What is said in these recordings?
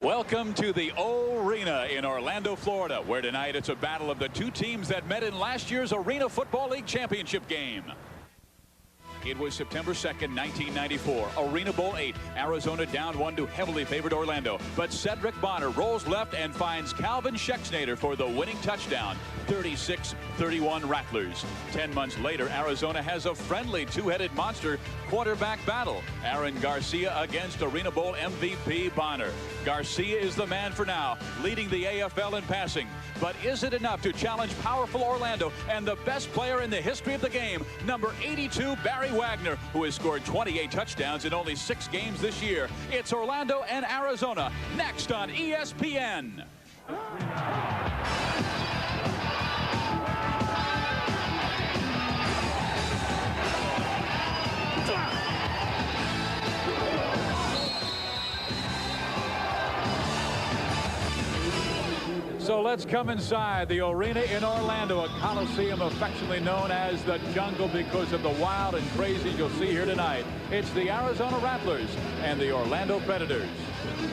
Welcome to the Arena in Orlando, Florida, where tonight it's a battle of the two teams that met in last year's Arena Football League Championship game. It was September 2nd, 1994. Arena Bowl 8. Arizona down 1 to heavily favored Orlando. But Cedric Bonner rolls left and finds Calvin Schexnayder for the winning touchdown. 36-31 Rattlers. 10 months later, Arizona has a friendly two-headed monster quarterback battle. Aaron Garcia against Arena Bowl MVP Bonner. Garcia is the man for now, leading the AFL in passing. But is it enough to challenge powerful Orlando and the best player in the history of the game, number 82, Barry Wagner, who has scored 28 touchdowns in only 6 games this year? It's Orlando and Arizona, next on ESPN. So let's come inside the arena in Orlando, a coliseum affectionately known as the Jungle because of the wild and crazy you'll see here tonight. It's the Arizona Rattlers and the Orlando Predators.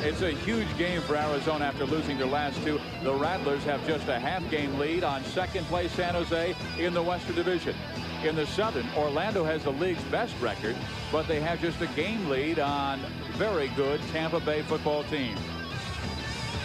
It's a huge game for Arizona after losing their last 2. The Rattlers have just a half-game lead on second-place San Jose in the Western Division. In the Southern, Orlando has the league's best record, but they have just a game lead on very good Tampa Bay football team.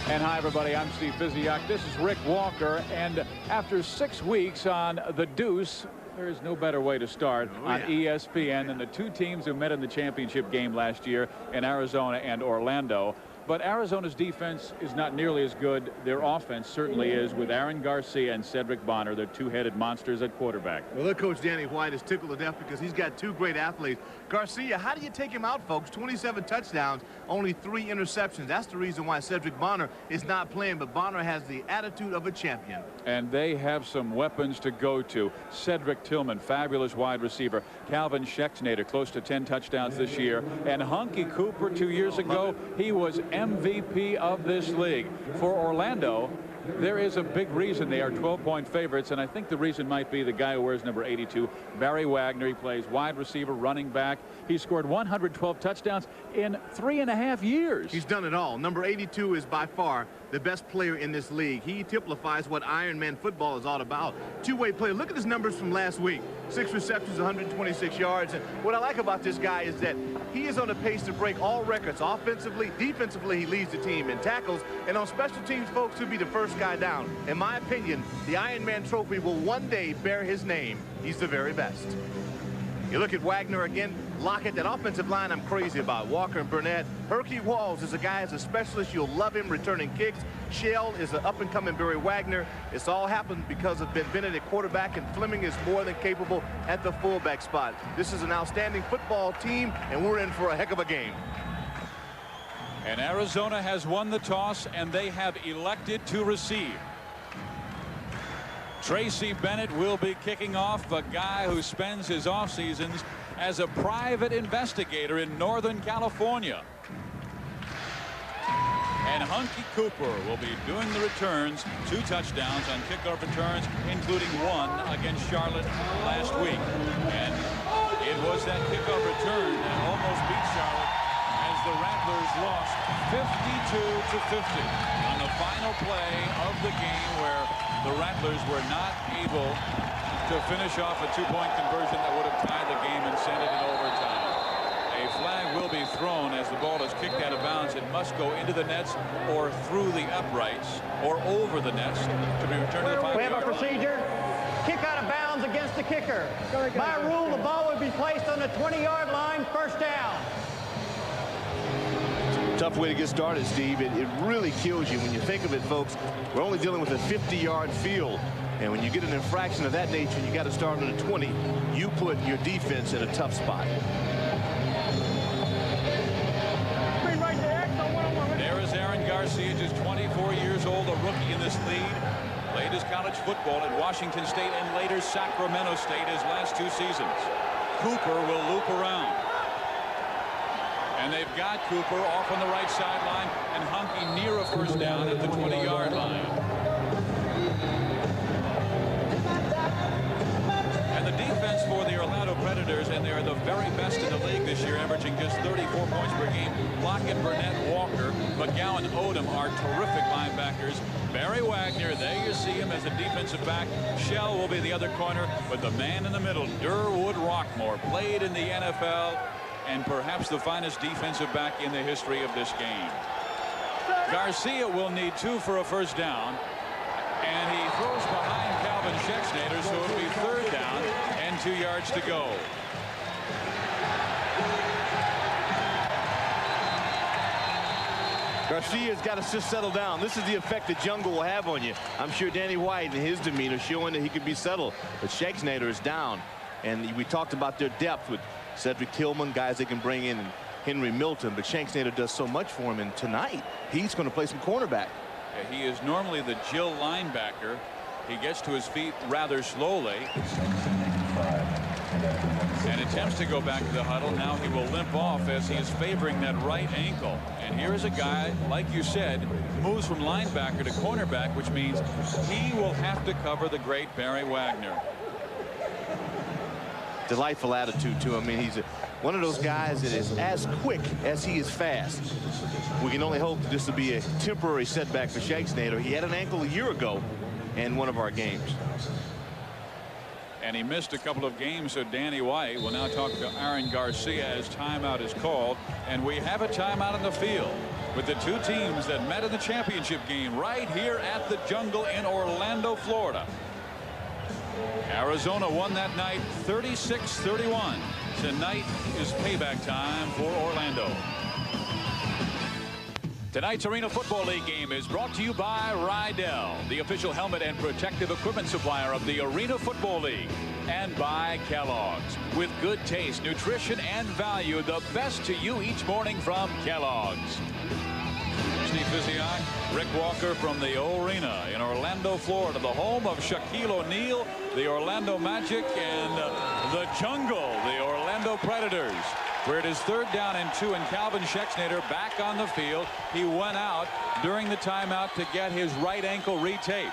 And hi, everybody. I'm Steve Fiziak. This is Rick Walker. And after 6 weeks on The Deuce, there is no better way to start on ESPN than the two teams who met in the championship game last year in Arizona and Orlando. But Arizona's defense is not nearly as good. Their offense certainly is, with Aaron Garcia and Cedric Bonner, their two-headed monsters at quarterback. Well, their coach Danny White is tickled to death because he's got 2 great athletes. Garcia, how do you take him out, folks? 27 touchdowns, only 3 interceptions. That's the reason why Cedric Bonner is not playing, but Bonner has the attitude of a champion. And they have some weapons to go to. Cedric Tillman, fabulous wide receiver. Calvin Schexnayder, close to 10 touchdowns this year. And Hunky Cooper 2 years ago, he was MVP of this league. For Orlando, there is a big reason they are 12-point favorites, and I think the reason might be the guy who wears number 82, Barry Wagner. He plays wide receiver, running back. He scored 112 touchdowns in 3.5 years. He's done it all. Number 82 is by far the best player in this league. He typifies what Iron Man football is all about. Two-way player. Look at his numbers from last week. 6 receptions, 126 yards. And what I like about this guy is that he is on the pace to break all records. Offensively, defensively, he leads the team in tackles. And on special teams, folks, he'll be the first guy down. In my opinion, the Iron Man trophy will one day bear his name. He's the very best. You look at Wagner again, Lockett, that offensive line I'm crazy about. Walker and Burnett. Herky Walls is a guy as a specialist. You'll love him returning kicks. Shell is an up-and-coming Barry Wagner. It's all happened because of Ben Bennett at quarterback, and Fleming is more than capable at the fullback spot. This is an outstanding football team, and we're in for a heck of a game. And Arizona has won the toss, and they have elected to receive. Tracy Bennett will be kicking off, a guy who spends his off seasons as a private investigator in Northern California. And Hunky Cooper will be doing the returns, 2 touchdowns on kickoff returns, including 1 against Charlotte last week. And it was that kickoff return that almost beat Charlotte as the Rattlers lost 52-50 on the final play of the game, where the Rattlers were not able to finish off a 2-point conversion that would have tied the game and sent it in overtime. A flag will be thrown as the ball is kicked out of bounds. It must go into the nets or through the uprights or over the nets to be returned to the 5-yard line. We have a procedure. Kick out of bounds against the kicker. By rule, the ball would be placed on the 20-yard line, first down. Tough way to get started, Steve. It really kills you when you think of it, folks. We're only dealing with a 50-yard field. And when you get an infraction of that nature, you got to start on the 20. You put your defense in a tough spot. There is Aaron Garcia, just 24 years old, a rookie in this league. Played his college football at Washington State and later Sacramento State his last 2 seasons. Cooper will loop around. And they've got Cooper off on the right sideline and Hunky near a first down at the 20-yard line. And the defense for the Orlando Predators Predators, and they're the very best in the league this year, averaging just 34 points per game. Lockett, Burnett, Walker, McGowan, Odom are terrific linebackers. Barry Wagner, there you see him as a defensive back. Shell will be the other corner, but the man in the middle, Durwood Rockmore, played in the NFL and perhaps the finest defensive back in the history of this game. Garcia will need 2 for a first down, and he throws behind Calvin Schexnayder, so it'll be 3rd down and 2 yards to go. Garcia's got to just settle down. This is the effect the jungle will have on you. I'm sure Danny White and his demeanor showing that he could be settled. But Schexnayder is down. And we talked about their depth with Cedric Tillman, guys they can bring in, and Henry Milton. But Schexnayder does so much for him. And tonight, he's going to play some cornerback. Yeah, he is normally the Jill linebacker. He gets to his feet rather slowly and attempts to go back to the huddle. Now he will limp off as he is favoring that right ankle. And here is a guy, like you said, moves from linebacker to cornerback, which means he will have to cover the great Barry Wagner. Delightful attitude to him. I mean, he's one of those guys that is as quick as he is fast. We can only hope that this will be a temporary setback for Schexnayder. He had an ankle a year ago in one of our games. And he missed a couple of games, so Danny White will now talk to Aaron Garcia as timeout is called. And we have a timeout on the field with the 2 teams that met in the championship game right here at the Jungle in Orlando, Florida. Arizona won that night 36-31. Tonight is payback time for Orlando. Tonight's Arena Football League game is brought to you by Rydell, the official helmet and protective equipment supplier of the Arena Football League, and by Kellogg's. With good taste, nutrition, and value, the best to you each morning from Kellogg's. Steve Visiak, Rick Walker from the Arena in Orlando, Florida, the home of Shaquille O'Neal, the Orlando Magic, and the Jungle, the Orlando Predators. Where it is 3rd down and 2, and Calvin Schexnayder back on the field. He went out during the timeout to get his right ankle retaped.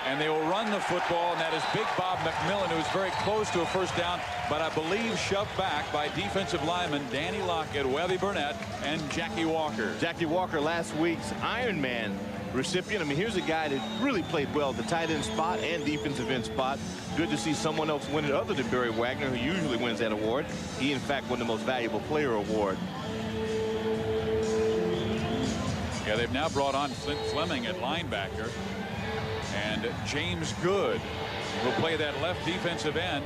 And they will run the football, and that is Big Bob McMillan, who is very close to a first down, but I believe shoved back by defensive linemen Danny Lockett, Webby Burnett, and Jackie Walker. Jackie Walker, last week's Iron Man recipient. I mean, here's a guy that really played well at the tight end spot and defensive end spot. Good to see someone else win it other than Barry Wagner, who usually wins that award. He, in fact, won the most valuable player award. Yeah, they've now brought on Flint Fleming at linebacker, and James Good will play that left defensive end.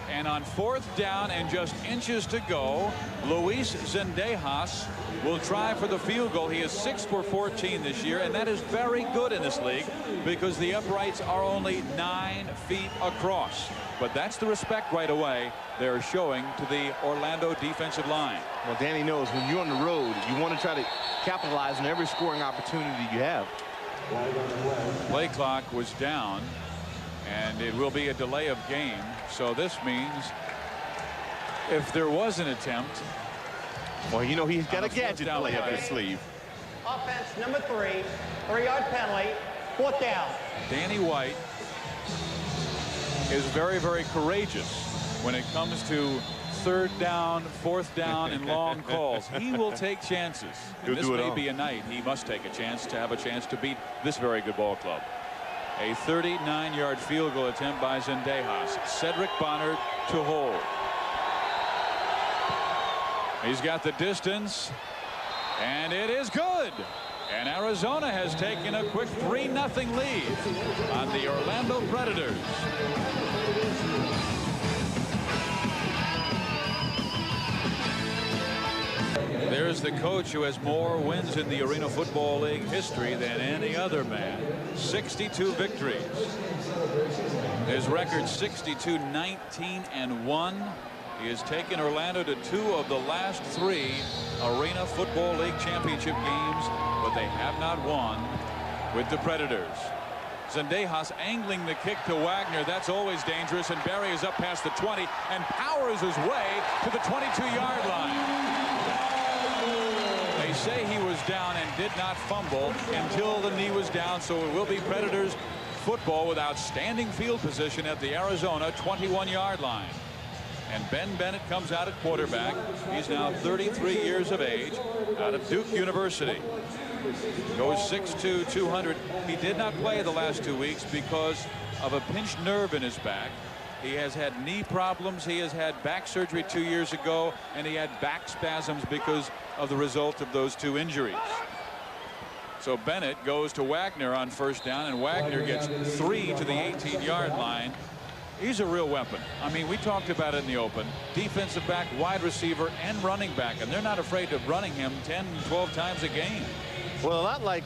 And on 4th down and just inches to go, Luis Zendejas will try for the field goal. He is 6 for 14 this year, and that is very good in this league because the uprights are only 9 feet across. But that's the respect right away they're showing to the Orlando defensive line. Well, Danny knows when you're on the road, you want to try to capitalize on every scoring opportunity you have. Play clock was down, and it will be a delay of game. So this means if there was an attempt. Well, you know, he's got a gadget play up his sleeve. Offense number 3, 3-yard penalty, 4th down. Danny White is very, very courageous when it comes to 3rd down, 4th down, and long calls. He will take chances. And this may be a night he must take a chance to have a chance to beat this very good ball club. A 39-yard field goal attempt by Zendejas. Cedric Bonner to hold. He's got the distance, and it is good. And Arizona has taken a quick 3-0 lead on the Orlando Predators. There's the coach who has more wins in the Arena Football League history than any other man. 62 victories. His record 62-19-1. He has taken Orlando to 2 of the last 3 Arena Football League championship games, but they have not won with the Predators. Zendejas angling the kick to Wagner. That's always dangerous, and Barry is up past the 20 and powers his way to the 22-yard line. They say he was down and did not fumble until the knee was down, so it will be Predators football with outstanding field position at the Arizona 21-yard line. And Ben Bennett comes out at quarterback. He's now 33 years of age, out of Duke University. Goes 6'2", 200. He did not play the last 2 weeks because of a pinched nerve in his back. He has had knee problems. He has had back surgery 2 years ago, and he had back spasms because of the result of those 2 injuries. So Bennett goes to Wagner on first down, and Wagner gets 3 to the 18-yard line. He's a real weapon. I mean, we talked about it in the open. Defensive back, wide receiver, and running back, and they're not afraid of running him 10, 12 times a game. Well, a lot like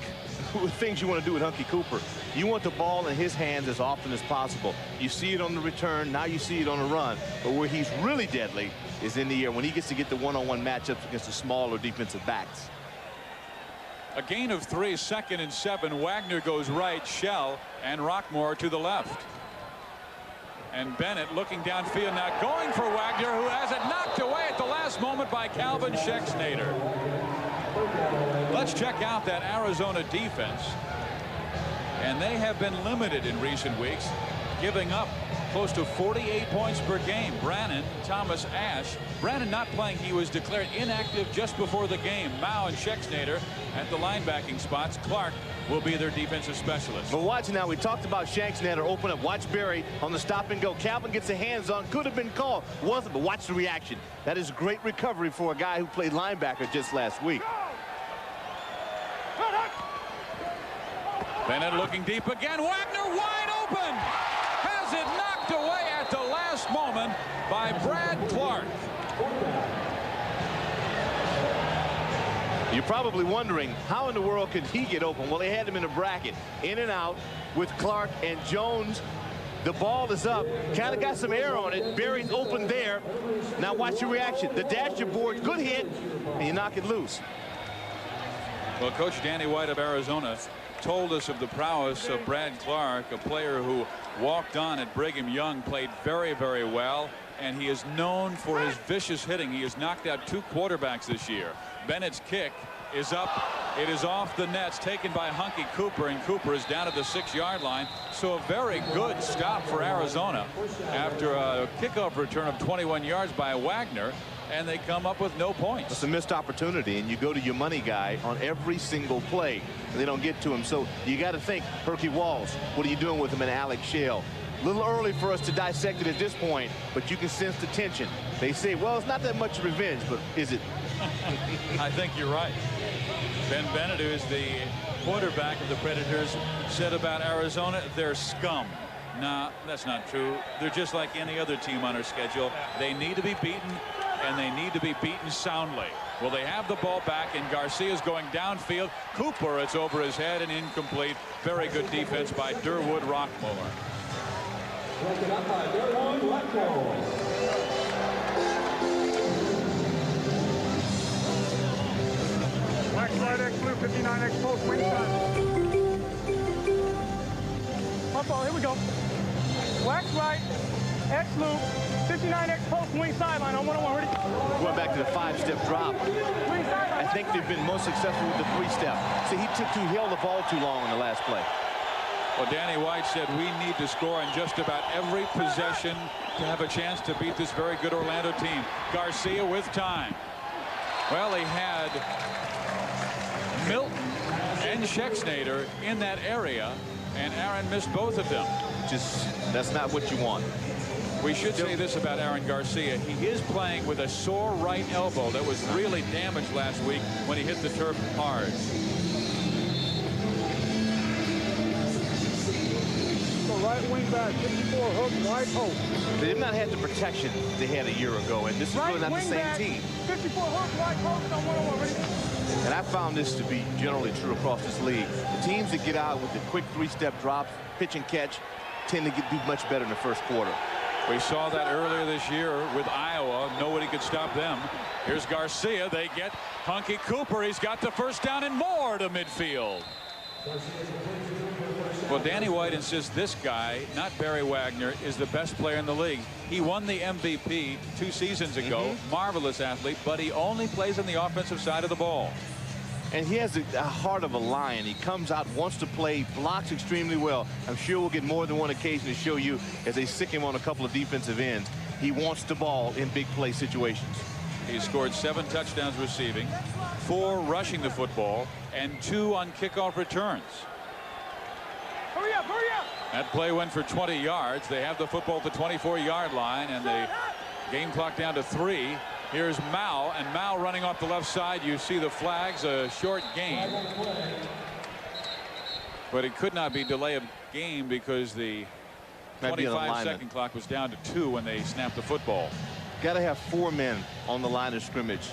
things you want to do with Hunky Cooper. You want the ball in his hands as often as possible. You see it on the return. Now you see it on the run. But where he's really deadly is in the air when he gets to get the one-on-one matchups against the smaller defensive backs. A gain of 3, 2nd and 7. Wagner goes right, Shell, and Rockmore to the left. And Bennett looking downfield now, going for Wagner, who has it knocked away at the last moment by Calvin Schexnayder. Let's check out that Arizona defense. And they have been limited in recent weeks, giving up close to 48 points per game. Brannon, Thomas, Ash. Brannon not playing. He was declared inactive just before the game. Mao and Schexnayder at the linebacking spots. Clark will be their defensive specialist. But watch now, we talked about Schexnayder open up. Watch Berry on the stop and go. Calvin gets the hands on. Could have been called. Wasn't, but watch the reaction. That is great recovery for a guy who played linebacker just last week. Bennett looking deep again. Wagner wide open. Has it knocked away at the last moment by Brad Clark. You're probably wondering, how in the world could he get open? Well, they had him in a bracket, in and out with Clark and Jones. The ball is up, kind of got some air on it. Berry's open there. Now watch your reaction. The dasher board, good hit, and you knock it loose. Well, Coach Danny White of Arizona told us of the prowess of Brad Clark, a player who walked on at Brigham Young, played very, very well, and he is known for his vicious hitting. He has knocked out 2 quarterbacks this year. Bennett's kick is up. It is off the nets, taken by Hunky Cooper, and Cooper is down at the 6-yard line. So a very good stop for Arizona after a kickoff return of 21 yards by Wagner, and they come up with no points. It's a missed opportunity, and you go to your money guy on every single play, and they don't get to him. So you got to think, Perky Walls, what are you doing with him, and Alex Shell? A little early for us to dissect it at this point, but you can sense the tension. They say, well, it's not that much revenge, but is it? I think you're right. Ben Bennett, who is the quarterback of the Predators, said about Arizona, they're scum. Nah, that's not true. They're just like any other team on our schedule. They need to be beaten, and they need to be beaten soundly. Well, they have the ball back, and Garcia's going downfield. Cooper, it's over his head and incomplete. Very good defense by Durwood Rockmore. Wax right X blue 59X post wing side. My fault, here we go. Wax right, X loop, 59X post wing sideline on 1-on-1. Ready? Going back to the 5-step drop. I think they've been most successful with the 3-step. See, he held the ball too long in the last play. Well, Danny White said we need to score on just about every possession to have a chance to beat this very good Orlando team. Garcia with time. Well, he had Milton and Schexnayder in that area, and Aaron missed both of them. That's not what you want. We should say this about Aaron Garcia. He is playing with a sore right elbow that was really damaged last week when he hit the turf hard. Right wing back, 54 hook, right post. They did not have the protection they had a year ago, and this is really not the same back, team. 54 hook, right post on 1-on-1. Ready? And I found this to be generally true across this league. The teams that get out with the quick 3-step drops, pitch and catch, tend to do much better in the first quarter. We saw that earlier this year with Iowa. Nobody could stop them. Here's Garcia. They get Hunky Cooper. He's got the first down and more to midfield. Well, Danny White insists this guy, not Barry Wagner, is the best player in the league. He won the MVP 2 seasons ago. Marvelous athlete, but he only plays on the offensive side of the ball. And he has a heart of a lion. He comes out, wants to play, blocks extremely well. I'm sure we'll get more than one occasion to show you as they sick him on a couple of defensive ends. He wants the ball in big play situations. He scored 7 touchdowns receiving, 4 rushing the football, and 2 on kickoff returns. Hurry up, hurry up. That play went for 20 yards. They have the football at the 24-yard line, and the game clock down to 3. Here's Mao, and Mao running off the left side. You see the flags, a short gain. But it could not be delay of game because the 25-second clock was down to 2 when they snapped the football. Got to have 4 men on the line of scrimmage.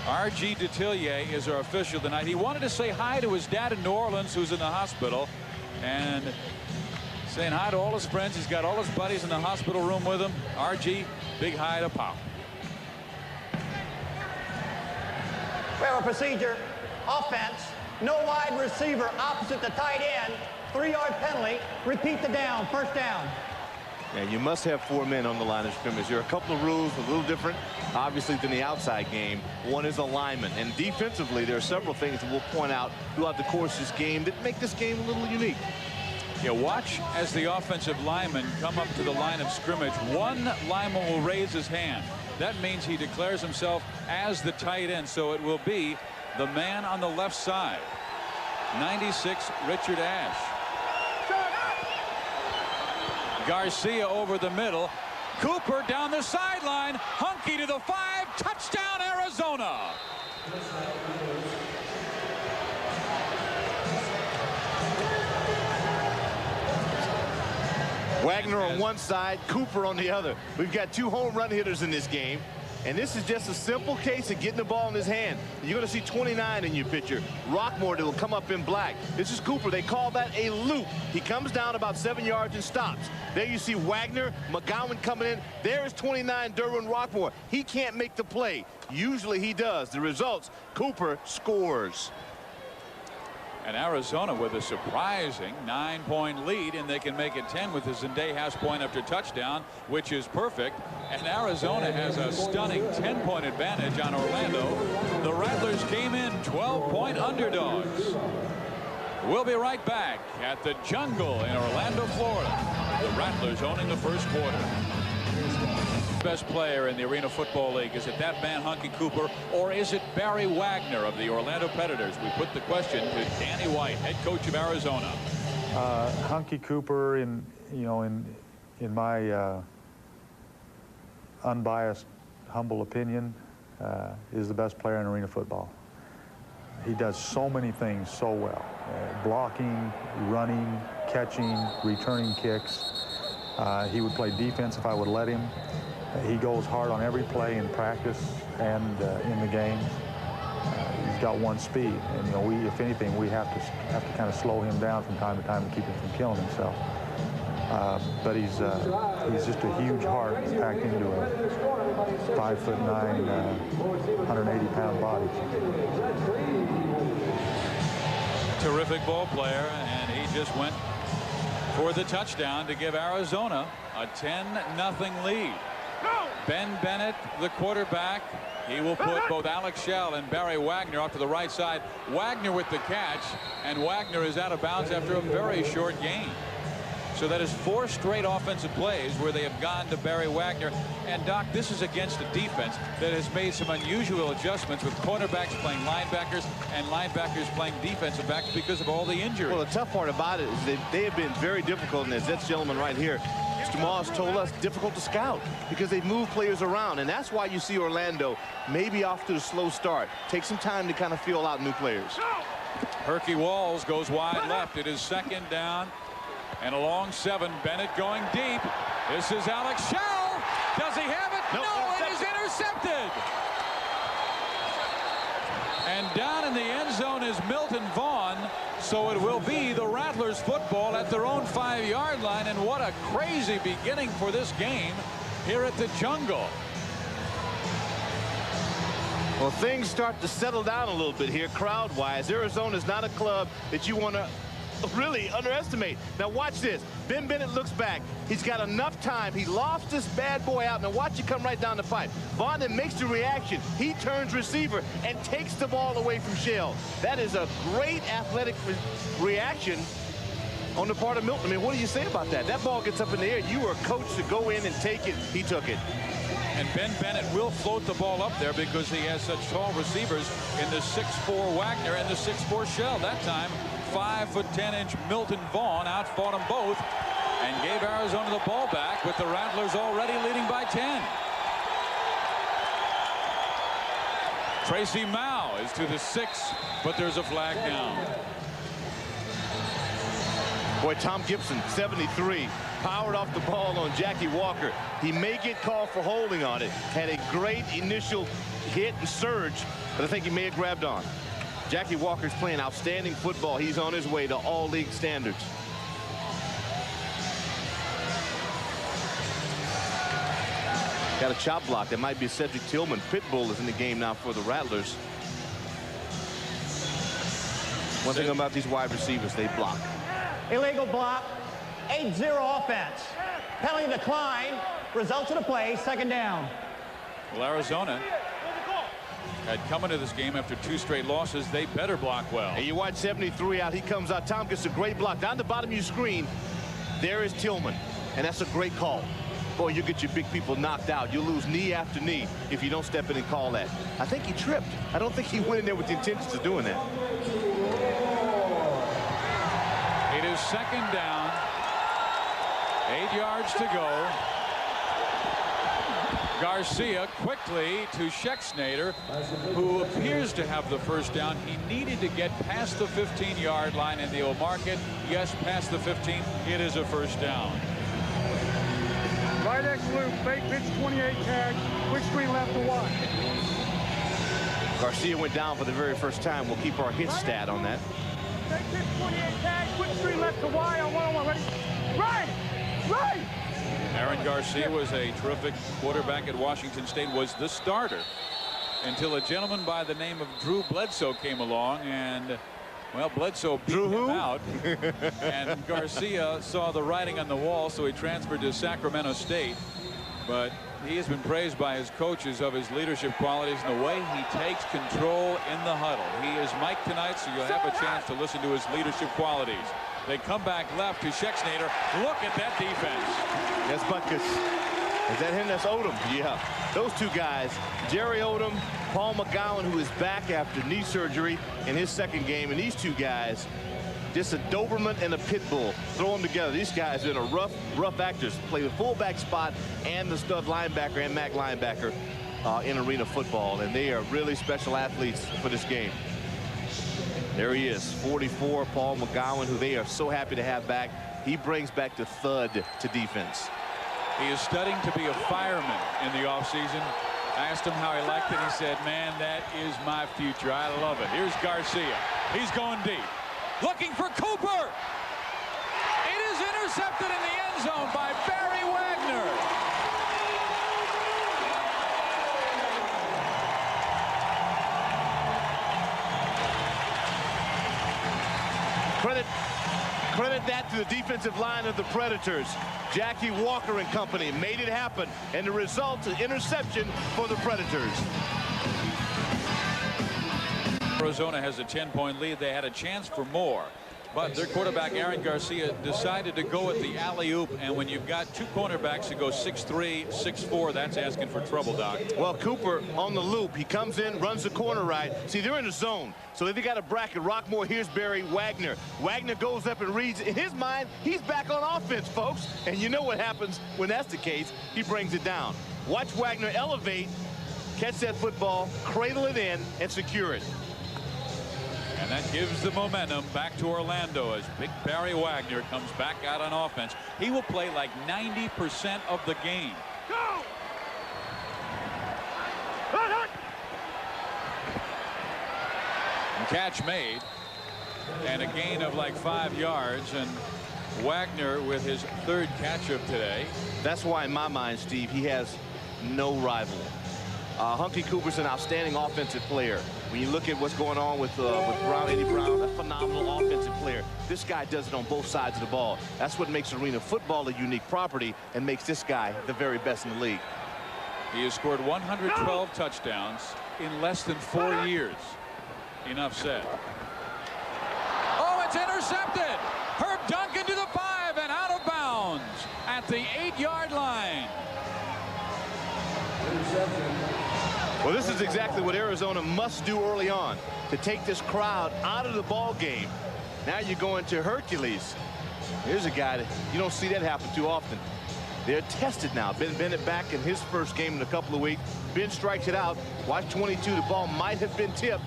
R.G. Detillier is our official tonight. He wanted to say hi to his dad in New Orleans, who's in the hospital, and saying hi to all his friends. He's got all his buddies in the hospital room with him. R.G., big hi to Pop. We have a procedure. Offense. No wide receiver opposite the tight end. 3-yard penalty. Repeat the down. First down. And you must have 4 men on the line of scrimmage. There are a couple of rules a little different, obviously, than the outside game. One is alignment. And defensively, there are several things that we'll point out throughout the course of this game that make this game a little unique. Yeah, watch as the offensive linemen come up to the line of scrimmage. One lineman will raise his hand. That means he declares himself as the tight end. So it will be the man on the left side. 96, Richard Ash. Garcia over the middle. Cooper down the sideline. Hunky to the 5. Touchdown, Arizona. Wagner on one side, Cooper on the other. We've got 2 home run hitters in this game. And this is just a simple case of getting the ball in his hand. You're going to see 29 in your picture. Rockmore that will come up in black. This is Cooper. They call that a loop. He comes down about 7 yards and stops. There you see Wagner, McGowan coming in. There's 29, Derwin Rockmore. He can't make the play. Usually he does. The results, Cooper scores. And Arizona with a surprising 9-point lead, and they can make it 10 with the Zendejas point after touchdown, which is perfect. And Arizona has a stunning 10-point advantage on Orlando. The Rattlers came in 12-point underdogs. We'll be right back at the Jungle in Orlando, Florida. The Rattlers owning the first quarter. Best player in the Arena Football League? Is it that man Hunky Cooper, or is it Barry Wagner of the Orlando Predators? We put the question to Danny White, head coach of Arizona. Hunky Cooper, in my unbiased, humble opinion, is the best player in arena football. He does so many things so well: blocking, running, catching, returning kicks. He would play defense if I would let him. He goes hard on every play in practice and in the games. He's got one speed, and if anything, we have to kind of slow him down from time to time to keep him from killing himself. But he's just a huge heart packed into a 5'9", 180-pound body. Terrific ball player, and he just went for the touchdown to give Arizona a 10-0 lead. Ben Bennett, the quarterback. He will put both Alex Shell and Barry Wagner off to the right side. Wagner with the catch, and Wagner is out of bounds after a very short gain. So that is 4 straight offensive plays where they have gone to Barry Wagner. And Doc, this is against a defense that has made some unusual adjustments with cornerbacks playing linebackers and linebackers playing defensive backs because of all the injuries. Well, the tough part about it is that they have been very difficult, and as this gentleman right here, Mr. Moss, told us, difficult to scout because they move players around, and that's why you see Orlando maybe off to a slow start. Take some time to kind of feel out new players. Herky Walls goes wide left. It is 2nd down. And a long 7. Bennett going deep. This is Alex Shell. Does he have it? No, it is intercepted. And down in the end zone is Milton Vaughn. So it will be the Rattlers football at their own 5-yard line. And what a crazy beginning for this game here at the Jungle. Well, things start to settle down a little bit here crowd-wise. Arizona is not a club that you want to really underestimate. Now watch this. Ben Bennett looks back. He's got enough time. He lofts this bad boy out. Now watch it come right down the pipe. Vaughn then makes the reaction. He turns receiver and takes the ball away from Shell. That is a great athletic reaction on the part of Milton. I mean, what do you say about that? That ball gets up in the air. You were coached to go in and take it. He took it. And Ben Bennett will float the ball up there because he has such tall receivers in the 6'4" Wagner and the 6'4" Shell. That time, 5'10" Milton Vaughn outfought them both and gave Arizona the ball back, with the Rattlers already leading by 10. Tracy Mao is to the 6, but there's a flag down. Boy, Tom Gibson, 73, powered off the ball on Jackie Walker. He may get called for holding on it. Had a great initial hit and surge, but I think he may have grabbed on. Jackie Walker's playing outstanding football. He's on his way to all league standards. Got a chop block. That might be Cedric Tillman. Pitbull is in the game now for the Rattlers. One thing about these wide receivers, they block. Illegal block, 8-0 offense. Penalty decline, results of the play, second down. Well, Arizona had come into this game after 2 straight losses. They better block well. And you watch 73 out. He comes out. Tom gets a great block. Down the bottom of your screen, there is Tillman. And that's a great call. Boy, you get your big people knocked out. You'll lose knee after knee if you don't step in and call that. I think he tripped. I don't think he went in there with the intentions of doing that. It is second down. 8 yards to go. Garcia quickly to Schexnayder, who appears to have the first down. He needed to get past the 15-yard line, and they'll mark it. Yes, past the 15. It is a first down. Right X loop, fake pitch 28 tag, quick screen left to Y. Garcia went down for the very first time. We'll keep our hit stat on that. Fake pitch 28 tag, quick screen left to Y on 1-on-1. Ready? Right! Right! Aaron Garcia was a terrific quarterback at Washington State, was the starter until a gentleman by the name of Drew Bledsoe came along, and well, Bledsoe beat him out, and Garcia saw the writing on the wall, so he transferred to Sacramento State. But he has been praised by his coaches of his leadership qualities and the way he takes control in the huddle. He is Mike tonight, so you'll have a chance to listen to his leadership qualities. They come back left to Schexnayder. Look at that defense. That's Butkus. Is that him? That's Odom. Yeah. Those two guys, Jerry Odom, Paul McGowan, who is back after knee surgery in his second game, and these two guys, just a Doberman and a Pitbull. Throw them together. These guys are rough actors. Play the fullback spot and the stud linebacker and MAC linebacker in arena football, and they are really special athletes for this game. There he is, 44, Paul McGowan, who they are so happy to have back. He brings back the thud to defense. He is studying to be a fireman in the offseason. I asked him how he liked it. He said, man, that is my future. I love it. Here's Garcia. He's going deep. Looking for Cooper. It is intercepted in the end zone by Barry Wagner. Credit that to the defensive line of the Predators. Jackie Walker and company made it happen, and the result is interception for the Predators. Arizona has a 10-point lead. They had a chance for more, but their quarterback Aaron Garcia decided to go at the alley-oop, and when you've got two cornerbacks who go 6'3", 6'4", that's asking for trouble, Doc. Well, Cooper on the loop. He comes in, runs the corner right. See, they're in the zone, so they got a bracket. Rockmore, here's Barry Wagner. Wagner goes up and reads. In his mind, he's back on offense, folks. And you know what happens when that's the case. He brings it down. Watch Wagner elevate, catch that football, cradle it in, and secure it. And that gives the momentum back to Orlando as big Barry Wagner comes back out on offense. He will play like 90% of the game. Go! And catch made. And a gain of like 5 yards. And Wagner with his third catch of today. That's why, in my mind, Steve, he has no rival. Hunky Cooper's an outstanding offensive player. When you look at what's going on with Brown, Eddie Brown, a phenomenal offensive player. This guy does it on both sides of the ball. That's what makes arena football a unique property and makes this guy the very best in the league. He has scored 112 touchdowns in less than 4 years. Enough said. Oh, it's intercepted. Herb Duncan to the 8-yard line. Well, this is exactly what Arizona must do early on to take this crowd out of the ball game. Now you're going to Hercules. Here's a guy that you don't see that happen too often. They're tested now. Ben Bennett back in his first game in a couple of weeks. Ben strikes it out. Watch 22. The ball might have been tipped.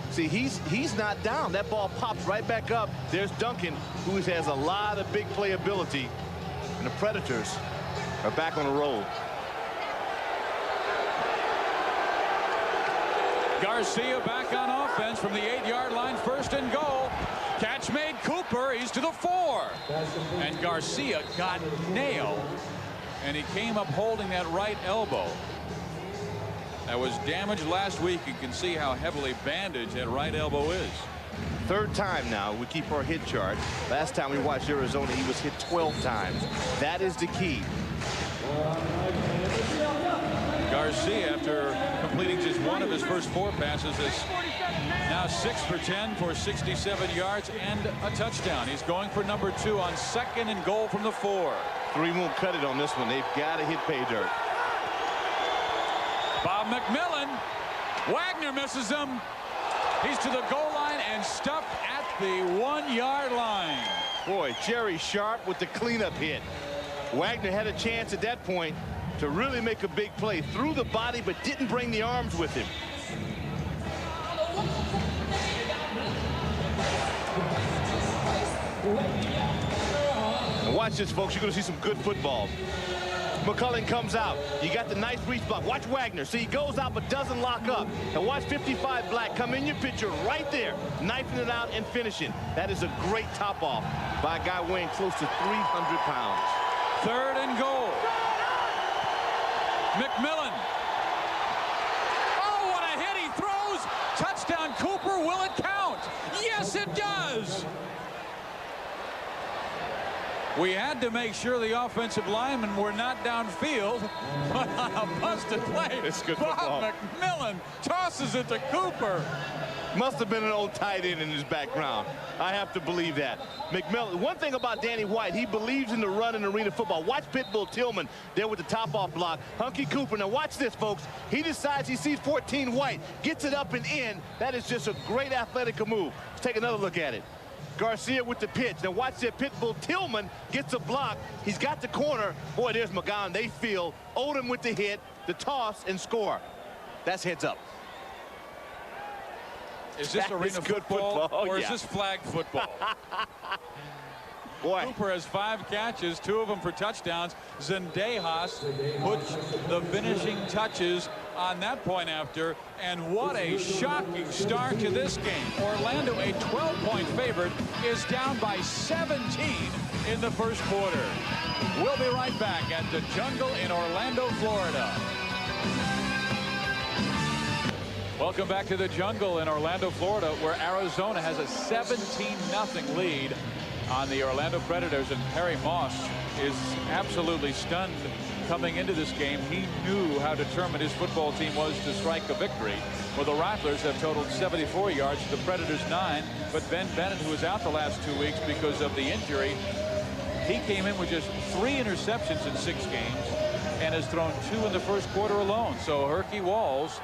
See, he's not down. That ball pops right back up. There's Duncan, who has a lot of big play ability. And the Predators are back on the roll. Garcia back on offense from the 8-yard line. 1st and goal. Catch made. Cooper. He's to the 4. And Garcia got nailed. And he came up holding that right elbow. That was damaged last week. You can see how heavily bandaged that right elbow is. 3rd time now we keep our hit chart. Last time we watched Arizona, he was hit 12 times. That is the key. Garcia, after completing just one of his first 4 passes, is now 6 for 10 for 67 yards and a touchdown. He's going for number 2 on 2nd and goal from the 4. 3 won't cut it on this one. They've got to hit pay dirt. Bob McMillan. Wagner misses him. He's to the goal line and stuffed at the 1-yard line. Boy, Jerry Sharp with the cleanup hit. Wagner had a chance at that point to really make a big play. Threw the body but didn't bring the arms with him. And watch this, folks. You're going to see some good football. McCullen comes out. You got the nice reach block. Watch Wagner. See, he goes out but doesn't lock up. And watch 55 Black come in your picture right there, knifing it out and finishing. That is a great top off by a guy weighing close to 300 pounds. 3rd and goal. McMillan. Oh, what a hit. He throws. Touchdown, Cooper. Will it count? Yes, it does. We had to make sure the offensive linemen were not downfield. But on a busted play, It's good Bob football. McMillan tosses it to Cooper. Must have been an old tight end in his background. I have to believe that. McMillan, one thing about Danny White, he believes in the run in arena football. Watch Pitbull Tillman there with the top off block. Hunky Cooper. Now watch this, folks. He decides he sees 14 White, gets it up and in. That is just a great athletic move. Let's take another look at it. Garcia with the pitch. Now watch that. Pitbull Tillman gets a block. He's got the corner. Boy, there's McGowan. They feel. Odom with the hit, the toss, and score. That's heads up. Is this That arena is good football, football. or Yeah. is this flag football? Boy. Cooper has 5 catches, 2 of them for touchdowns. Zendejas puts the finishing touches on that point after. And what a shocking start to this game. Orlando, a 12-point favorite, is down by 17 in the 1st quarter. We'll be right back at the Jungle in Orlando, Florida. Welcome back to the Jungle in Orlando, Florida, where Arizona has a 17-0 lead on the Orlando Predators, and Perry Moss is absolutely stunned coming into this game. He knew how determined his football team was to strike a victory. Well, the Rattlers have totaled 74 yards, the Predators 9, but Ben Bennett, who was out the last 2 weeks because of the injury, he came in with just 3 interceptions in 6 games and has thrown 2 in the 1st quarter alone. So Herky Walls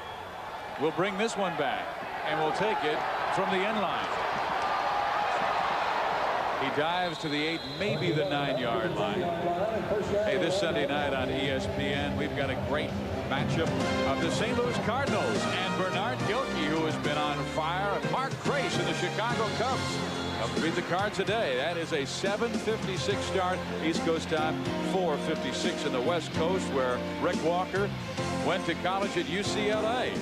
will bring this one back and will take it from the end line. He dives to the 8, maybe the 9-yard line. Hey, this Sunday night on ESPN, we've got a great matchup of the St. Louis Cardinals and Bernard Gilkey, who has been on fire, and Mark Grace in the Chicago Cubs. Up to beat the Cards today. That is a 7:56 start East Coast time, 4:56 in the West Coast, where Rick Walker went to college at UCLA.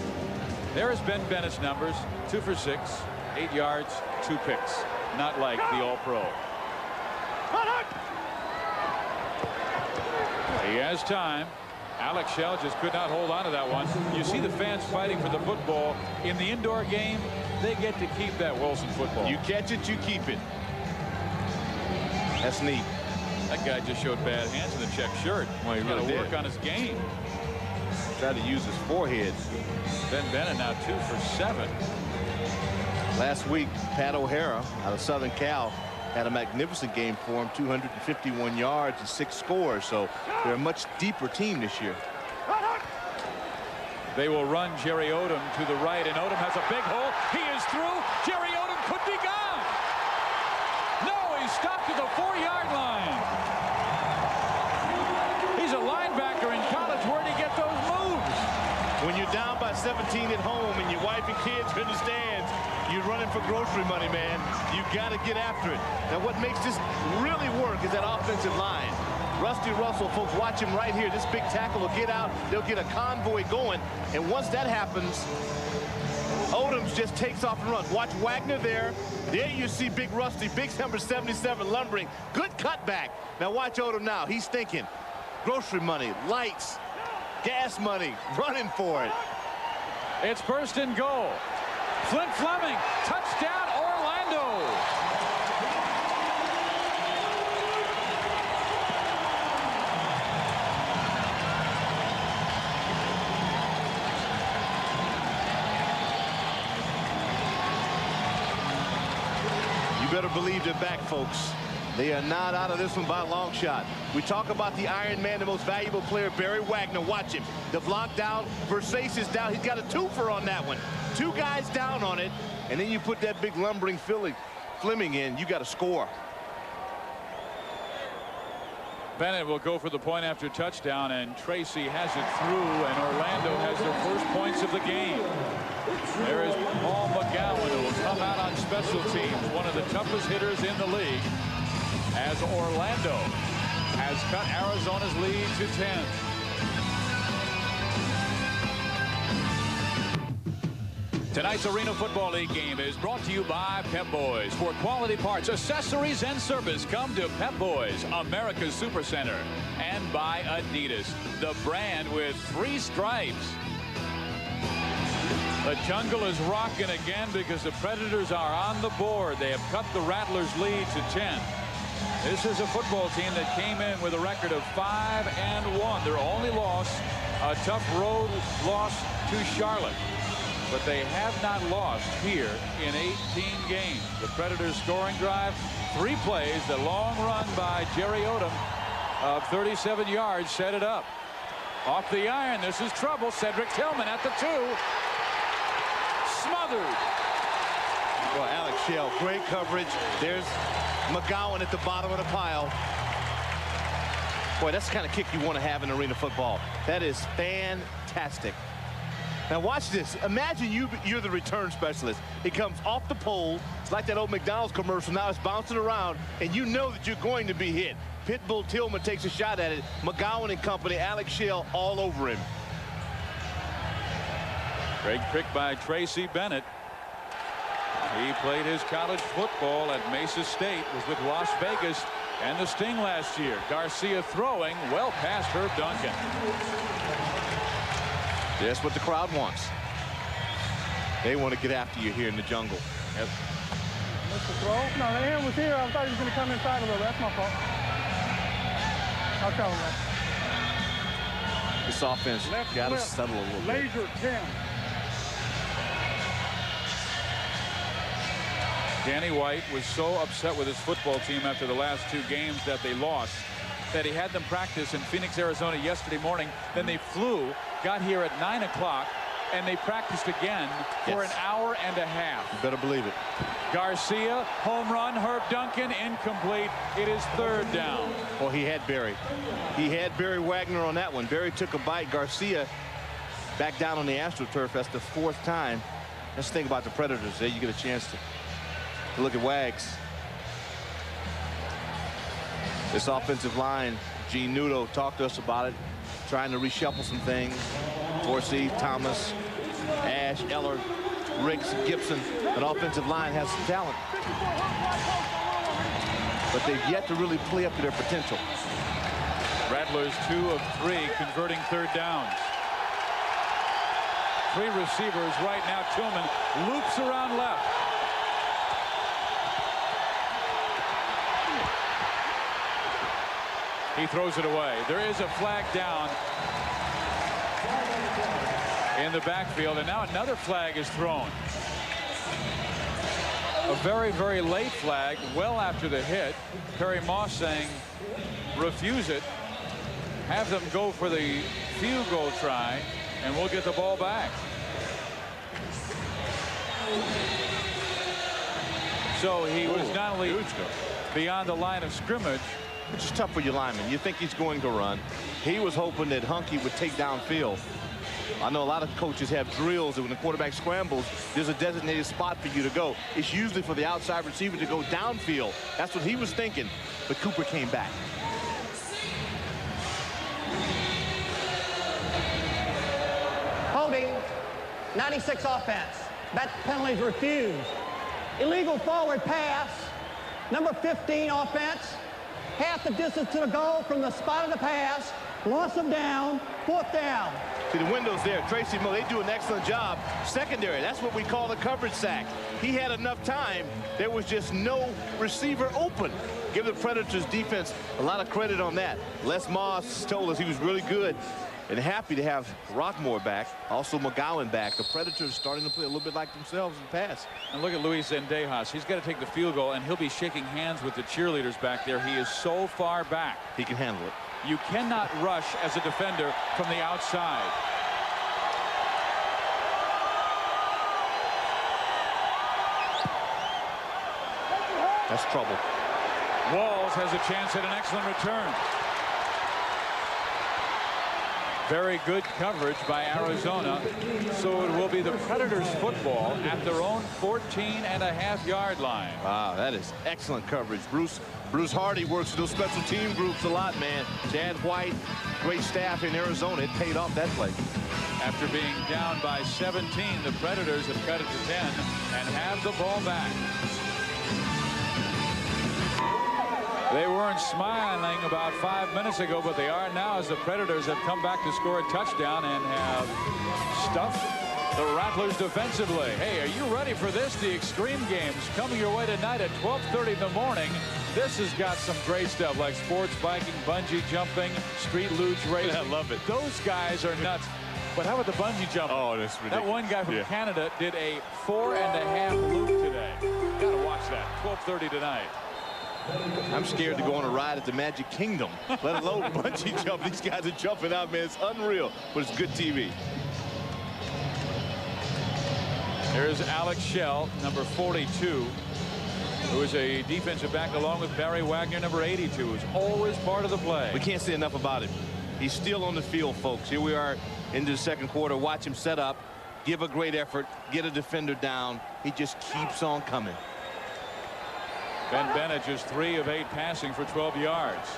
There has been Bennett's numbers: 2 for 6, 8 yards, 2 picks. Not like the All-Pro. He has time. Alex Shell just could not hold on to that one. You see the fans fighting for the football. In the indoor game, they get to keep that Wilson football. You catch it, you keep it. That's neat. That guy just showed bad hands in the check shirt. Well, he He's got really to work did. on his game. Tried to use his forehead. Ben Bennett now 2 for 7. Last week, Pat O'Hara out of Southern Cal had a magnificent game for him, 251 yards and 6 scores. So they're a much deeper team this year. They will run Jerry Odom to the right, and Odom has a big hole. He is through. Jerry Odom could be gone. No, he's stopped at the 4-yard line. He's a linebacker in college. Where'd he get those moves? When you're down by 17 at home and your wife and kids are in the stands, you're running for grocery money, man. You got to get after it. Now, what makes this really work is that offensive line. Rusty Russell, folks, watch him right here. This big tackle will get out. They'll get a convoy going. And once that happens, Odom just takes off and runs. Watch Wagner there. There you see Big Rusty, big number 77 lumbering. Good cutback. Now watch Odom now. He's thinking grocery money, lights, gas money, running for it. It's first and goal. Flint Fleming, touchdown Orlando. You better believe they're back, folks. They are not out of this one by a long shot. We talk about the Iron Man, the most valuable player, Barry Wagner. Watch him. The block down. Versace is down. He's got a twofer on that one. 2 guys down on it. And then you put that big lumbering Fleming in. You got to score. Bennett will go for the point after touchdown, and Tracy has it through, and Orlando has their first points of the game. There is Paul McGowan, who will come out on special teams, one of the toughest hitters in the league, as Orlando has cut Arizona's lead to 10. Tonight's Arena Football League game is brought to you by Pep Boys. For quality parts, accessories, and service, come to Pep Boys, America's Supercenter. And by Adidas, the brand with 3 stripes. The jungle is rocking again because the Predators are on the board. They have cut the Rattlers' lead to 10. This is a football team that came in with a record of 5-1. Their only loss, a tough road loss to Charlotte. But they have not lost here in 18 games. The Predators' scoring drive, 3 plays. The long run by Jerry Odom of 37 yards set it up. Off the iron, this is trouble. Cedric Tillman at the 2. Smothered. Well, Alex Shell, great coverage. There's McGowan at the bottom of the pile. Boy, that's the kind of kick you want to have in arena football. That is fantastic. Now watch this. Imagine you're the return specialist. It comes off the pole. It's like that old McDonald's commercial. Now it's bouncing around, and you know that you're going to be hit. Pitbull Tillman takes a shot at it. McGowan and company, Alex Shell all over him. Great pick by Tracy Bennett. He played his college football at Mesa State, was with Las Vegas and the Sting last year. Garcia throwing well past Herb Duncan. That's what the crowd wants. They want to get after you here in the jungle. Yep. Missed the throw? No, the hand was here. I thought he was going to come inside a little. That's my fault. I'll tell him that. This offense got to settle a little bit. Laser 10. Danny White was so upset with his football team after the last 2 games that they lost that he had them practice in Phoenix, Arizona yesterday morning. Then they flew, got here at 9 o'clock, and they practiced again for an hour and a half. You better believe it. Garcia, home run. Herb Duncan, incomplete. It is 3rd down. Well, he had Barry. He had Barry Wagner on that one. Barry took a bite. Garcia back down on the AstroTurf. That's the 4th time. Let's think about the Predators. There you get a chance to look at Wags. This offensive line, Gene Nudo talked to us about it, trying to reshuffle some things. Dorsey, Thomas, Ash, Eller, Ricks, Gibson. An offensive line has some talent, but they've yet to really play up to their potential. Rattlers 2 of 3 converting 3rd downs. 3 receivers right now. Tillman loops around left. He throws it away. There is a flag down in the backfield, and now another flag is thrown. A very, very late flag, well after the hit. Perry Moss saying, refuse it. Have them go for the field goal try, and we'll get the ball back. So he was not only beyond the line of scrimmage, which is tough for your lineman. You think he's going to run. He was hoping that Hunky would take downfield. I know a lot of coaches have drills, and when the quarterback scrambles, there's a designated spot for you to go. It's usually for the outside receiver to go downfield. That's what he was thinking, but Cooper came back. Holding, 96 offense. That penalty's refused. Illegal forward pass, number 15 offense. Half the distance to the goal from the spot of the pass. Loss of down, 4th down. See the windows there. Tracy Moe, they do an excellent job. Secondary, that's what we call a coverage sack. He had enough time. There was just no receiver open. Give the Predators defense a lot of credit on that. Les Moss told us he was really good and happy to have Rockmore back. Also McGowan back. The Predators starting to play a little bit like themselves in the pass. and look at Luis Zendejas. He's got to take the field goal, and he'll be shaking hands with the cheerleaders back there. He is so far back. He can handle it. You cannot rush as a defender from the outside. That's trouble. Walls has a chance at an excellent return. Very good coverage by Arizona. So it will be the Predators football at their own 14.5-yard line. Wow, that is excellent coverage. Bruce Hardy works with those special team groups a lot, man. Chad White, great staff in Arizona. It paid off that play. After being down by 17, the Predators have cut it to 10 and have the ball back. They weren't smiling about 5 minutes ago, but they are now, as the Predators have come back to score a touchdown and have stuffed the Rattlers defensively. Hey, are you ready for this? The Extreme Games coming your way tonight at 12:30 in the morning. This has got some great stuff like sports biking, bungee jumping, street luge racing. I love it. Those guys are nuts. But how about the bungee jumping? Oh, that's ridiculous. That one guy from Canada did a 4.5 loop today. Gotta watch that. 12:30 tonight. I'm scared to go on a ride at the Magic Kingdom, let alone bungee jump. These guys are jumping out, man. It's unreal, but it's good TV. Here's Alex Shell, number 42, who is a defensive back along with Barry Wagner, number 82, who's always part of the play. We can't say enough about him. He's still on the field, folks. Here we are into the second quarter. Watch him set up, give a great effort, get a defender down. He just keeps on coming. Ben Bennett just 3 of 8 passing for 12 yards.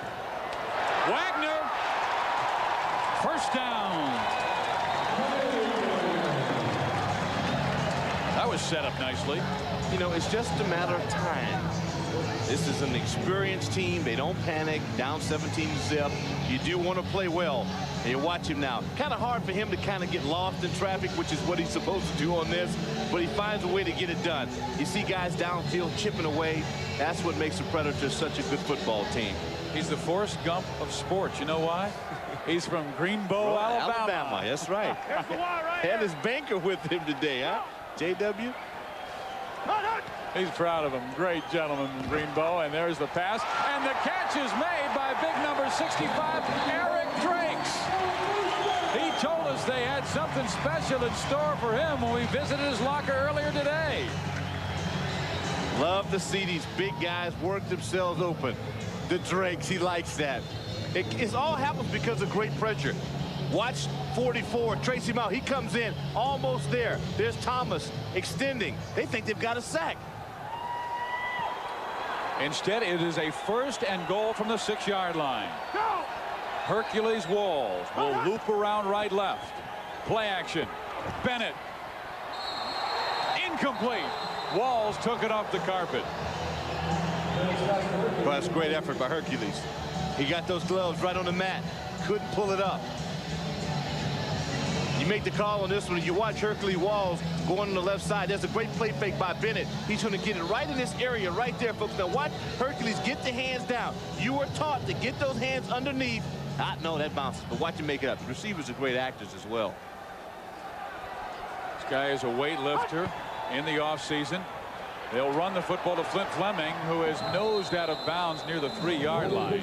Wagner, first down. That was set up nicely. You know, it's just a matter of time. This is an experienced team. They don't panic. Down 17-0. You do want to play well. And you watch him now. Kind of hard for him to kind of get lost in traffic, which is what he's supposed to do on this. But he finds a way to get it done. You see guys downfield chipping away. That's what makes the Predators such a good football team. He's the Forrest Gump of sports. You know why? He's from Greenbow, Alabama. That's right. Had his banker with him today, huh? JW. He's proud of him. Great gentleman from Greenbow. And there's the pass. And the catch is made by big number 65, Eric Drakes. He told us they had something special in store for him when we visited his locker earlier today. Love to see these big guys work themselves open. The Drakes, he likes that. It all happens because of great pressure. Watch 44, Tracy Mount. He comes in almost there. There's Thomas extending. They think they've got a sack. Instead, it is a 1st and goal from the 6-yard line. Hercules Walls will loop around right left. Play action. Bennett. Incomplete. Walls took it off the carpet. Well, that's great effort by Hercules. He got those gloves right on the mat. Couldn't pull it up. You make the call on this one. You watch Hercules Walls going on the left side. There's a great play fake by Bennett. He's going to get it right in this area right there, folks. Now watch Hercules get the hands down. You were taught to get those hands underneath. No, that bounces, but watch him make it up. The receivers are great actors as well. This guy is a weightlifter in the offseason. They'll run the football to Flint Fleming, who is nosed out of bounds near the 3-yard line.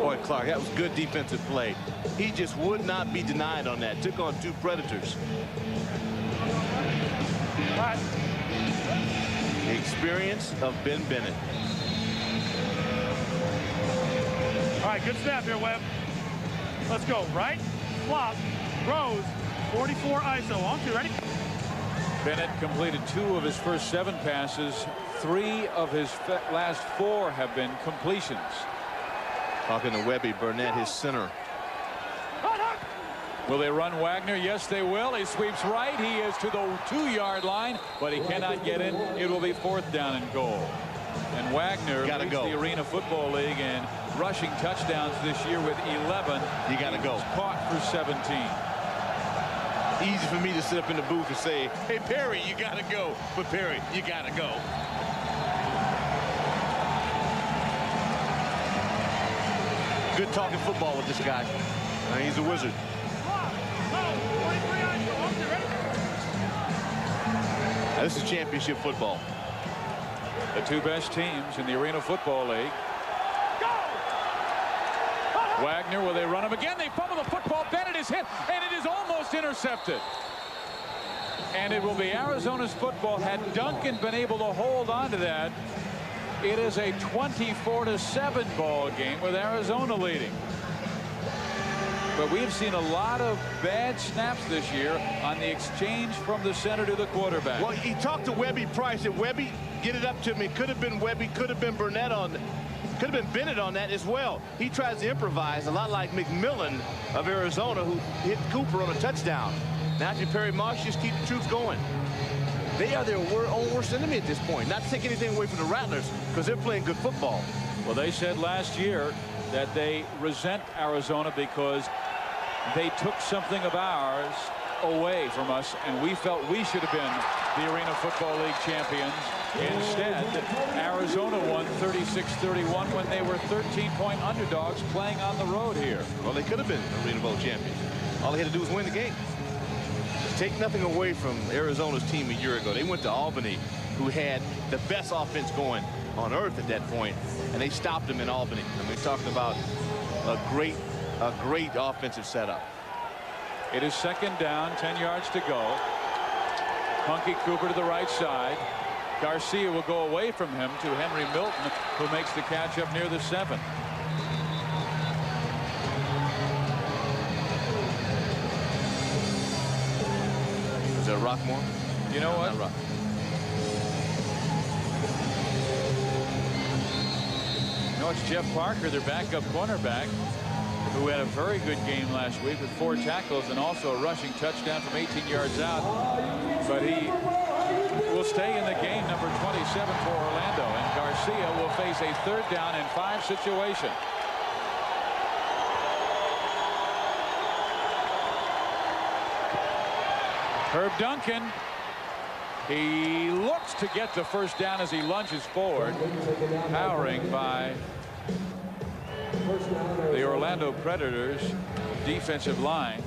Boy, Clark, that was good defensive play. He just would not be denied on that. Took on 2 Predators. The experience of Ben Bennett. All right, good snap here, Webb. Let's go. Right, flop, throws, 44 ISO. On to, ready? Bennett completed 2 of his first 7 passes. 3 of his last 4 have been completions. Talking to Webby, Burnett, his center. Will they run Wagner? Yes, they will. He sweeps right. He is to the 2-yard line, but he cannot get in. It will be 4th down and goal. And Wagner leads the Arena Football League in rushing touchdowns this year with 11. You got to go. He's caught for 17. Easy for me to sit up in the booth and say, hey, Perry, you got to go. But, Perry, you got to go. Good talking football with this guy. He's a wizard. Now, this is championship football. The 2 best teams in the Arena Football League. Wagner, will they run him again? They fumble the football. Bennett is hit, and it is almost intercepted. And it will be Arizona's football. Had Duncan been able to hold on to that, it is a 24-7 ball game with Arizona leading. But we've seen a lot of bad snaps this year on the exchange from the center to the quarterback. Well, he talked to Webby Price, and Webby, get it up to me. Could have been Webby, could have been Burnett on, could have been Bennett on that as well. He tries to improvise, a lot like McMillan of Arizona, who hit Cooper on a touchdown. Now, if Perry Marsh, just keep the troops going. They are their own worst enemy at this point. Not to take anything away from the Rattlers, because they're playing good football. Well, they said last year that they resent Arizona because they took something of ours away from us, and we felt we should have been the Arena Football League champions. Instead, Arizona won 36-31 when they were 13-point underdogs playing on the road here. Well, they could have been Arena Bowl champions. All they had to do was win the game. Take nothing away from Arizona's team a year ago. They went to Albany, who had the best offense going on earth at that point, and they stopped them in Albany. And we're talking about a great offensive setup. It is 2nd down, 10 yards to go. Punky Cooper to the right side. Garcia will go away from him to Henry Milton, who makes the catch up near the 7. Is that Rockmore? You know what? Not Rock. No, it's Jeff Parker, their backup cornerback, who had a very good game last week with 4 tackles and also a rushing touchdown from 18 yards out. But he will stay in the game, number 27 for Orlando, and Garcia will face a 3rd down and 5 situation. Herb Duncan, he looks to get the 1st down as he lunges forward, powering by the Orlando Predators defensive line.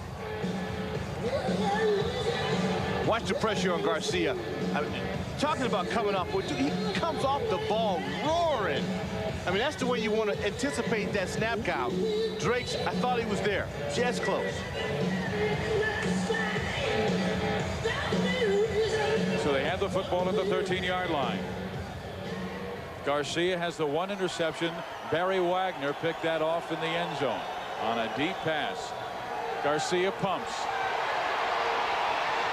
Watch the pressure on Garcia. Talking about coming off, he comes off the ball roaring. I mean, that's the way you want to anticipate that snap count. Drake's, I thought he was there, just close. So they have the football at the 13-yard line. Garcia has the 1 interception. Barry Wagner picked that off in the end zone on a deep pass. Garcia pumps.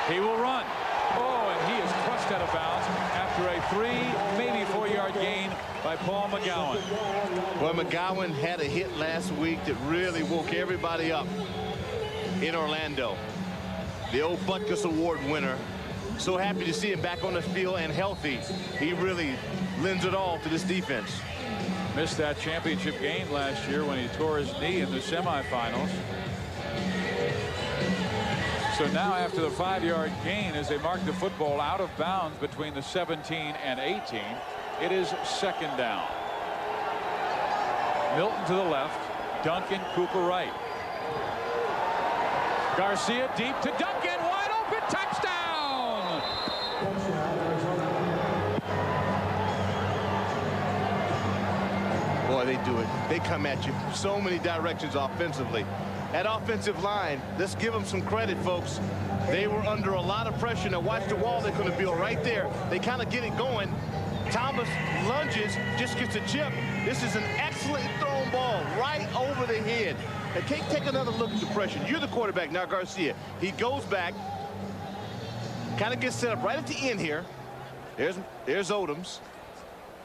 He will run. Oh, and he is crushed out of bounds after a 3, maybe 4-yard gain by Paul McGowan. Well, McGowan had a hit last week that really woke everybody up in Orlando. The old Butkus Award winner. So happy to see him back on the field and healthy. He really lends it all to this defense. Missed that championship game last year when he tore his knee in the semifinals. So now after the 5-yard gain, as they mark the football out of bounds between the 17 and 18, it is 2nd down. Milton to the left, Duncan, Cooper right. Garcia deep to Duncan, wide open, touchdown! Boy, they do it. They come at you so many directions offensively. That offensive line, let's give them some credit, folks. They were under a lot of pressure. Now watch the wall they're going to build right there. They kind of get it going. Thomas lunges, just gets a chip. This is an excellent thrown ball right over the head. Now take another look at the pressure. You're the quarterback now, Garcia. He goes back, kind of gets set up right at the end here. There's Odoms,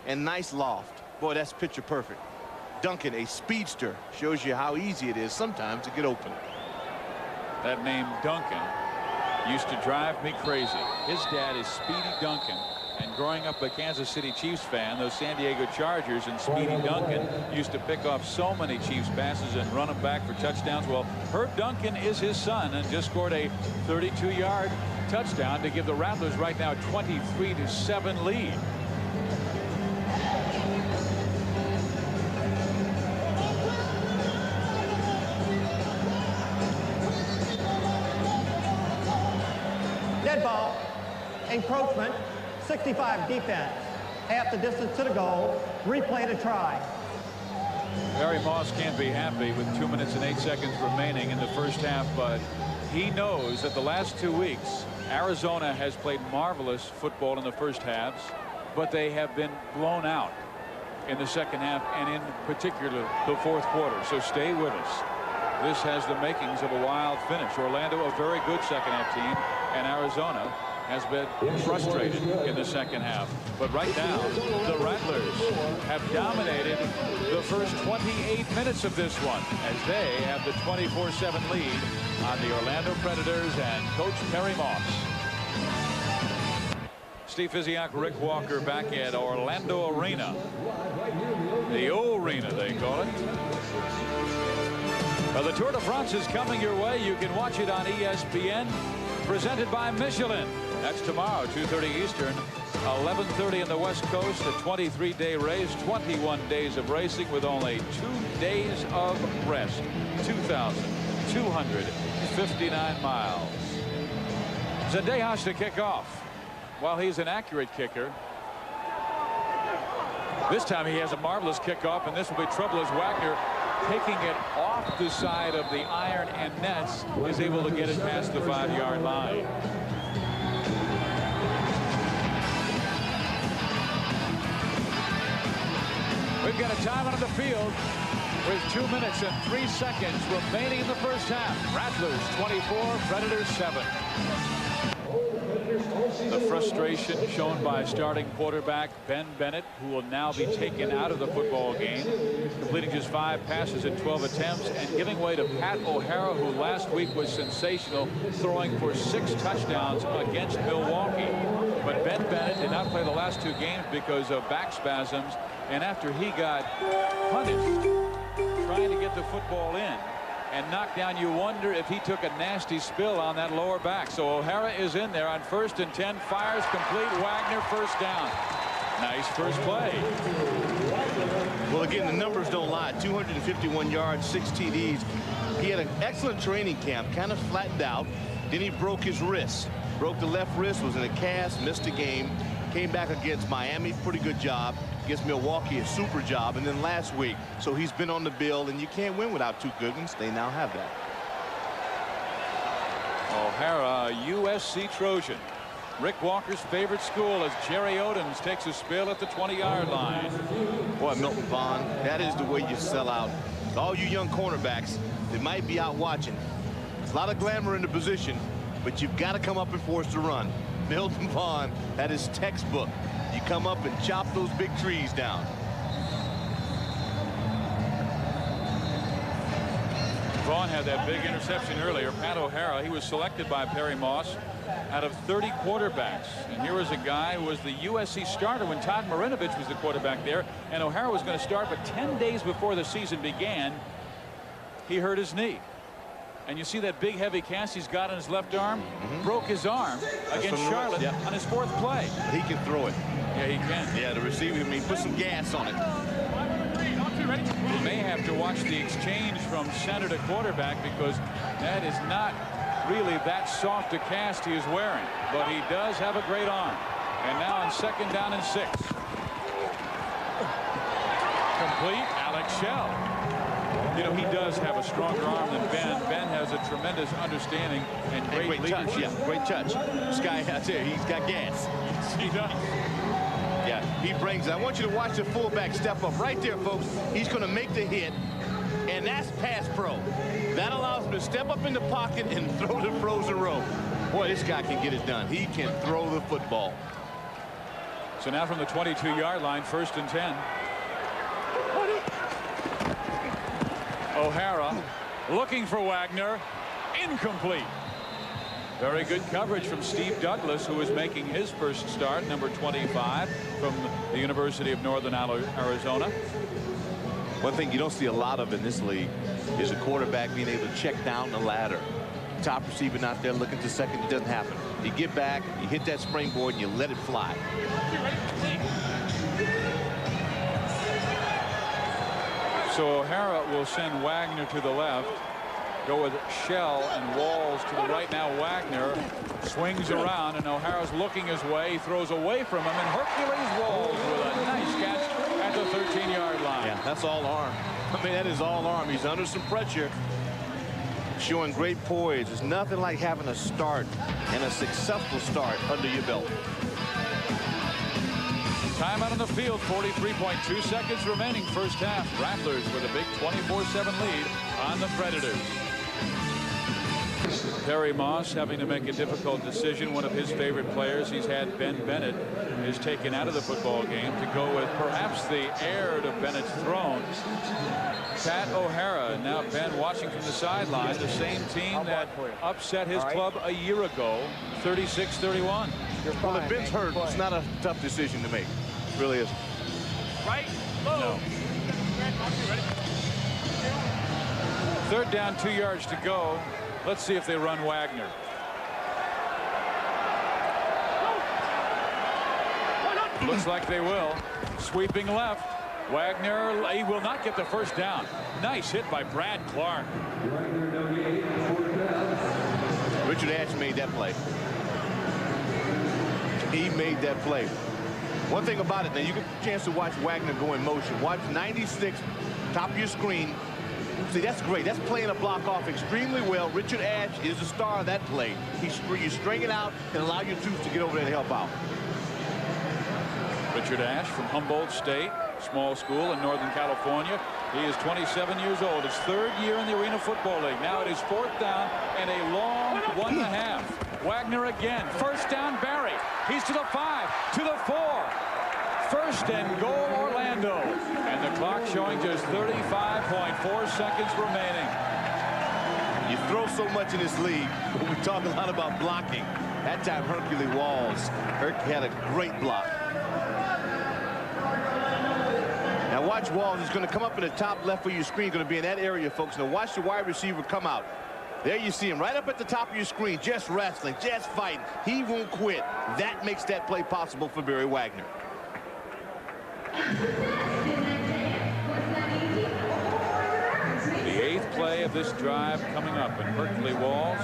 and nice loft. Boy, that's picture perfect. Duncan, a speedster, shows you how easy it is sometimes to get open. That name Duncan used to drive me crazy. His dad is Speedy Duncan, and growing up a Kansas City Chiefs fan, those San Diego Chargers and Speedy Duncan used to pick off so many Chiefs passes and run them back for touchdowns. Well, Herb Duncan is his son and just scored a 32-yard touchdown to give the Rattlers right now a 23-7 lead. Dead ball, encroachment, 65 defense, half the distance to the goal, replay to try. Barry Moss can't be happy with 2 minutes and 8 seconds remaining in the first half, but he knows that the last 2 weeks Arizona has played marvelous football in the first halves, but they have been blown out in the second half, and in particular the fourth quarter. So stay with us. This has the makings of a wild finish. Orlando, a very good second half team, and Arizona has been frustrated in the second half. But right now, the Rattlers have dominated the first 28 minutes of this one as they have the 24-7 lead on the Orlando Predators and Coach Perry Moss. Steve Physiak, Rick Walker back at Orlando Arena. The O-Arena, they call it. Well, the Tour de France is coming your way. You can watch it on ESPN, presented by Michelin. That's tomorrow, 2:30 Eastern, 11:30 on the West Coast, a 23-day race, 21 days of racing with only 2 days of rest. 2,259 miles. Zendejas to kick off. While he's an accurate kicker, this time he has a marvelous kickoff, and this will be trouble as Wagner, taking it off the side of the iron and nets, is able to get it past the 5-yard line. We've got a time on the field with 2 minutes and 3 seconds remaining in the first half. Rattlers 24, Predators 7. The frustration shown by starting quarterback Ben Bennett, who will now be taken out of the football game, completing just 5 passes in 12 attempts and giving way to Pat O'Hara, who last week was sensational, throwing for 6 touchdowns against Milwaukee. But Ben Bennett did not play the last 2 games because of back spasms, and after he got punished trying to get the football in and knocked down, you wonder if he took a nasty spill on that lower back. So O'Hara is in there on 1st and 10, fires complete. Wagner first down. Nice first play. Well, again, the numbers don't lie. 251 yards, 6 TDs. He had an excellent training camp, kind of flattened out. Then he broke his wrist. Broke the left wrist, was in a cast, missed a game. Came back against Miami, pretty good job. Against Milwaukee, a super job. And then last week, so he's been on the bill, and you can't win without 2 good ones. They now have that. O'Hara, USC Trojan. Rick Walker's favorite school as Jerry Odoms takes a spill at the 20-yard line. Boy, Milton Vaughn, that is the way you sell out. To all you young cornerbacks that might be out watching, there's a lot of glamour in the position, but you've got to come up and force the run. Milton Vaughn, that is textbook. You come up and chop those big trees down. Vaughn had that big interception earlier. Pat O'Hara, he was selected by Perry Moss out of 30 quarterbacks. And here was a guy who was the USC starter when Todd Marinovich was the quarterback there. And O'Hara was going to start, but 10 days before the season began, he hurt his knee. And you see that big heavy cast he's got on his left arm? Broke his arm against Charlotte on his 4th play. He can throw it. Yeah, he can. Yeah, the receiver, I mean, put some gas on it. We may have to watch the exchange from center to quarterback, because that is not really that soft a cast he is wearing. But he does have a great arm. And now on 2nd down and 6. Complete. Shell. You know, he does have a stronger arm than Ben. Ben has a tremendous understanding and great leadership. Touch. Yeah, great touch. This guy out there, he's got gas. He does. Yeah, he brings it. I want you to watch the fullback step up right there, folks. He's going to make the hit, and that's pass pro. That allows him to step up in the pocket and throw the frozen rope. Boy, this guy can get it done. He can throw the football. So now from the 22-yard line, 1st and 10. O'Hara looking for Wagner. Incomplete. Very good coverage from Steve Douglas, who is making his first start, number 25 from the University of Northern Arizona. One thing you don't see a lot of in this league is a quarterback being able to check down the ladder. Top receiver not there looking to second. It doesn't happen. You get back, you hit that springboard, and you let it fly. So O'Hara will send Wagner to the left. Go with Shell and Walls to the right. Now Wagner swings around, and O'Hara's looking his way. He throws away from him, and Hercules Walls with a nice catch at the 13-yard line. Yeah, that's all arm. I mean, that is all arm. He's under some pressure, showing great poise. There's nothing like having a start and a successful start under your belt. Time out on the field, 43.2 seconds remaining, first half. Rattlers with a big 24-7 lead on the Predators. Terry Moss having to make a difficult decision. One of his favorite players he's had, Ben Bennett, is taken out of the football game to go with perhaps the heir to Bennett's throne, Pat O'Hara. Now Ben watching from the sideline, the same team that upset his club a year ago, 36-31. Well, if Ben's hurt, it's not a tough decision to make. It really isn't. Right? No. Third down, 2 yards to go. Let's see if they run Wagner. Looks like they will. Sweeping left. Wagner, he will not get the first down. Nice hit by Brad Clark. Richard Ashe made that play. He made that play. One thing about it, now you get a chance to watch Wagner go in motion. Watch 96, top of your screen. See, that's great. That's playing a block off extremely well. Richard Ashe is the star of that play. You string it out and allow your troops to get over there to help out. Richard Ashe from Humboldt State, small school in Northern California. He is 27 years old. His third year in the Arena Football League. Now it is 4th down and a long 1.5. Wagner again. First down, Barry. He's to the 5, to the 4. First and goal, Orlando. And the clock showing just 35.4 seconds remaining. You throw so much in this league, but we talk a lot about blocking. That time, Hercules Walls. Herc had a great block. Now watch Walls. He's going to come up in the top left of your screen. Going to be in that area, folks. Now watch the wide receiver come out. There you see him right up at the top of your screen, just wrestling, just fighting. He won't quit. That makes that play possible for Barry Wagner. The 8th play of this drive coming up, and Hercules Walls,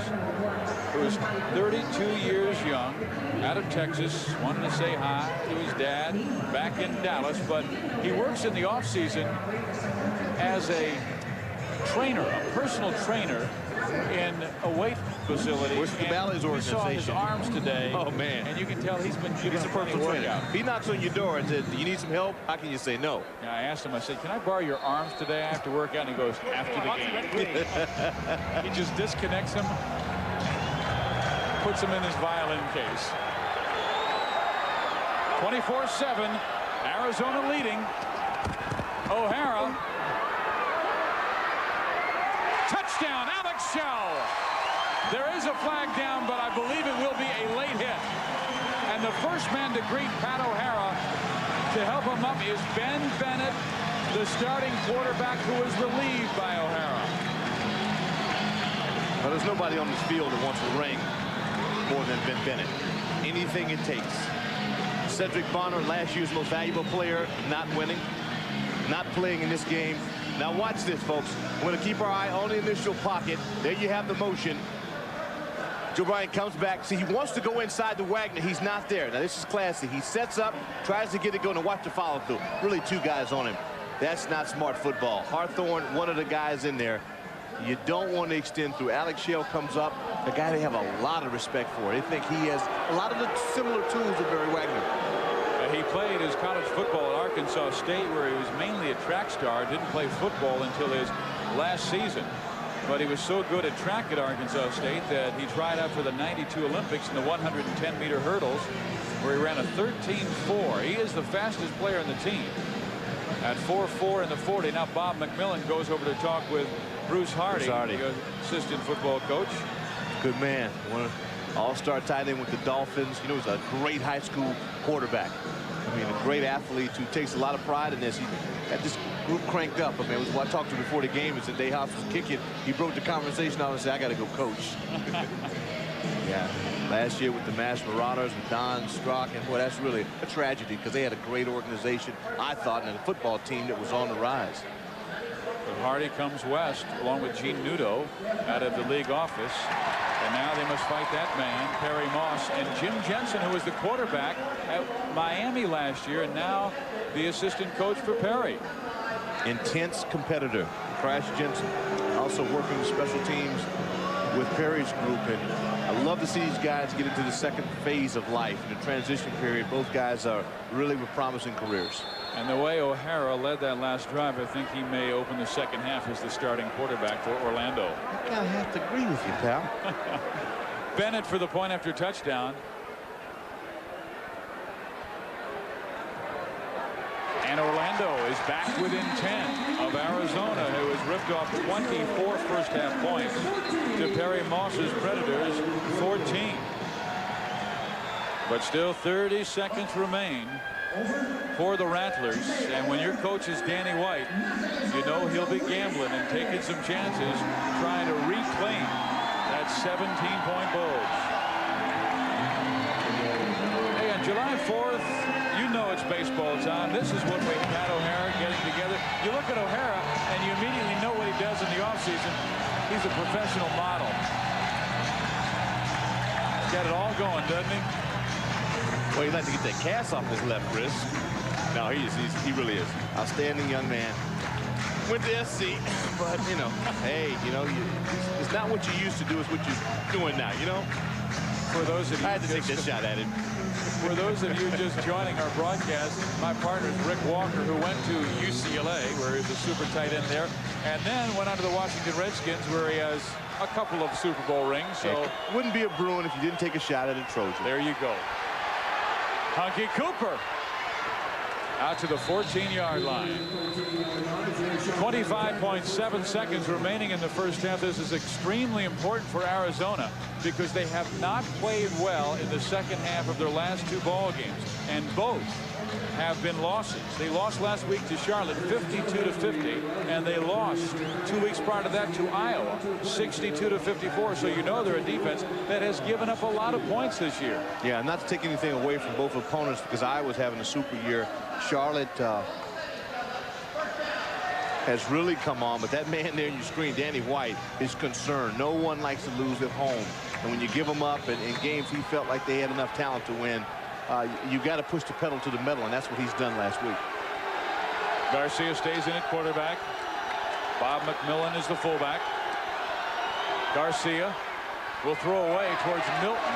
who is 32 years young, out of Texas, wanted to say hi to his dad back in Dallas, but he works in the offseason as a trainer, a personal trainer in a weight facility. Where's the Bally's organization? We saw his arms today. Oh, man. And you can tell he's been given He's a personal trainer. He knocks on your door and says, do you need some help? How can you say no? Now, I asked him, I said, can I borrow your arms today after workout? And he goes, after the game. He just disconnects them, puts them in his violin case. 24-7, Arizona leading. O'Hara. Touchdown, Alex Shell. There is a flag down, but I believe it will be a late hit. And the first man to greet Pat O'Hara to help him up is Ben Bennett, the starting quarterback who is relieved by O'Hara. Well, there's nobody on this field that wants to ring more than Ben Bennett. Anything it takes. Cedric Bonner, last year's most valuable player, not winning, not playing in this game. Now watch this, folks. We're going to keep our eye on the initial pocket. There you have the motion. Joe Bryant comes back. See, he wants to go inside the Wagner. He's not there. Now, this is classy. He sets up, tries to get it going, and watch the follow-through. Really two guys on him. That's not smart football. Hawthorne, one of the guys in there. You don't want to extend through. Alex Shell comes up, a guy they have a lot of respect for. They think he has a lot of the similar tools of Barry Wagner. He played his college football at Arkansas State, where he was mainly a track star. Didn't play football until his last season. But he was so good at track at Arkansas State that he tried out for the '92 Olympics in the 110-meter hurdles, where he ran a 13.4. He is the fastest player in the team at 4.4 in the 40. Now Bob McMillan goes over to talk with Bruce Hardy, the assistant football coach. Good man. All-star tight end with the Dolphins. You know, he's a great high school quarterback. I mean, a great athlete who takes a lot of pride in this. He got this group cranked up. I mean, it was what I talked to before the game. Is that Dayhouse was kicking. He broke the conversation out and said, I got to go coach. Yeah. Last year with the Mass Marauders with Don Strock, and boy, that's really a tragedy because they had a great organization, I thought, and a football team that was on the rise. But Hardy comes west along with Gene Nudo out of the league office. And now they must fight that man, Perry Moss, and Jim Jensen, who was the quarterback at Miami last year and now the assistant coach for Perry. Intense competitor, Crash Jensen, also working with special teams with Perry's group. And I love to see these guys get into the second phase of life, in the transition period. Both guys are really with promising careers. And the way O'Hara led that last drive, I think he may open the second half as the starting quarterback for Orlando. I have to agree with you, pal. Bennett for the point after touchdown. And Orlando is back within 10 of Arizona, who has ripped off 24 first half points to Perry Moss's Predators 14. But still 30 seconds remain for the Rattlers, and when your coach is Danny White, you know he'll be gambling and taking some chances trying to reclaim that 17-point bulge. Hey, on July 4th, you know it's baseball time. This is what we had O'Hara getting together. You look at O'Hara and you immediately know what he does in the offseason. He's a professional model. He's got it all going, doesn't he? Well, he'd like to get that cast off his left wrist. No, he really is. Outstanding young man. Went to SC, but, you know, hey, you know, it's not what you used to do, it's what you're doing now, you know? For those of you, I had to take that shot at him. For those of you just joining our broadcast, my partner is Rick Walker, who went to UCLA, where he's a super tight end there, and then went on to the Washington Redskins, where he has a couple of Super Bowl rings. So it wouldn't be a Bruin if you didn't take a shot at a Trojan. There you go. Hunky Cooper out to the 14-yard line. 25.7 seconds remaining in the first half. This is extremely important for Arizona because they have not played well in the second half of their last two ball games, and both have been losses. They lost last week to Charlotte 52-50, and they lost 2 weeks prior to that to Iowa 62-54. So you know they're a defense that has given up a lot of points this year. Yeah, not to take anything away from both opponents because Iowa's having a super year. Charlotte has really come on, but that man there in your screen, Danny White, is concerned. No one likes to lose at home, and when you give them up in games he felt like they had enough talent to win, you got to push the pedal to the metal, and that's what he's done last week. Garcia stays in at quarterback. Bob McMillan is the fullback. Garcia will throw away towards Milton,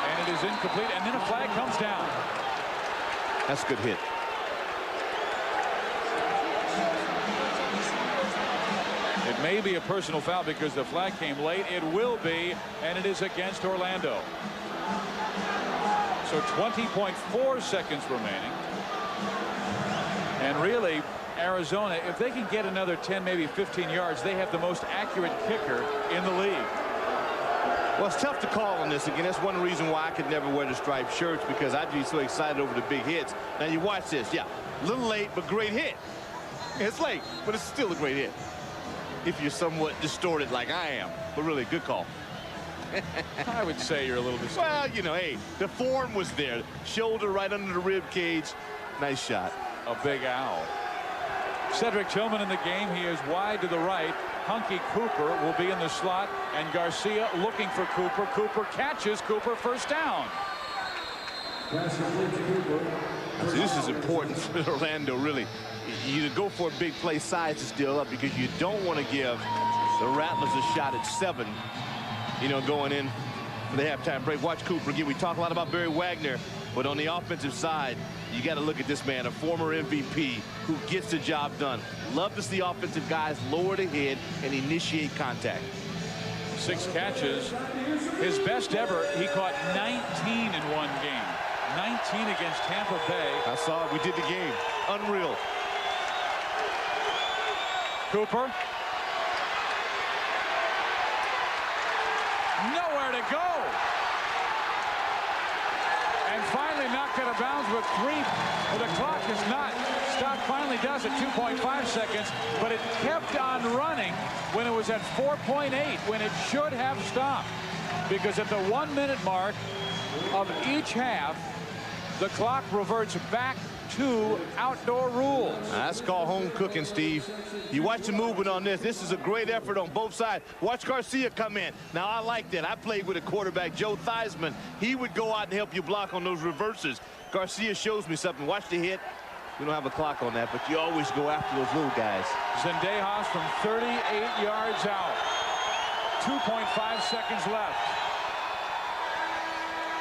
and it is incomplete, and then a flag comes down. That's a good hit. It may be a personal foul because the flag came late. It will be, and it is against Orlando. So 20.4 seconds remaining. And really, Arizona, if they can get another 10, maybe 15 yards, they have the most accurate kicker in the league. Well, it's tough to call on this. Again, that's one reason why I could never wear the striped shirts, because I'd be so excited over the big hits. Now, you watch this. Yeah, a little late, but great hit. It's late, but it's still a great hit. If you're somewhat distorted like I am. But really, good call. I would say you're a little distorted. Well, you know, hey, the form was there. Shoulder right under the rib cage. Nice shot. A big owl. Cedric Tillman in the game. He is wide to the right. Hunky Cooper will be in the slot, and Garcia looking for Cooper. Cooper catches Cooper, first down. So this is important for Orlando, really. You go for a big play, size is still up because you don't want to give the Rattlers a shot at 7, you know, going in for the halftime break. Watch Cooper again. We talk a lot about Barry Wagner, but on the offensive side, you got to look at this man, a former MVP who gets the job done. Love to see offensive guys lower the head and initiate contact. 6 catches. His best ever, he caught 19 in one game. 19 against Tampa Bay. I saw it. We did the game. Unreal. Cooper. Nowhere to go. And finally knocked out of bounds with 3. Well, the clock is not stopped. Finally does at 2.5 seconds, but it kept on running when it was at 4.8, when it should have stopped. Because at the 1-minute mark of each half, the clock reverts back to outdoor rules. That's called home cooking, Steve. You watch the movement on this. This is a great effort on both sides. Watch Garcia come in. Now, I like that. I played with a quarterback, Joe Theismann. He would go out and help you block on those reverses. Garcia shows me something. Watch the hit. We don't have a clock on that, but you always go after those little guys. Zendejas from 38 yards out. 2.5 seconds left.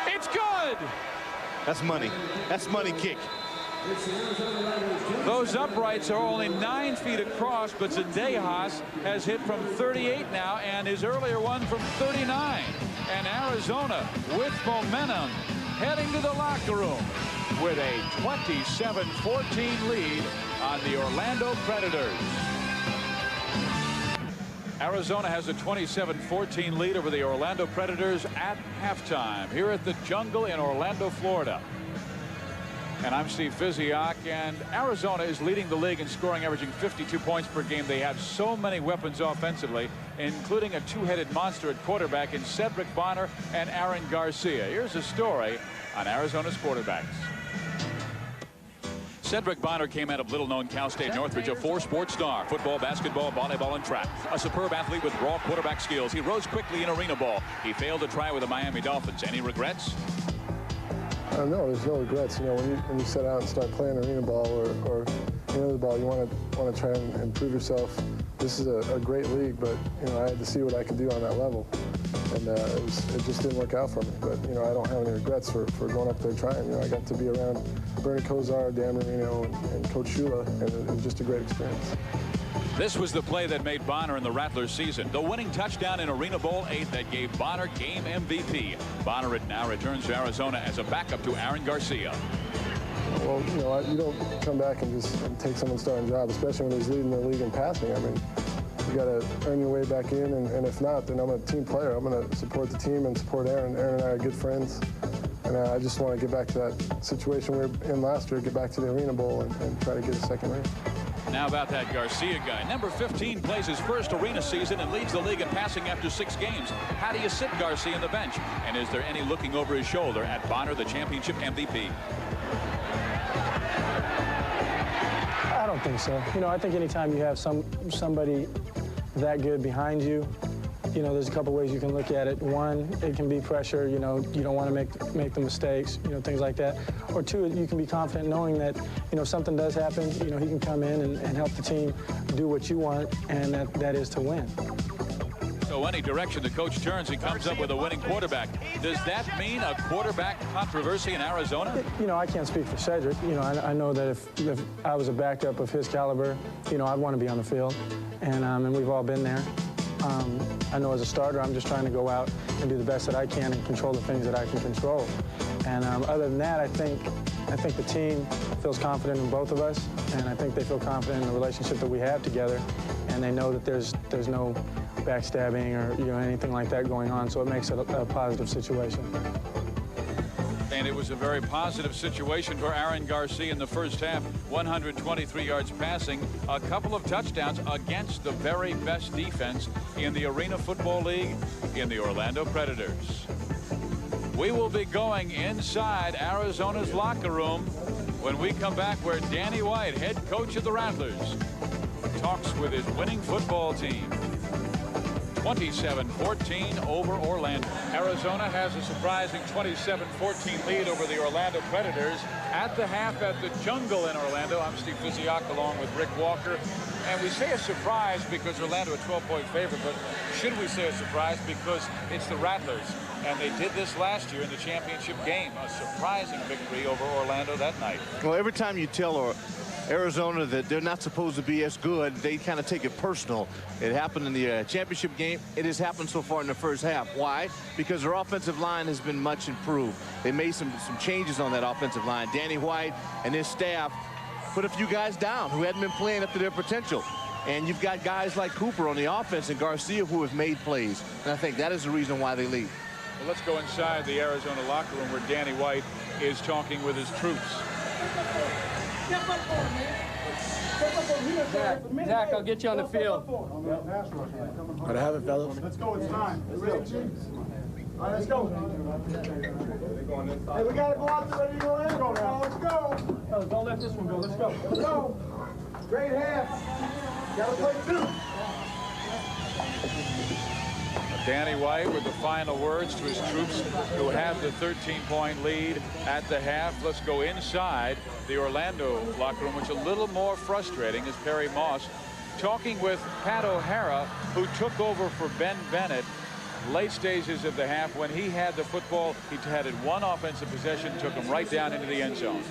It's good. That's money. That's money kick. Those uprights are only 9 feet across, but Zendejas has hit from 38 now, and his earlier one from 39. And Arizona with momentum heading to the locker room with a 27-14 lead on the Orlando Predators. Arizona has a 27-14 lead over the Orlando Predators at halftime here at the Jungle in Orlando, Florida. And I'm Steve Physiak, and Arizona is leading the league in scoring, averaging 52 points per game. They have so many weapons offensively, including a 2-headed monster at quarterback in Cedric Bonner and Aaron Garcia. Here's a story on Arizona's quarterbacks. Cedric Bonner came out of little-known Cal State Northridge, a 4-sport star: football, basketball, volleyball, and track. A superb athlete with raw quarterback skills. He rose quickly in arena ball. He failed to try with the Miami Dolphins. Any regrets? No, there's no regrets. You know, when you set out and start playing arena ball or any other ball, you want to try and improve yourself. This is a great league, but you know, I had to see what I could do on that level, and it just didn't work out for me. But you know, I don't have any regrets for going up there trying. You know, I got to be around Bernie Kosar, Dan Marino, and Coach Shula, and it was just a great experience. This was the play that made Bonner in the Rattlers season. The winning touchdown in Arena Bowl 8 that gave Bonner game MVP. Bonner now returns to Arizona as a backup to Aaron Garcia. Well, you know, you don't come back and just take someone's starting job, especially when he's leading the league in passing. I mean, you got to earn your way back in, and if not, then I'm a team player. I'm going to support the team and support Aaron. Aaron and I are good friends, and I just want to get back to that situation we were in last year, get back to the Arena Bowl and try to get a second ring. Now about that Garcia guy. Number 15 plays his first arena season and leads the league in passing after 6 games. How do you sit Garcia on the bench? And is there any looking over his shoulder at Bonner, the championship MVP? I don't think so. You know, I think anytime you have somebody that good behind you, you know, there's a couple ways you can look at it. One, it can be pressure. You know, you don't want to make the mistakes, you know, things like that. Or two, you can be confident knowing that, you know, if something does happen, you know, he can come in and help the team do what you want, and that is to win. So any direction the coach turns, he comes up with a winning quarterback. Does that mean a quarterback controversy in Arizona? You know, I can't speak for Cedric. You know, I know that if I was a backup of his caliber, you know, I'd want to be on the field, and we've all been there. I know as a starter, I'm just trying to go out and do the best that I can and control the things that I can control. And other than that, I think the team feels confident in both of us, and I think they feel confident in the relationship that we have together, and they know that there's no backstabbing or, you know, anything like that going on, so it makes it a positive situation. And it was a very positive situation for Aaron Garcia in the first half. 123 yards passing, a couple of touchdowns against the very best defense in the Arena Football League in the Orlando Predators. We will be going inside Arizona's locker room when we come back, where Danny White, head coach of the Rattlers, talks with his winning football team. 27-14 over Orlando. Arizona has a surprising 27-14 lead over the Orlando Predators. At the half at the Jungle in Orlando, I'm Steve Physiak along with Rick Walker. And we say a surprise because Orlando a 12-point favorite, but should we say a surprise because it's the Rattlers? And they did this last year in the championship game. A surprising victory over Orlando that night. Well, every time you tell Arizona that they're not supposed to be as good, they kind of take it personal. It happened in the championship game. It has happened so far in the first half. Why? Because their offensive line has been much improved. They made some changes on that offensive line. Danny White and his staff put a few guys down who hadn't been playing up to their potential. And you've got guys like Cooper on the offense and Garcia who have made plays. And I think that is the reason why they lead. Well, let's go inside the Arizona locker room where Danny White is talking with his troops. Zach, I'll get you on the field. Gotta have it, fellas. Let's go. It's time. All right, let's go. Hey, we gotta go out there ready to go in. Let's go. Fellas, don't let this one go. Let's go. Let's go. Great half. Gotta play two. Danny White with the final words to his troops who have the 13-point lead at the half. Let's go inside the Orlando locker room, which is a little more frustrating as Perry Moss talking with Pat O'Hara, who took over for Ben Bennett late stages of the half. When he had the football, he had it one offensive possession, took him right down into the end zone.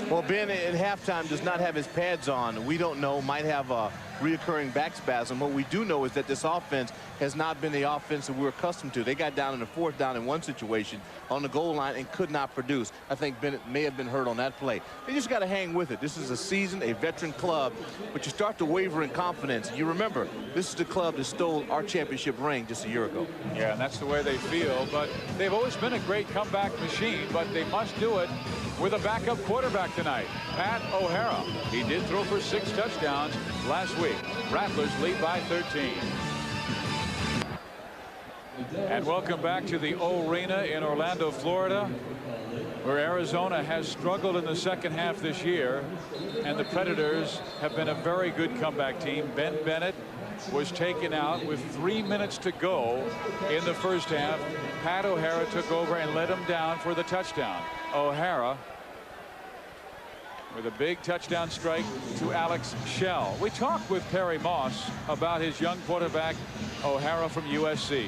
Well, Ben at halftime does not have his pads on. We don't know, might have a reoccurring back spasm. What we do know is that this offense has not been the offense that we're accustomed to. They got down in the fourth down in one situation on the goal line and could not produce. I think Bennett may have been hurt on that play. They just got to hang with it. This is a seasoned, a veteran club, but you start to waver in confidence. You remember, this is the club that stole our championship ring just a year ago. Yeah, and that's the way they feel, but they've always been a great comeback machine, but they must do it with a backup quarterback tonight, Pat O'Hara. He did throw for 6 touchdowns last week. Rattlers lead by 13. And welcome back to the O-Arena in Orlando, Florida, where Arizona has struggled in the second half this year, and the Predators have been a very good comeback team. Ben Bennett was taken out with 3 minutes to go in the first half. Pat O'Hara took over and led him down for the touchdown. O'Hara with a big touchdown strike to Alex Shell. We talked with Perry Moss about his young quarterback O'Hara from USC.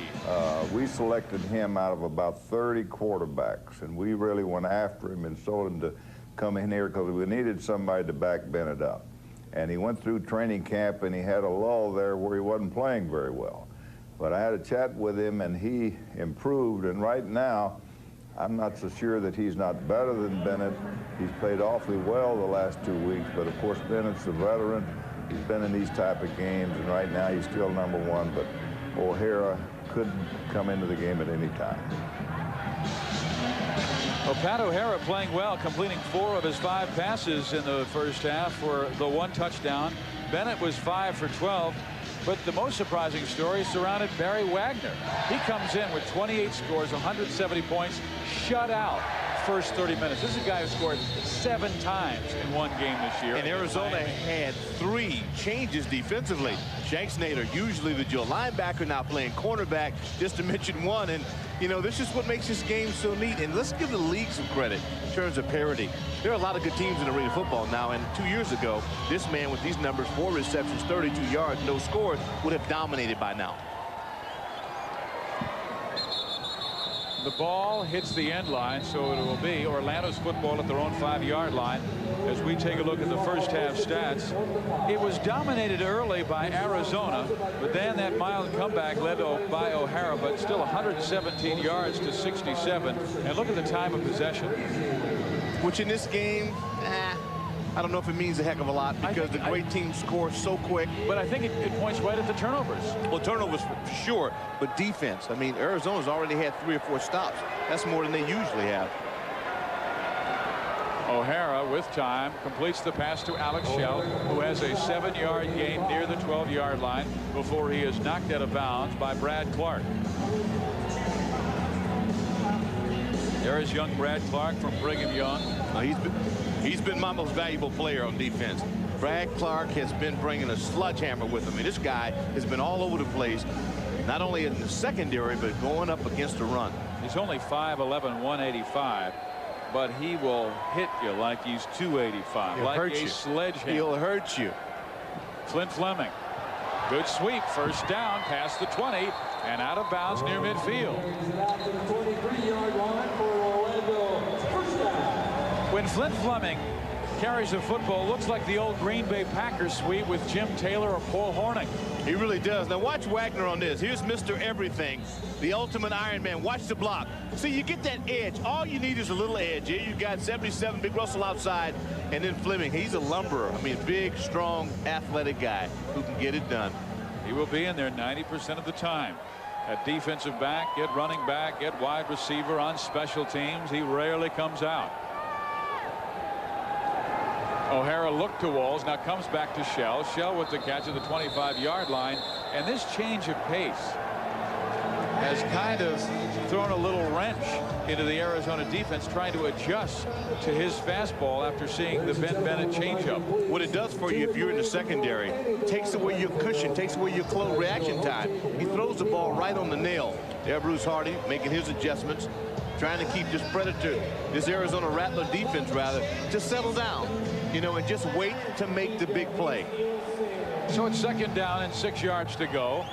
We selected him out of about 30 quarterbacks, and we really went after him and told him to come in here because we needed somebody to back Bennett up. And he went through training camp and he had a lull there where he wasn't playing very well. But I had a chat with him and he improved, and right now I'm not so sure that he's not better than Bennett. He's played awfully well the last 2 weeks, but of course Bennett's a veteran. He's been in these type of games, and right now he's still #1, but O'Hara could come into the game at any time. Well, Pat O'Hara playing well, completing 4 of his 5 passes in the first half for the 1 touchdown. Bennett was 5 for 12. But the most surprising story surrounded Barry Wagner. He comes in with 28 scores, 170 points, shut out first 30 minutes. This is a guy who scored 7 times in one game this year. And Arizona had 3 changes defensively. Shanks Nader, usually the Joe linebacker, now playing cornerback, just to mention one. And, you know, this is what makes this game so neat. And let's give the league some credit in terms of parity. There are a lot of good teams in arena football now. And 2 years ago, this man with these numbers, 4 receptions, 32 yards, no scores, would have dominated by now. The ball hits the end line, so it will be Orlando's football at their own 5-yard line. As we take a look at the first half stats, it was dominated early by Arizona, but then that mild comeback led by O'Hara, but still 117 yards to 67. And look at the time of possession. Which in this game, I don't know if it means a heck of a lot because the great teams score so quick. But I think it points right at the turnovers. Well, turnovers for sure, but defense. I mean, Arizona's already had 3 or 4 stops. That's more than they usually have. O'Hara with time completes the pass to Alex Shell, who has a 7-yard gain near the 12-yard line before he is knocked out of bounds by Brad Clark. There is young Brad Clark from Brigham Young. He's been my most valuable player on defense. Brad Clark has been bringing a sledgehammer with him. I mean, this guy has been all over the place, not only in the secondary, but going up against the run. He's only 5'11", 185. but he will hit you like he's 285, He'll like hurt a you. sledgehammer. He'll hurt you. Flint Fleming. Good sweep. First down past the 20 and out of bounds near midfield. When Flint Fleming carries the football, looks like the old Green Bay Packers sweep with Jim Taylor or Paul Hornung. He really does. Now watch Wagner on this. Here's Mr. Everything, the ultimate Iron Man. Watch the block. See, you get that edge. All you need is a little edge. Here you got 77, Big Russell outside, and then Fleming. He's a lumberer. I mean, big, strong, athletic guy who can get it done. He will be in there 90% of the time. At defensive back, at running back, at wide receiver, on special teams. He rarely comes out. O'Hara looked to Walls, now comes back to Shell. Shell with the catch at the 25-yard line. And this change of pace has kind of thrown a little wrench into the Arizona defense, trying to adjust to his fastball after seeing the Ben Bennett changeup. What it does for you if you're in the secondary, takes away your cushion, takes away your close reaction time. He throws the ball right on the nail. There, Bruce Hardy making his adjustments, trying to keep this this Arizona Rattler defense, rather, to settle down, you know, and just wait to make the big play. So it's second down and 6 yards to go.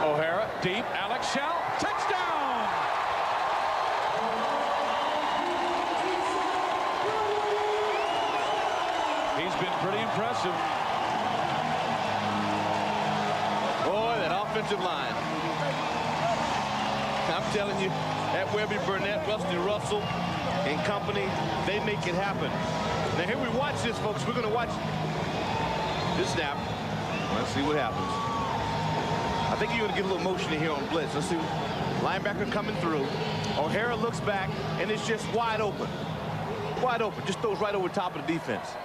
O'Hara deep. Alex Shell. Touchdown! He's been pretty impressive. Boy, that offensive line. I'm telling you, that Webby Burnett, Rusty Russell, and company, they make it happen. Now here we watch this, folks. We're going to watch this snap. Let's see what happens. I think you're going to get a little motion in here on blitz. Let's see. Linebacker coming through. O'Hara looks back, and it's just wide open. Wide open. Just throws right over top of the defense.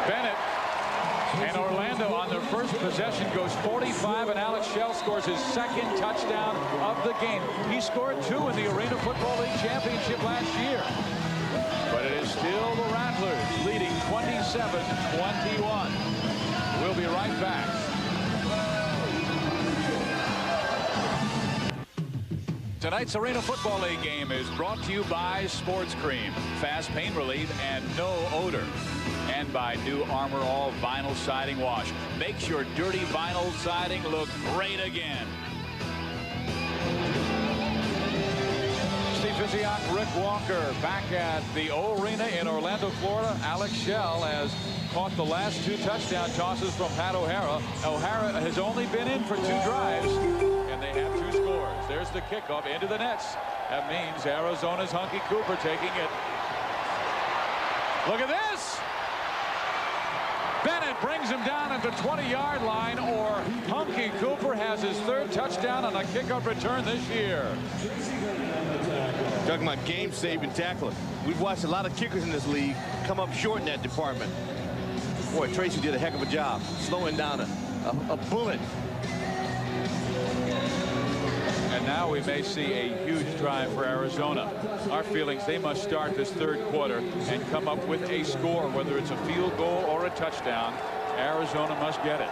Bennett and Orlando on their first possession goes 45, and Alex Shell scores his second touchdown of the game. He scored 2 in the Arena Football League Championship last year. But it is still the Rattlers leading 27-21. We'll be right back. Tonight's Arena Football League game is brought to you by Sports Cream, fast pain relief and no odor. And by New Armor All Vinyl Siding Wash. Makes your dirty vinyl siding look great again. Steve Physiak, Rick Walker back at the O-Arena in Orlando, Florida. Alex Shell has caught the last 2 touchdown tosses from Pat O'Hara. O'Hara has only been in for 2 drives, and they have 2 scores. There's the kickoff into the nets. That means Arizona's Hunky Cooper taking it. Look at this! Bennett brings him down at the 20-yard line, or Hunky Cooper has his 3rd touchdown on a kickoff return this year. Talking about game-saving tackling. We've watched a lot of kickers in this league come up short in that department. Boy, Tracy did a heck of a job slowing down a bullet. And now we may see a huge drive for Arizona. Our feelings, they must start this 3rd quarter and come up with a score, whether it's a field goal or a touchdown. Arizona must get it.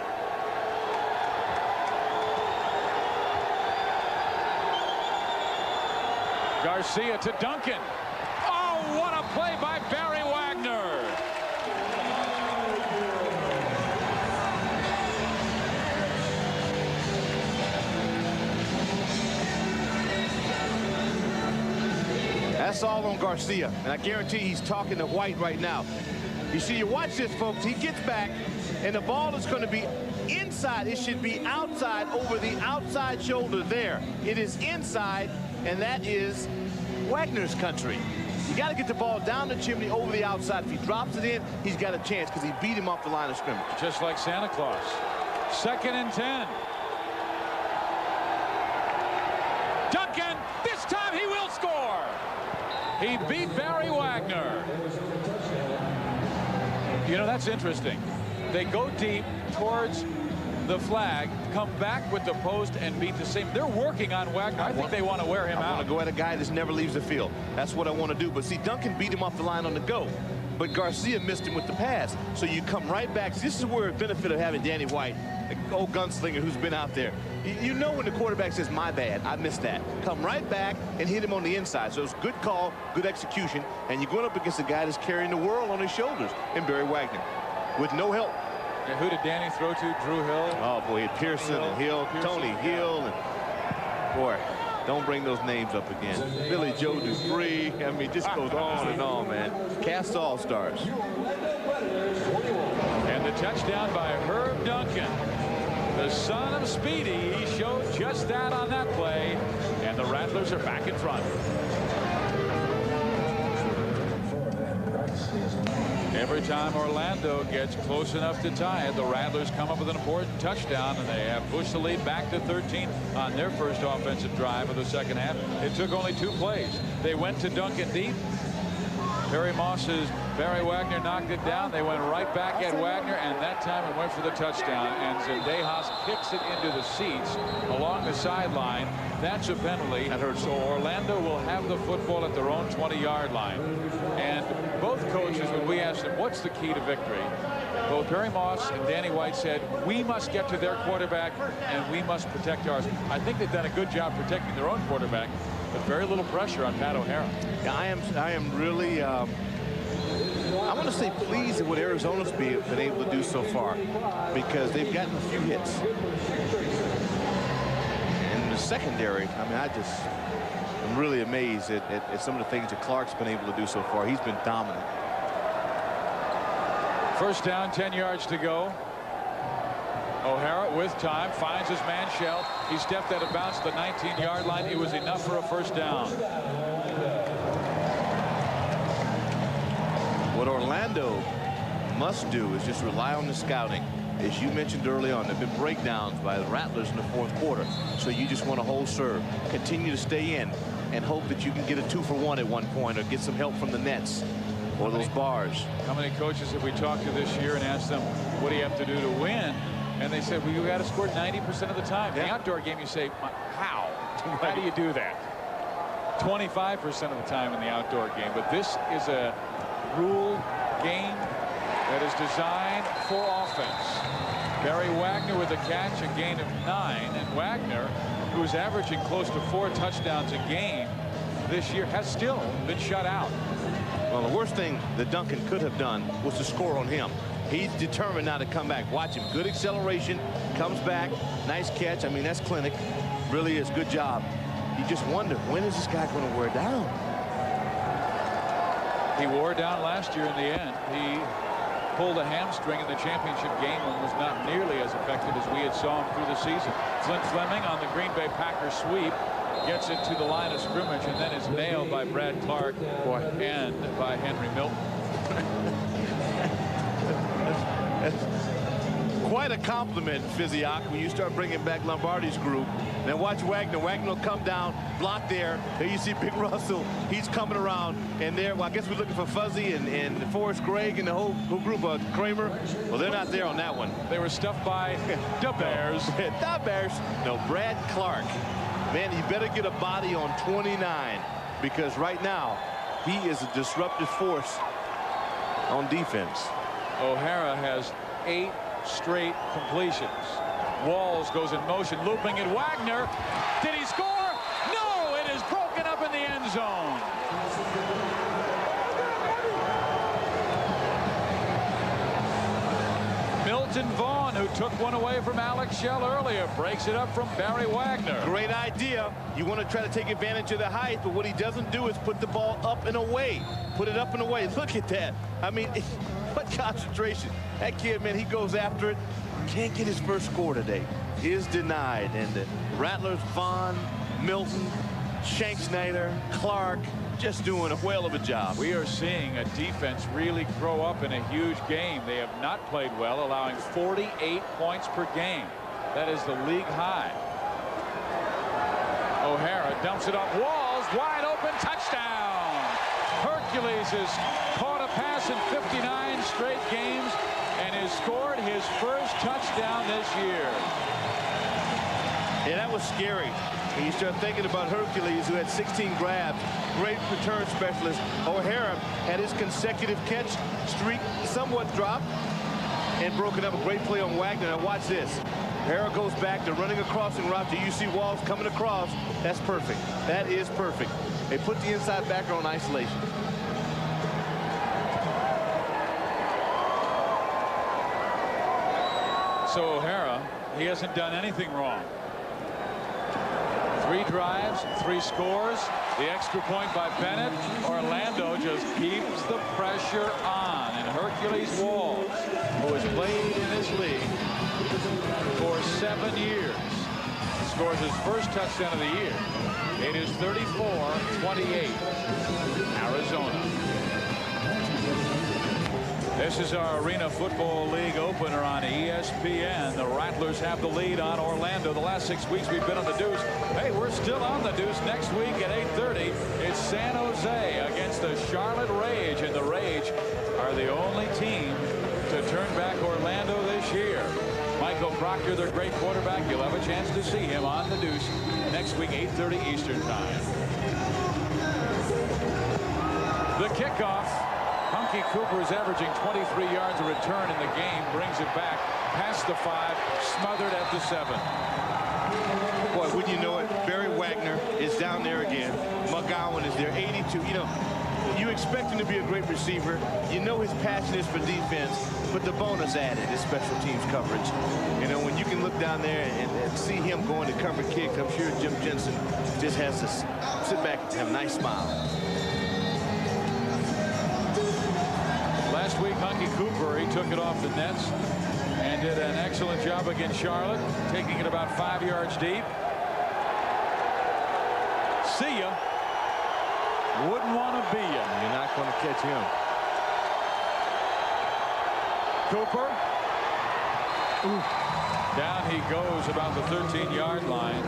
Garcia to Duncan. Oh, what a play by Barry Wagner. That's all on Garcia, and I guarantee he's talking to White right now. You see, you watch this, folks. He gets back, and the ball is going to be inside. It should be outside, over the outside shoulder there. It is inside, and that is Wagner's country. You got to get the ball down the chimney over the outside. If he drops it in, he's got a chance because he beat him off the line of scrimmage. Just like Santa Claus. 2nd and 10. Duncan, this time he will score. He beat Barry Wagner. You know, that's interesting. They go deep towards the flag, come back with the post, and beat the same. They're working on Wagner. I think they want to wear him out. I want to go at a guy that never leaves the field. That's what I want to do. But see, Duncan beat him off the line on the go. But Garcia missed him with the pass. So you come right back. This is where the benefit of having Danny White, an old gunslinger who's been out there. You know when the quarterback says, my bad, I missed that. Come right back and hit him on the inside. So it's good call, good execution. And you're going up against a guy that's carrying the world on his shoulders in Barry Wagner with no help. And who did Danny throw to? Drew Hill? Oh, boy, Pearson and Hill, Tony Hill. And boy, don't bring those names up again. Billy Joe Dupree. I mean, just goes on and on, man. Cast all-stars. And the touchdown by Herb Duncan, the son of Speedy. He showed just that on that play. And the Rattlers are back in front. Every time Orlando gets close enough to tie it, the Rattlers come up with an important touchdown, and they have pushed the lead back to 13 on their first offensive drive of the second half. It took only 2 plays. They went to Duncan deep. Barry Wagner knocked it down. They went right back at Wagner, and that time it went for the touchdown. And Zendejas kicks it into the seats along the sideline. That's a penalty. That hurts. So Orlando will have the football at their own 20-yard line. And both coaches, when we asked them, what's the key to victory? Both Barry Moss and Danny White said, we must get to their quarterback, and we must protect ours. I think they've done a good job protecting their own quarterback, but very little pressure on Pat O'Hara. Yeah, I am really, I want to say pleased at what Arizona's been able to do so far, because they've gotten a few hits. In the secondary, I mean, I'm really amazed at some of the things that Clark's been able to do so far. He's been dominant. First down, 10 yards to go. O'Hara with time finds his man Shell. He stepped out of bounds to the 19-yard line. It was enough for a first down. What Orlando must do is just rely on the scouting. As you mentioned early on, there have been breakdowns by the Rattlers in the fourth quarter. So you just want to hold serve, continue to stay in, and hope that you can get a 2-for-1 at one point, or get some help from the nets or those bars. How many coaches have we talked to this year and asked them, what do you have to do to win? And they said, well, you got to score 90% of the time. Yeah. The outdoor game, you say, how? How do you do that? 25% of the time in the outdoor game. But this is a rule game that is designed for offense. Barry Wagner with a catch, a gain of 9. And Wagner, who's averaging close to 4 touchdowns a game this year, has still been shut out. Well, the worst thing that Duncan could have done was to score on him. He's determined now to come back. Watch him. Good acceleration. Comes back. Nice catch. I mean, that's clinic. Really is. Good job. You just wonder, when is this guy going to wear down? He wore down last year in the end. He pulled a hamstring in the championship game and was not nearly as effective as we had saw him through the season. Flint Fleming on the Green Bay Packers sweep gets it to the line of scrimmage and then is nailed by Brad Clark and by Henry Milton. Quite a compliment, Physiok, when you start bringing back Lombardi's group. Now watch Wagner. Wagner will come down, block there. There you see Big Russell. He's coming around. And there, well, I guess we're looking for Fuzzy and Forrest Gregg and the whole group of Kramer. Well, they're not there on that one. They were stuffed by the Bears. The Bears. No, Brad Clark. Man, you better get a body on 29, because right now he is a disruptive force on defense. O'Hara has 8 straight completions. Walls goes in motion, looping at Wagner. Did he score? No, it is broken up in the end zone. Milton Vaughn, who took one away from Alex Shell earlier, breaks it up from Barry Wagner. Great idea. You want to try to take advantage of the height, but what he doesn't do is put the ball up and away. Put it up and away. Look at that. I mean, what concentration. That kid, man, he goes after it. Can't get his first score today. Is denied. And the Rattlers, Vaughn, Milton, Shanksnyder, Clark, just doing a whale of a job. We are seeing a defense really grow up in a huge game. They have not played well, allowing 48 points per game. That is the league high. O'Hara dumps it off Walls, wide open, touchdown. Hercules is caught up pass in 59 straight games and has scored his first touchdown this year. Yeah, that was scary. When you start thinking about Hercules, who had 16 grabs, great return specialist. O'Hara had his consecutive catch streak somewhat dropped and broken up. A great play on Wagner. Now watch this. O'Hara goes back to running a crossing route to UC Walls coming across. That's perfect. That is perfect. They put the inside backer on isolation. So O'Hara, he hasn't done anything wrong. 3 drives, 3 scores. The extra point by Bennett. Orlando just keeps the pressure on. And Hercules Walls, who has played in this league for 7 years, scores his first touchdown of the year. It is 34-28, Arizona. This is our Arena Football League opener on ESPN. The Rattlers have the lead on Orlando. The last 6 weeks we've been on the deuce. Hey, we're still on the deuce. Next week at 8:30, it's San Jose against the Charlotte Rage. And the Rage are the only team to turn back Orlando this year. Michael Proctor, their great quarterback. You'll have a chance to see him on the deuce next week, 8:30 Eastern time. The kickoff. Hunky Cooper is averaging 23 yards a return in the game. Brings it back past the 5, smothered at the 7. Boy, wouldn't you know it, Barry Wagner is down there again. McGowan is there, 82. You know, you expect him to be a great receiver. You know his passion is for defense, but the bonus added is special teams coverage. You know, when you can look down there and see him going to cover kicks, I'm sure Jim Jensen just has to sit back and have a nice smile. Last week, Hunky Cooper, he took it off the nets and did an excellent job against Charlotte, taking it about 5 yards deep. See ya. Wouldn't want to be ya. You're not going to catch him. Cooper. Ooh. Down he goes about the 13-yard line.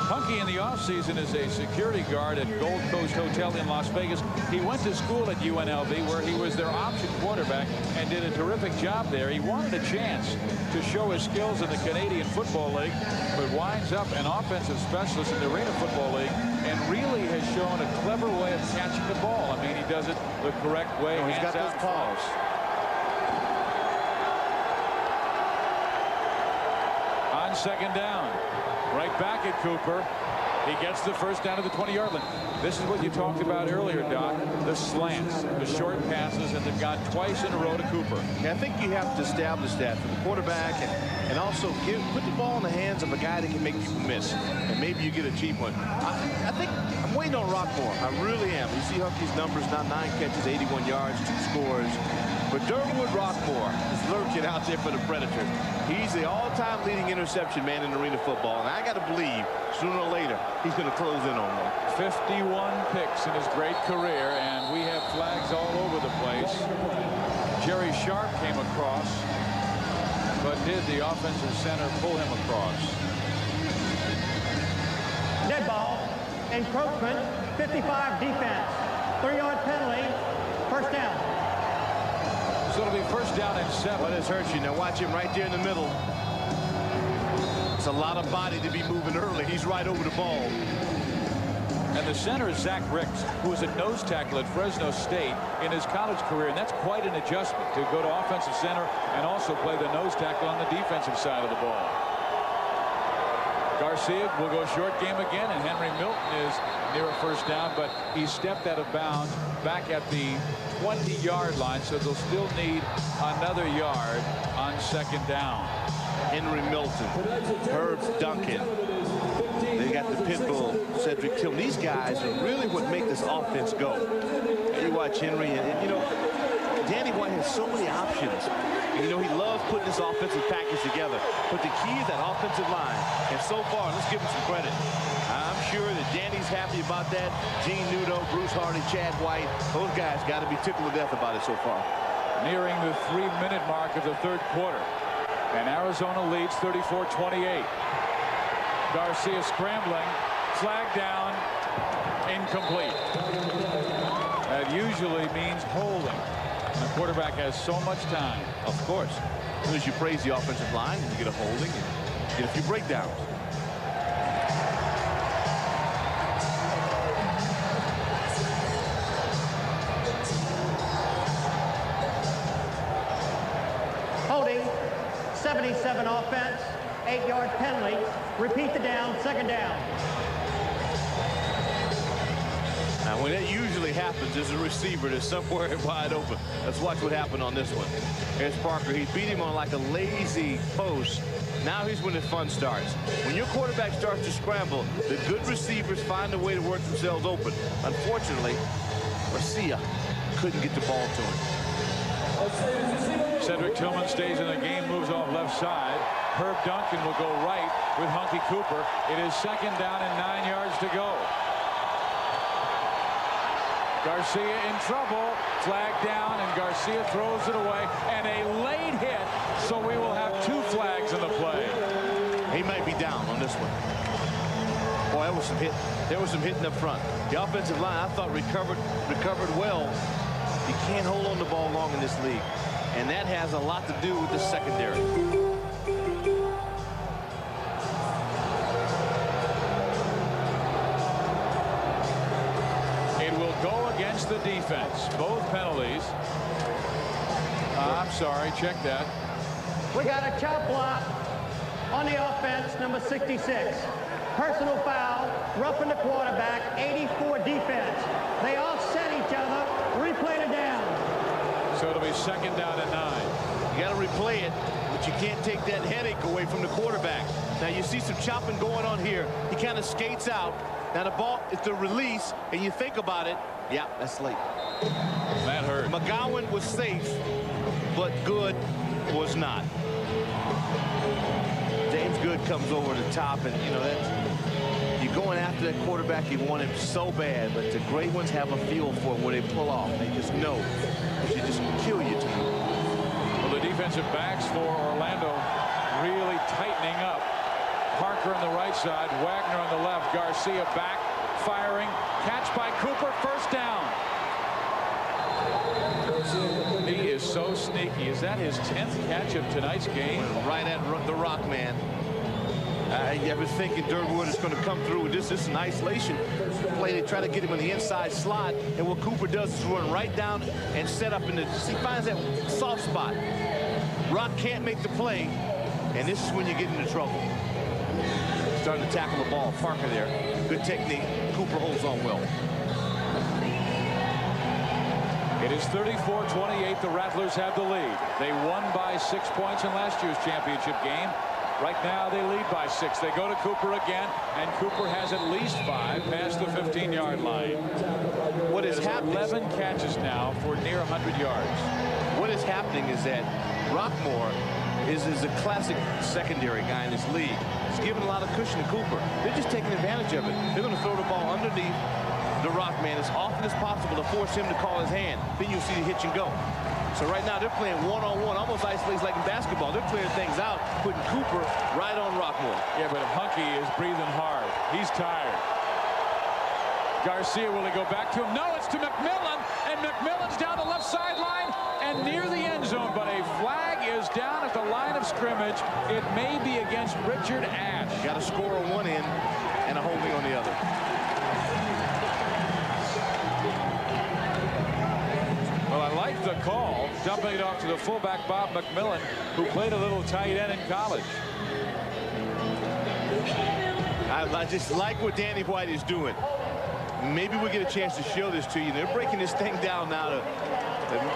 Hunky in the offseason is a security guard at Gold Coast Hotel in Las Vegas. He went to school at UNLV where he was their option quarterback and did a terrific job there. He wanted a chance to show his skills in the Canadian Football League, but winds up an offensive specialist in the Arena Football League and really has shown a clever way of catching the ball. I mean, he does it the correct way. He's got those paws. On second down. Right back at Cooper. He gets the first down to the 20-yard line. This is what you talked about earlier, Doc. The slants, the short passes, and they've gone twice in a row to Cooper. Yeah, I think you have to establish that for the quarterback and also put the ball in the hands of a guy that can make people miss. And maybe you get a cheap one. I think I'm waiting on Rockmore. I really am. You see Hunky's numbers now, 9 catches, 81 yards, 2 scores. But Durwood Rockmore is lurking out there for the Predators. He's the all-time leading interception man in Arena Football. And I got to believe, sooner or later, he's going to close in on one. 51 picks in his great career, and we have flags all over the place. Jerry Sharp came across, but did the offensive center pull him across? Dead ball, encroachment, 55 defense, 3-yard penalty, first down. So it'll be first down and 7. Well, this hurts you. Now watch him right there in the middle. It's a lot of body to be moving early. He's right over the ball. And the center is Zach Ricks, who was a nose tackle at Fresno State in his college career. And that's quite an adjustment to go to offensive center and also play the nose tackle on the defensive side of the ball. Garcia will go short game again, and Henry Milton is near a first down, but he stepped out of bounds back at the 20-yard line, so they'll still need another yard on second down. Henry Milton, Herb Duncan. They got the pit bull, Cedric Tillman. These guys are really what make this offense go. And you watch Henry, and you know, Danny White has so many options. And, you know, he loves putting this offensive package together. But the key is that offensive line. And so far, let's give him some credit. I'm sure that Danny's happy about that. Gene Nudo, Bruce Hardy, Chad White, those guys got to be tickled to death about it so far. Nearing the 3-minute mark of the third quarter. And Arizona leads 34-28. Garcia scrambling. Flag down. Incomplete. That usually means holding. And the quarterback has so much time. Of course. As soon as you praise the offensive line, you get a holding and get a few breakdowns. Holding, 77 offense, 8-yard penalty. Repeat the down, second down. Now, when that usually happens as a receiver, there's somewhere wide open. Let's watch what happened on this one. Here's Parker. He beat him on like a lazy post. Now he's when the fun starts. When your quarterback starts to scramble, the good receivers find a way to work themselves open. Unfortunately, Garcia couldn't get the ball to him. Cedric Tillman stays in the game, moves off left side. Herb Duncan will go right with Hunky Cooper. It is second down and 9 yards to go. Garcia in trouble, flag down, and Garcia throws it away, and a late hit, so we will have 2 flags in the play. He might be down on this one. Boy, there was some hit. There was some hitting up front. The offensive line, I thought, recovered well. You can't hold on the ball long in this league, and that has a lot to do with the secondary. The defense, both penalties. I'm sorry, check that. We got a chop block on the offense, number 66. Personal foul, roughing the quarterback, 84 defense. They offset each other, replay the down. So it'll be second down and 9. You got to replay it, but you can't take that headache away from the quarterback. Now you see some chopping going on here. He kind of skates out. Now the ball, it's the release, and you think about it. Yeah, that's late. That hurt. McGowan was safe, but Good was not. James Good comes over the top, and you know that's, you're going after that quarterback. You want him so bad, but the great ones have a feel for it where they pull off. They just know it should just kill you too. Well, the defensive backs for Orlando really tightening up. Parker on the right side, Wagner on the left, Garcia back, firing, catch by Cooper, first down. He is so sneaky. Is that his 10th catch of tonight's game? Right at the rock, man. I was thinking Durwood is going to come through with this. This is an isolation play. They try to get him in the inside slot, and what Cooper does is run right down and set up in the. He finds that soft spot. Rock can't make the play, and this is when you get into trouble. Starting to tackle the ball. Parker there. Good technique. Cooper holds on well. It is 34-28. The Rattlers have the lead. They won by 6 points in last year's championship game. Right now they lead by 6. They go to Cooper again, and Cooper has at least 5 past the 15-yard line. What is happening? 11 catches now for near 100 yards. What is happening is that Rockmore is a classic secondary guy in this league. He's giving a lot of cushion to Cooper. They're just taking advantage of it. They're going to throw the ball underneath the rock man as often as possible to force him to call his hand. Then you'll see the hitch and go. So right now they're playing one-on-one, almost isolates like in basketball. They're clearing things out, putting Cooper right on Rockmore. Yeah, but Hunky is breathing hard. He's tired. Garcia, will he go back to him? No, it's to McMillan, and McMillan's down the left sideline and near the end zone, but a flag is down at the line of scrimmage. It may be against Richard Ash. Got to score on one end and a holding on the other. Well, I like the call, dumping it off to the fullback, Bob McMillan, who played a little tight end in college. I just like what Danny White is doing. Maybe we'll get a chance to show this to you. They're breaking this thing down now to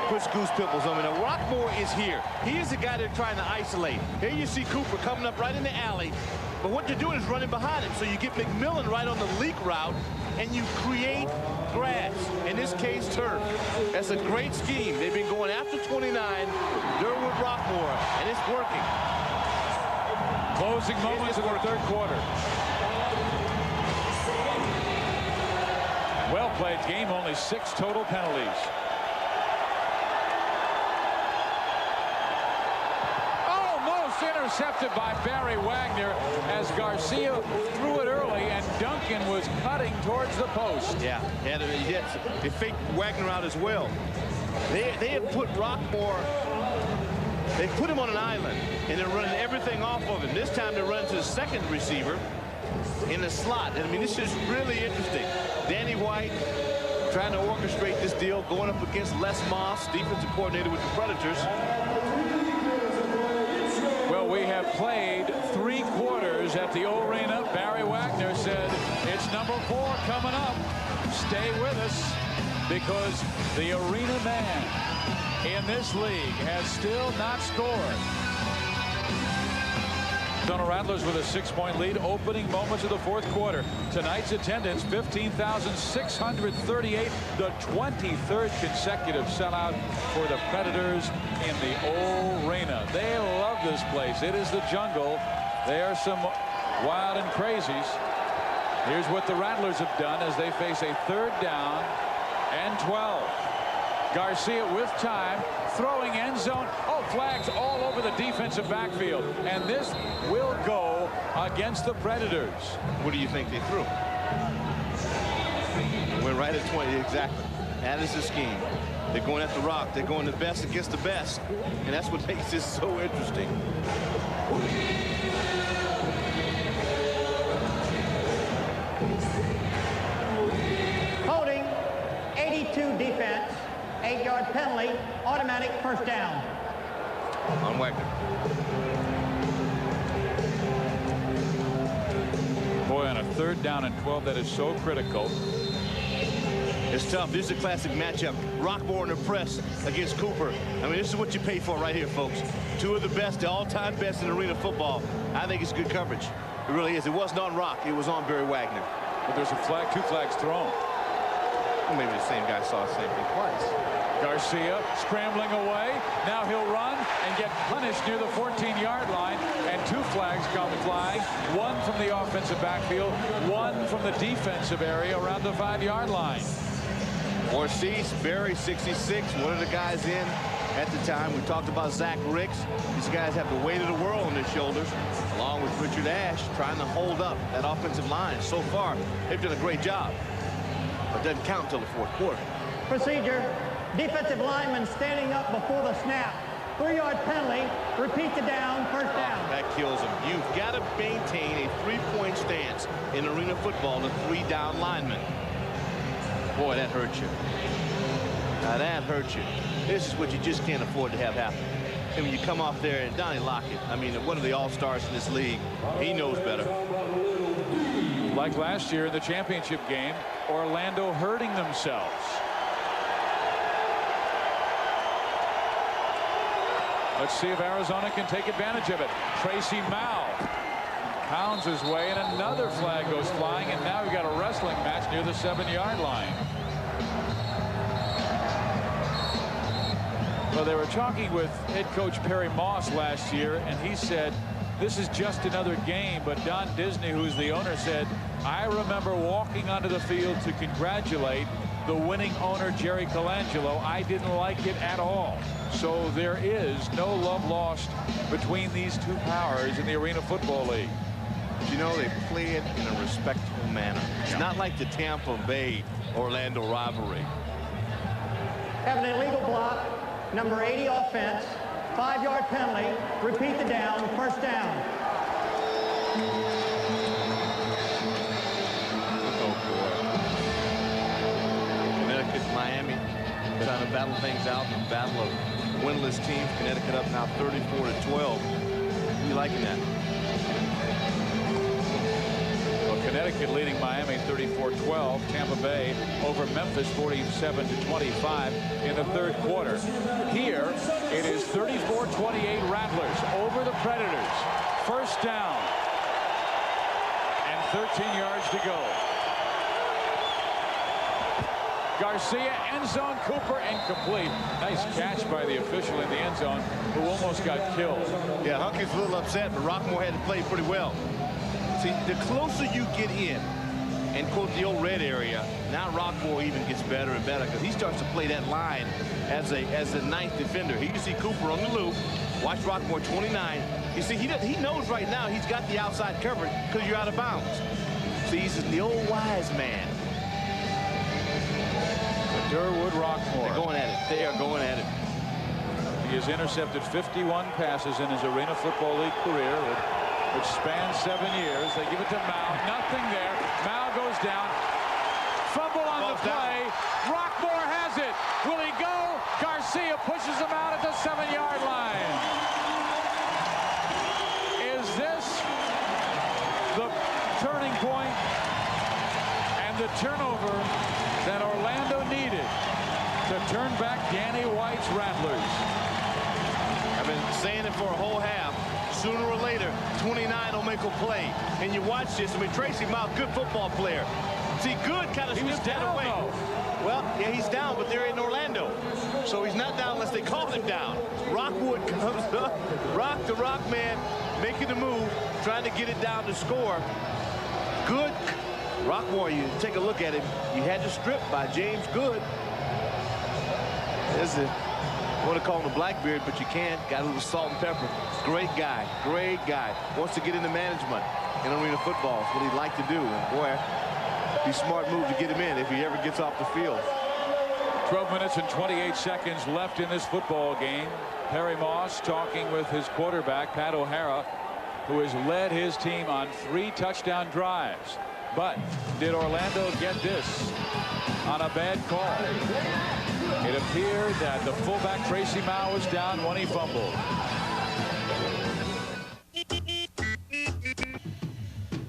push goose pimples on me. Now, Rockmore is here. He is the guy they're trying to isolate. Here you see Cooper coming up right in the alley. But what they're doing is running behind him. So you get McMillan right on the leak route, and you create grass. In this case, turf. That's a great scheme. They've been going after 29, Durwood Rockmore, and it's working. Closing moments of the third quarter. Well played game, only 6 total penalties. Almost intercepted by Barry Wagner as Garcia threw it early and Duncan was cutting towards the post. Yeah, and they faked Wagner out as well. They have put Rockmore, they put him on an island and they're running everything off of him. This time they're running to the second receiver in the slot. And I mean, this is really interesting. Danny White trying to orchestrate this deal, going up against Les Moss, defensive coordinator with the Predators. Well, we have played 3 quarters at the arena. Barry Wagner said, it's number 4 coming up. Stay with us, because the arena man in this league has still not scored. Arizona Rattlers with a 6-point lead, opening moments of the 4th quarter. Tonight's attendance, 15,638, the 23rd consecutive sellout for the Predators in the arena. They love this place. It is the jungle. There are some wild and crazies. Here's what the Rattlers have done as they face a 3rd down and 12. Garcia with time, throwing end zone. Oh, flags all over the defensive backfield. And this will go against the Predators. What do you think they threw? Went right at 20, exactly. That is the scheme. They're going at the rock. They're going the best against the best. And that's what makes this so interesting. Holding, 82 defense. 8-yard penalty, automatic first down. On Wagner. Boy, on a 3rd down and 12, that is so critical. It's tough. This is a classic matchup. Rockmore in the press against Cooper. I mean, this is what you pay for right here, folks. 2 of the best, the all-time best in arena football. I think it's good coverage. It really is. It wasn't on Rock. It was on Barry Wagner. But there's a flag, 2 flags thrown. Well, maybe the same guy saw the same thing twice. Garcia scrambling away. Now he'll run and get punished near the 14-yard line. And 2 flags come flying. 1 from the offensive backfield, 1 from the defensive area around the 5-yard line. Ortiz, Barry, 66, one of the guys in at the time. We talked about Zach Ricks. These guys have the weight of the world on their shoulders, along with Richard Ash, trying to hold up that offensive line. So far, they've done a great job. But it doesn't count until the 4th quarter. Procedure, defensive lineman standing up before the snap. 3-yard penalty, repeat the down, first down. That kills him. You've got to maintain a 3-point stance in arena football, the 3-down lineman. Boy, that hurts you. Now that hurts you. This is what you just can't afford to have happen. And when you come off there, and Donnie Lockett, I mean, one of the all-stars in this league, he knows better. Like last year in the championship game, Orlando hurting themselves. Let's see if Arizona can take advantage of it. Tracy Mao pounds his way, and another flag goes flying, and now we've got a wrestling match near the 7-yard line. Well, they were talking with head coach Perry Moss last year, and he said, this is just another game. But Don Disney, who's the owner, said, I remember walking onto the field to congratulate the winning owner, Jerry Colangelo. I didn't like it at all. So there is no love lost between these 2 powers in the Arena Football League. You know, they play it in a respectful manner. It's not like the Tampa Bay Orlando rivalry. Have an illegal block, number 80 offense, 5-yard penalty, repeat the down, first down. Oh, boy. Connecticut, Miami, trying to battle things out in the battle of winless teams. Connecticut up now 34-12. Who you liking that? Well, Connecticut leading Miami 34-12. Tampa Bay over Memphis 47-25 in the 3rd quarter. Here it is 34-28 Rattlers over the Predators. First down and 13 yards to go. Garcia, end zone, Cooper, incomplete. Nice catch by the official in the end zone, who almost got killed. Yeah, Hunky's a little upset, but Rockmore had to play pretty well. See, the closer you get in and quote the old red area, now Rockmore even gets better and better because he starts to play that line as a 9th defender. He can see Cooper on the loop. Watch Rockmore, 29. You see, he knows right now he's got the outside covered because you're out of bounds. So he's the old wise man. Durwood Rockmore. They're going at it. They are going at it. He has intercepted 51 passes in his Arena Football League career, which spans 7 years. They give it to Mao. Nothing there. Mao goes down. Fumble on the play. Rockmore has it. Will he go? Garcia pushes him out at the 7-yard line. Is this the turning point and the turnover that Orlando needed to turn back Danny White's Rattlers? I've been saying it for a whole half. Sooner or later, 29 will make a play. And you watch this. I mean, Tracy Mouth, good football player. See, Good kind of sniffed that away. Well, yeah, he's down, but they're in Orlando. So he's not down unless they call him down. Rockwood comes up. Rock the Rock man making the move, trying to get it down to score. Good. Rockmore, you take a look at him. You had to strip by James Good. There's the, I want to call him a Blackbeard, but you can't. Got a little salt and pepper. Great guy. Great guy. Wants to get into management in arena football. That's what he'd like to do. And boy, be a smart move to get him in if he ever gets off the field. 12 minutes and 28 seconds left in this football game. Perry Moss talking with his quarterback, Pat O'Hara, who has led his team on 3 touchdown drives. But did Orlando get this on a bad call? It appeared that the fullback Tracy Mao was down when he fumbled.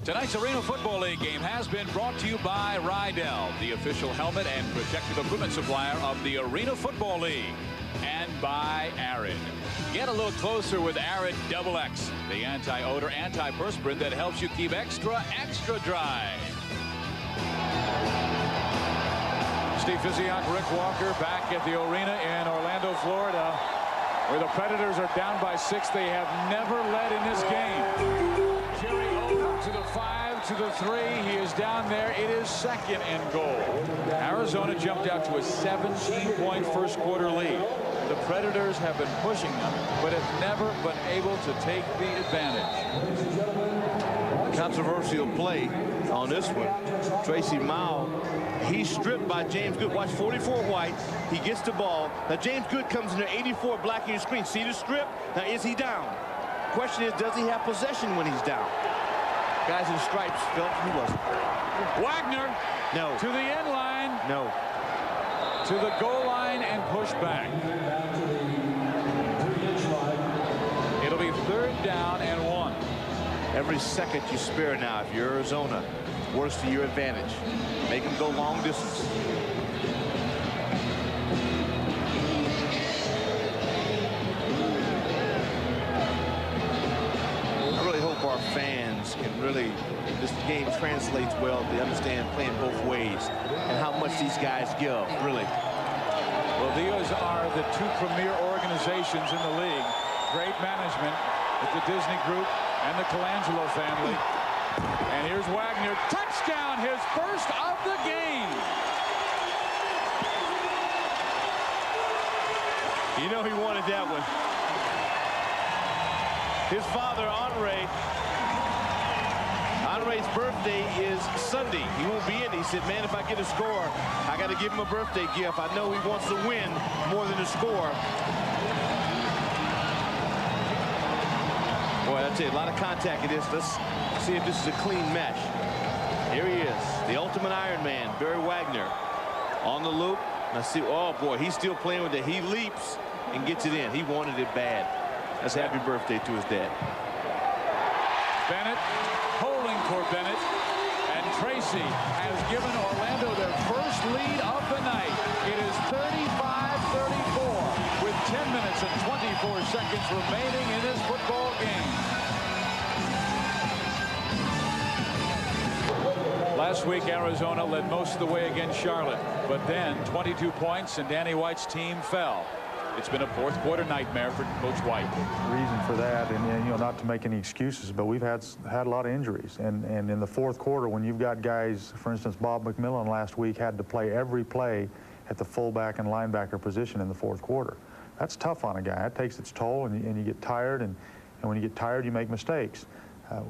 Tonight's Arena Football League game has been brought to you by Rydell, the official helmet and protective equipment supplier of the Arena Football League, and by Arid. Get a little closer with Arid Double X, the anti-odor, antiperspirant that helps you keep extra dry. Steve Physiak, Rick Walker back at the arena in Orlando, Florida, where the Predators are down by 6. They have never led in this game. Jerry over to the 5, to the 3. He is down there. It is 2nd and goal. Arizona jumped out to a 17-point first quarter lead. The Predators have been pushing them, but have never been able to take the advantage. Controversial play on this one. Tracy Mao, he's stripped by James Good. Watch 44 White. He gets the ball. Now James Good comes in there, 84 blocking your screen. See the strip? Now is he down? Question is, does he have possession when he's down? Guys in stripes, Phelps, who was it? Wagner. No. To the end line. No. To the goal line and push back. It'll be 3rd down and 1. Every second you spare now, if you're Arizona, works to your advantage. Make them go long distance. I really hope our fans can really, this game translates well. They understand playing both ways and how much these guys give, really. Well, these are the 2 premier organizations in the league. Great management with the Disney Group and the Colangelo family. And here's Wagner. Touchdown, his first of the game. You know he wanted that one. His father, Andre's birthday is Sunday. He won't be in. He said, man, if I get a score, I got to give him a birthday gift. I know he wants to win more than a score. Boy, that's it. A lot of contact in this. Let's see if this is a clean mesh. Here he is, the ultimate Iron Man, Barry Wagner, on the loop. Now see, oh boy, he's still playing with it. He leaps and gets it in. He wanted it bad. That's happy birthday to his dad. Bennett holding for Bennett, and Tracy has given Orlando their first lead of the night. It is 35-34 with 10 minutes and 24 seconds remaining in this football game. Last week, Arizona led most of the way against Charlotte, but then 22 points and Danny White's team fell. It's been a fourth quarter nightmare for Coach White. Reason for that, and you know, not to make any excuses, but we've had a lot of injuries, and in the fourth quarter, when you've got guys, for instance, Bob McMillan last week had to play every play at the fullback and linebacker position in the fourth quarter. That's tough on a guy. That takes its toll, and you get tired, and when you get tired, you make mistakes.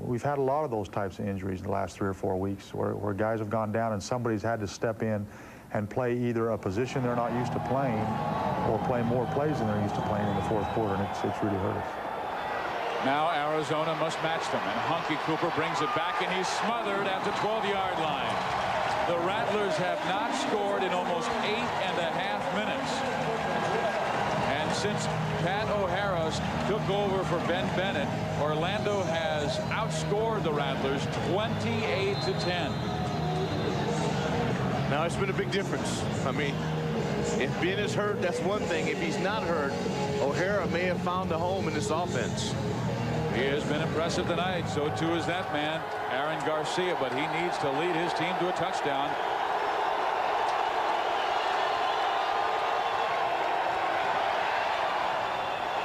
We've had a lot of those types of injuries in the last 3 or 4 weeks where guys have gone down and somebody's had to step in and play either a position they're not used to playing or play more plays than they're used to playing in the fourth quarter, and it's really hurt us. Now Arizona must match them, and Hunky Cooper brings it back, and he's smothered at the 12-yard line. The Rattlers have not scored in almost 8.5 minutes. And since Pat O'Hara took over for Ben Bennett, Orlando has outscored the Rattlers 28-10. Now it's been a big difference. I mean, if Ben is hurt, that's one thing. If he's not hurt, O'Hara may have found a home in this offense. He has been impressive tonight. So too is that man, Aaron Garcia, but he needs to lead his team to a touchdown.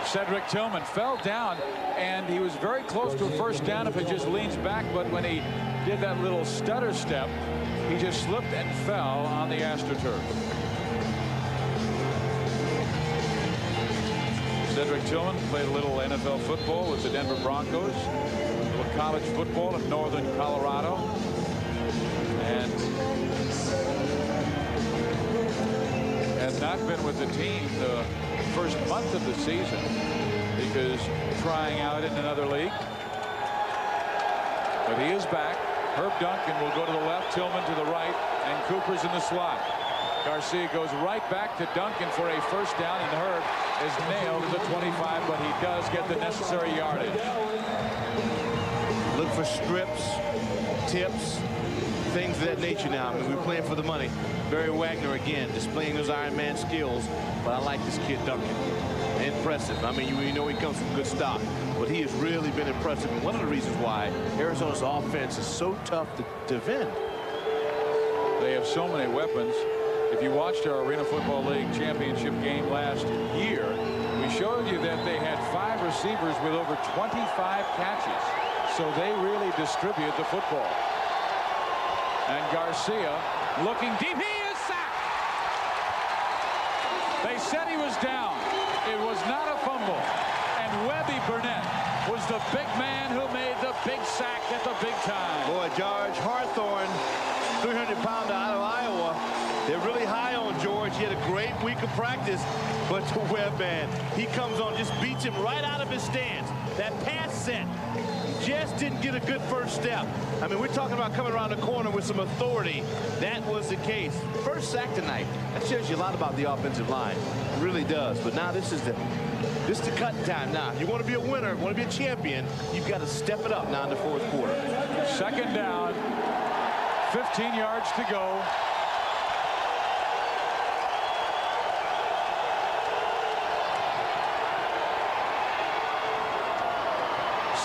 Cedric Tillman fell down, and he was very close to a first down if it just leans back, but when he did that little stutter step, he just slipped and fell on the AstroTurf. Cedric Tillman played a little NFL football with the Denver Broncos, a little college football in northern Colorado, and has not been with the team the first month of the season because trying out in another league. But he is back. Herb Duncan will go to the left, Tillman to the right, and Cooper's in the slot. Garcia goes right back to Duncan for a first down, and Herb is nailed to the 25, but he does get the necessary yardage. Look for strips, tips, things of that nature now. I mean, we're playing for the money. Barry Wagner again displaying those Iron Man skills, but I like this kid Duncan. Impressive. I mean, you know he comes from good stock, but he has really been impressive. And one of the reasons why Arizona's offense is so tough to defend. They have so many weapons. If you watched our Arena Football League championship game last year, we showed you that they had 5 receivers with over 25 catches. So they really distribute the football. And Garcia looking deep. He is sacked. They said he was down. It was not a fumble. And Webby Burnett was the big man who made the big sack at the big time. Boy, George Hawthorne, 300-pounder out of Iowa. They're really high on George. He had a great week of practice, but to Webb, man, he comes on, just beats him right out of his stance. That pass set just didn't get a good first step. I mean, we're talking about coming around the corner with some authority. That was the case. First sack tonight. That shows you a lot about the offensive line. It really does. But now this is the cutting time. Now, if you want to be a winner, want to be a champion, you've got to step it up now in the fourth quarter. Second down, 15 yards to go.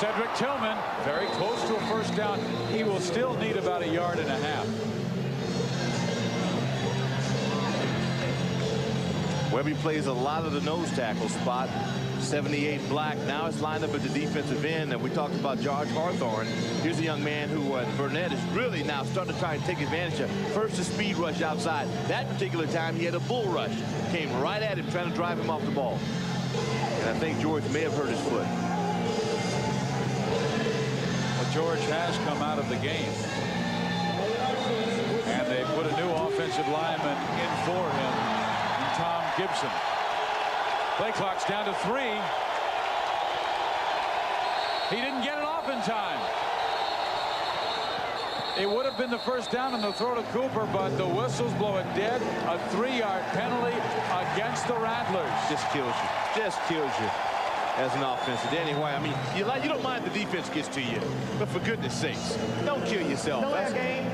Cedric Tillman very close to a first down. He will still need about 1.5 yards. Webby plays a lot of the nose tackle spot. 78 black. Now it's lined up at the defensive end, and we talked about George Hawthorne. Here's a young man who Burnett is really now starting to try and take advantage of. First a speed rush outside. That particular time he had a bull rush. Came right at him trying to drive him off the ball. And I think George may have hurt his foot. George has come out of the game, and they put a new offensive lineman in for him, Tom Gibson. Play clock's down to 3. He didn't get it off in time. It would have been the first down on the throw to Cooper, but the whistles blow it dead. A 3-yard penalty against the Rattlers. Just kills you. Just kills you. As an offensive. Danny White, I mean, you don't mind the defense gets to you, but for goodness sakes, don't kill yourself. Delay of game,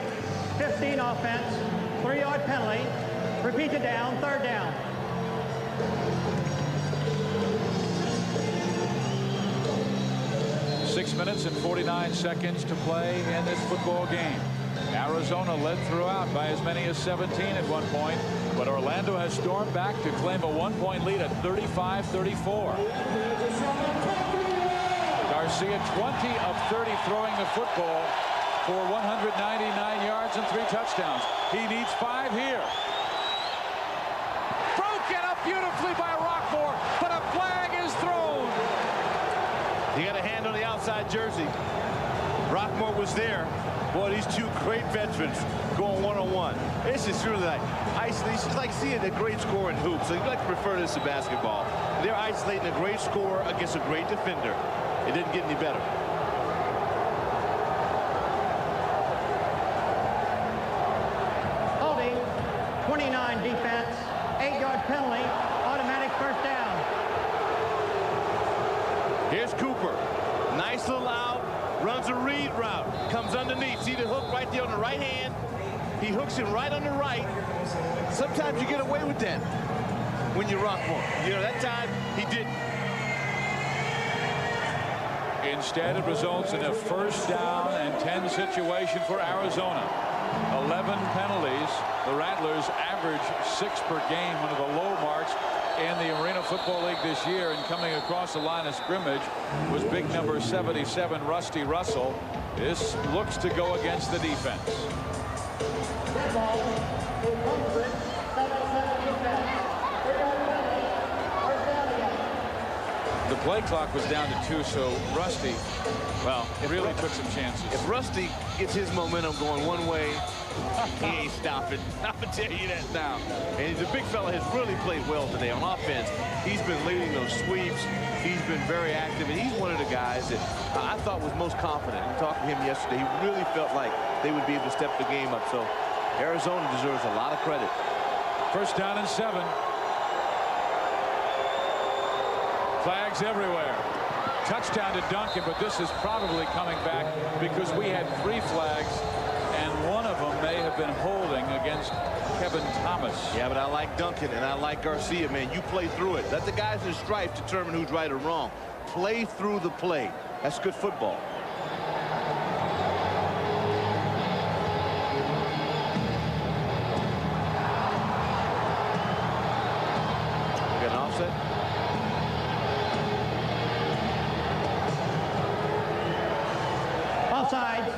15 offense, 3-yard penalty, repeat it down, third down. Six minutes and 49 seconds to play in this football game. Arizona led throughout by as many as 17 at one point, but Orlando has stormed back to claim a 1-point lead at 35-34. Garcia 20 of 30 throwing the football for 199 yards and 3 touchdowns. He needs 5 here. Broken up beautifully by Rockmore. He got a hand on the outside jersey. Rockmore was there. Boy, these two great veterans going one-on-one. This is really like isolating. It's just like seeing a great scorer in hoops. So you like to prefer this to basketball. They're isolating a great scorer against a great defender. It didn't get any better. Holding, 29 defense, 8-yard penalty, automatic first down. Here's Cooper. Nice little out. Runs a read route. Comes underneath. See the hook right there on the right hand? He hooks him right on the right. Sometimes you get away with that when you Rockmore. You know, that time he didn't. Instead, it results in a first down and 10 situation for Arizona. 11 penalties. The Rattlers average 6 per game, one of the low marks in the Arena Football League this year. And coming across the line of scrimmage was big number 77, Rusty Russell. This looks to go against the defense. The play clock was down to 2, so Rusty, well, it really took some chances. If Rusty gets his momentum going one way, he ain't stopping. I'm going to tell you that now. And the big fella has really played well today on offense. He's been leading those sweeps. He's been very active, and he's one of the guys that I thought was most confident. I talked to him yesterday. He really felt like they would be able to step the game up. So Arizona deserves a lot of credit. First down and 7. Flags everywhere. Touchdown to Duncan, but this is probably coming back because we had 3 flags, and one of them may have been holding against Kevin Thomas. Yeah, but I like Duncan and I like Garcia, man. You play through it. Let the guys in stripes determine who's right or wrong. Play through the play. That's good football. We got an offset. Offside,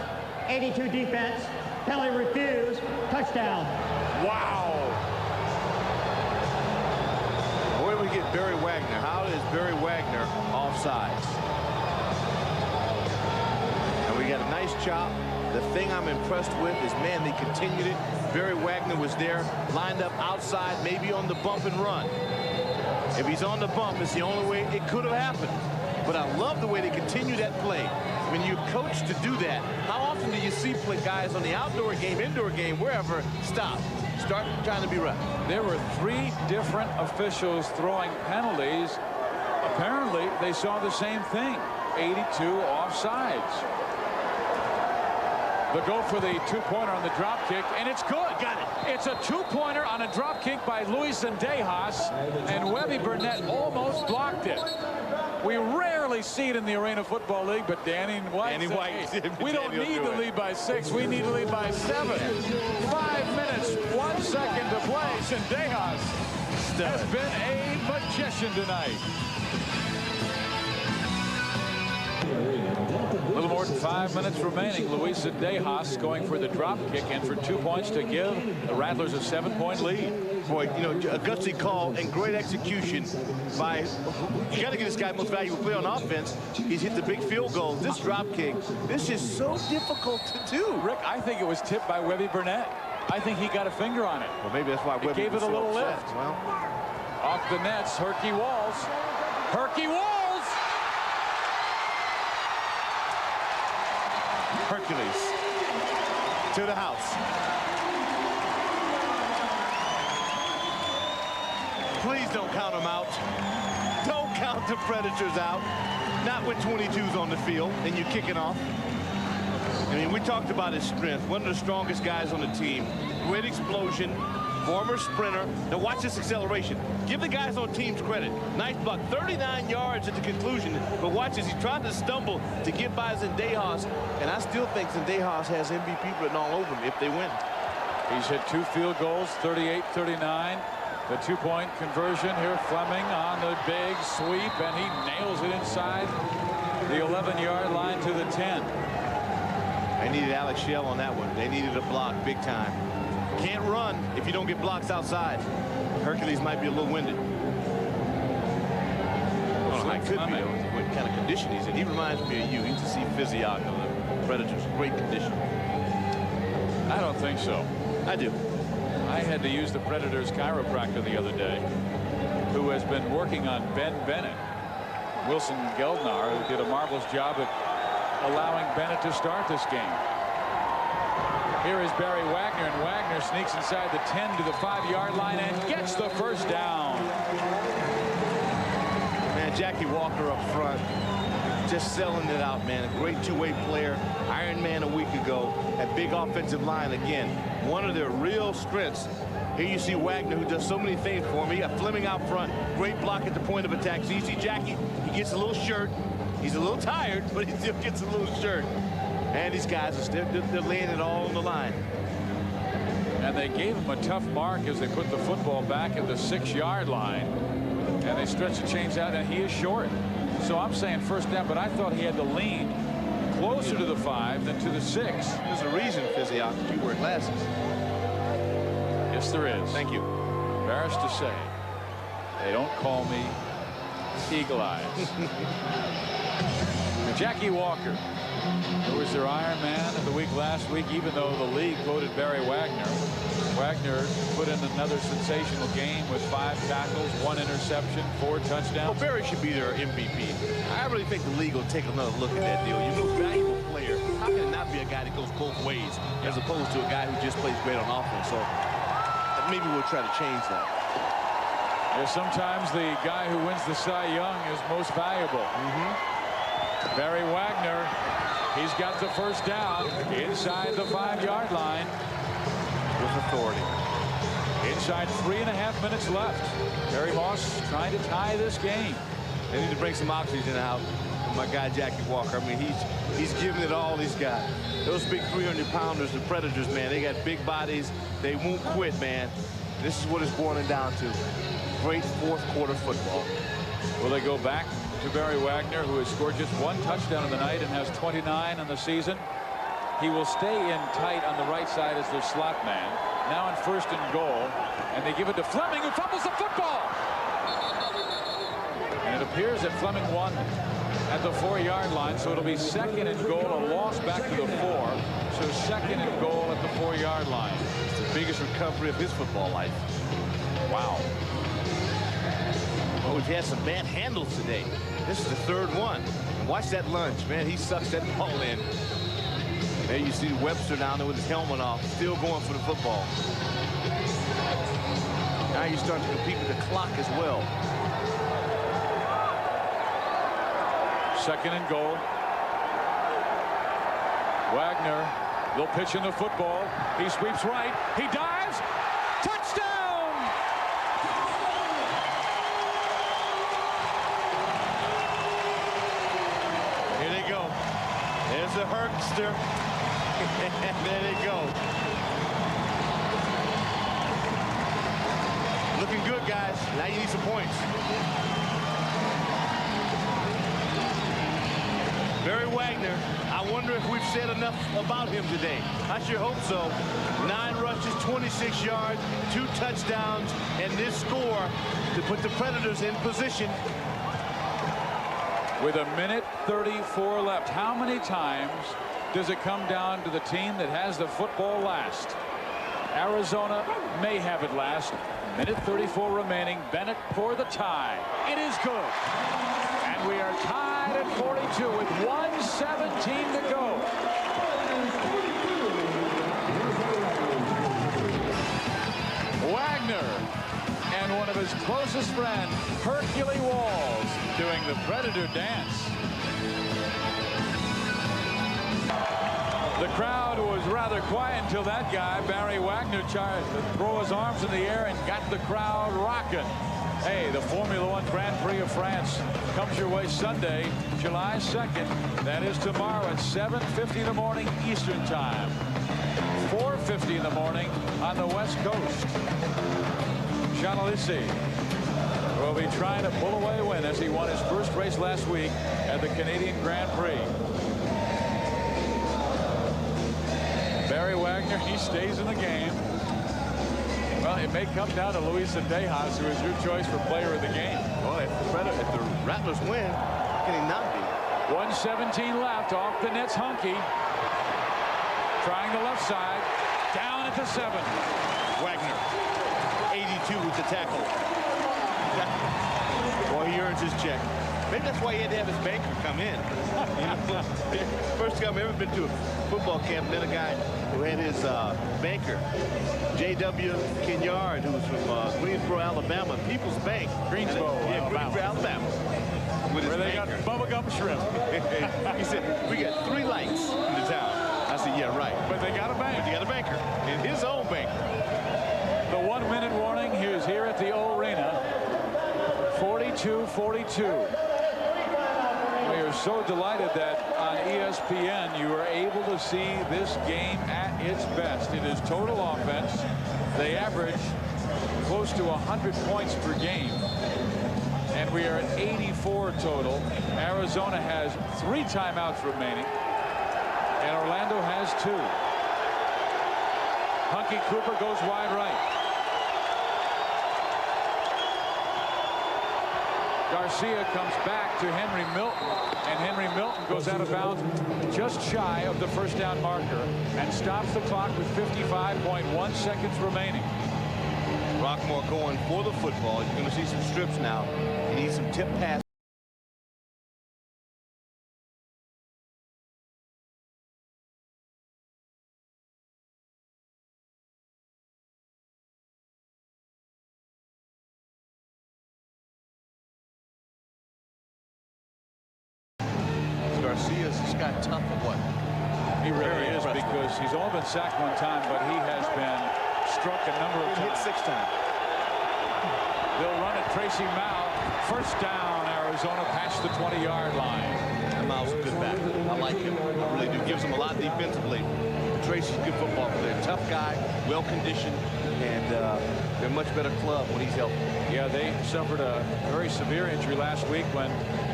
82 defense, penalty refused, touchdown. Wow. Where do we get Barry Wagner? How is Barry Wagner offsides? And we got a nice chop. The thing I'm impressed with is, man, they continued it. Barry Wagner was there, lined up outside, maybe on the bump and run. If he's on the bump, it's the only way it could have happened. But I love the way they continue that play. When you coach to do that, how often do you see guys on the outdoor game, indoor game, wherever, stop, start trying to be ref? There were 3 different officials throwing penalties. Apparently, they saw the same thing. 82 offsides. They'll go for the 2-pointer on the drop kick, and it's good. Got it. It's a 2-pointer on a drop kick by Luis Zendejas, and Webby Burnett almost blocked it. We rarely see it in the Arena Football League, but Danny White said, hey, we don't need to lead by 6. We need to lead by 7. 5 minutes, 1 second to play. Zendejas has been a magician tonight. A little more than 5 minutes remaining. Luis Zendejas going for the drop kick and for 2 points to give the Rattlers a 7-point lead. Boy, you know, a gutsy call and great execution by, you got to get this guy most valuable player on offense. He's hit the big field goal. This drop kick, this is so difficult to do. Rick, I think it was tipped by Webby Burnett. I think he got a finger on it. Well, maybe that's why Webby gave it a little lift. Well, off the nets, Herky Walls. Herky Walls! Hercules to the house. Please don't count them out. Don't count the Predators out. Not with 22s on the field and you're kicking off. I mean, we talked about his strength. One of the strongest guys on the team. Great explosion. Former sprinter. Now watch this acceleration. Give the guys on teams credit. Nice buck. 39 yards at the conclusion. But watch this. He tried to stumble to get by Zendejas. And I still think Zendejas has MVP written all over him if they win. He's hit 2 field goals, 38-39. The 2-point conversion here. Fleming on the big sweep, and he nails it inside the 11-yard line to the 10. They needed Alex Shell on that one. They needed a block big time. Can't run if you don't get blocks outside. Hercules might be a little winded. Oh, could be, what kind of condition he's in. He reminds me of you. He's to see Physiog of the Predators. Great condition. I don't think so. I do. I had to use the Predators chiropractor the other day, who has been working on Ben Bennett. Wilson Geldnar, who did a marvelous job at allowing Bennett to start this game. Here is Barry Wagner, and Wagner sneaks inside the 10 to the 5-yard line and gets the first down. Man, Jackie Walker up front, just selling it out, man. A great two-way player. Iron Man a week ago. That big offensive line again. One of their real strengths. Here you see Wagner, who does so many things for me. You got Fleming out front. Great block at the point of attack. So you see Jackie, he gets a little shirt. He's a little tired, but he still gets a little shirt. And these guys, they're laying it all on the line. And they gave him a tough mark as they put the football back at the 6-yard line. And they stretch the chains out, and he is short. So I'm saying first down, but I thought he had to lean closer to the 5 than to the 6. There's a reason, Physiog, you wear glasses. Yes, there is. Thank you. Embarrassed to say, they don't call me Eagle Eyes. Jackie Walker, who was their Iron Man of the week last week, even though the league voted Barry Wagner. Wagner put in another sensational game with 5 tackles, 1 interception, 4 touchdowns. Well, Barry should be their MVP. I really think the league will take another look at that deal. You're the most valuable player. How can it not be a guy that goes both ways as opposed to a guy who just plays great on offense? So maybe we'll try to change that. Yeah, sometimes the guy who wins the Cy Young is most valuable. Barry Wagner, he's got the first down inside the 5-yard line. With authority. Inside 3.5 minutes left. Barry Moss trying to tie this game. They need to bring some oxygen out. My guy Jackie Walker. I mean, he's giving it all he's got. Those big 300-pounders, the Predators, man, they got big bodies. They won't quit, man. This is what it's boiling down to. Great fourth-quarter football. Will they go back to Barry Wagner, who has scored just 1 touchdown in the night and has 29 in the season? He will stay in tight on the right side as their slot man. Now in 1st and goal, and they give it to Fleming, who fumbles the football. And it appears that Fleming won at the 4-yard line, so it'll be 2nd and goal, a loss back to the 4. So 2nd and goal at the 4-yard line. It's the biggest recovery of his football life. Wow. Well, we've had some bad handles today. This is the 3rd one. And watch that lunge, man. He sucks that ball in. There you see Webster down there with his helmet off, still going for the football. Now you're starting to compete with the clock as well. 2nd and goal. Wagner, they'll pitch in the football. He sweeps right. He dives. Touchdown! Here they go. There's the Herkster. There they go. Looking good, guys. Now you need some points. Barry Wagner, I wonder if we've said enough about him today. I sure hope so. 9 rushes, 26 yards, 2 touchdowns, and this score to put the Predators in position. With 1:34 left, how many times does it come down to the team that has the football last? Arizona may have it last. 1:34 remaining. Bennett for the tie. It is good. And we are tied at 42 with 1:17 to go. Wagner and one of his closest friends, Hercule Walls, doing the Predator dance. The crowd was rather quiet until that guy, Barry Wagner, tried to throw his arms in the air and got the crowd rocking. Hey, the Formula One Grand Prix of France comes your way Sunday, July 2nd. That is tomorrow at 7:50 in the morning Eastern Time. 4:50 in the morning on the West Coast. Chanalisi will be trying to pull away a win as he won his first race last week at the Canadian Grand Prix. Barry Wagner, he stays in the game. Well, it may come down to Luis Tejas, who is your choice for player of the game. Well, if the Rattlers win, how can he not be? 1:17 left. Off the net's Hunky. Trying the left side. Down at the 7. Wagner, 82 with the tackle. Boy, he earns his check. Maybe that's why he had to have his banker come in. First time I've ever been to a football camp, met a guy who had his banker, J.W. Kenyard, who was from Greensboro, Alabama, People's Bank. Greensboro, Alabama. With his Where they banker. got bubblegum shrimp. He said, we got 3 lights in the town. I said, yeah, right. But they got a bank. But they got a banker. And his own banker. The 1-minute warning is here at the Arena. 42-42. We are so delighted that on ESPN you are able to see this game at its best. It is total offense. They average close to 100 points per game. And we are at 84 total. Arizona has 3 timeouts remaining. And Orlando has 2. Hunky Cooper goes wide right. Garcia comes back to Henry Milton, and Henry Milton goes out of bounds just shy of the first down marker and stops the clock with 55.1 seconds remaining. Rockmore going for the football. You're going to see some strips now. He needs some tip pass. Garcia's just got tough or what? He really is, because he's only been sacked 1 time, but he has been struck a number of times. Hit 6 times. They'll run it. Tracy Mao. First down, Arizona past the 20-yard line. And Mao's a good back. I like him. I really do. Gives him a lot defensively. Tracy's a good football player. Tough guy, well-conditioned, and they're a much better club when he's healthy. Yeah, they suffered a very severe injury last week when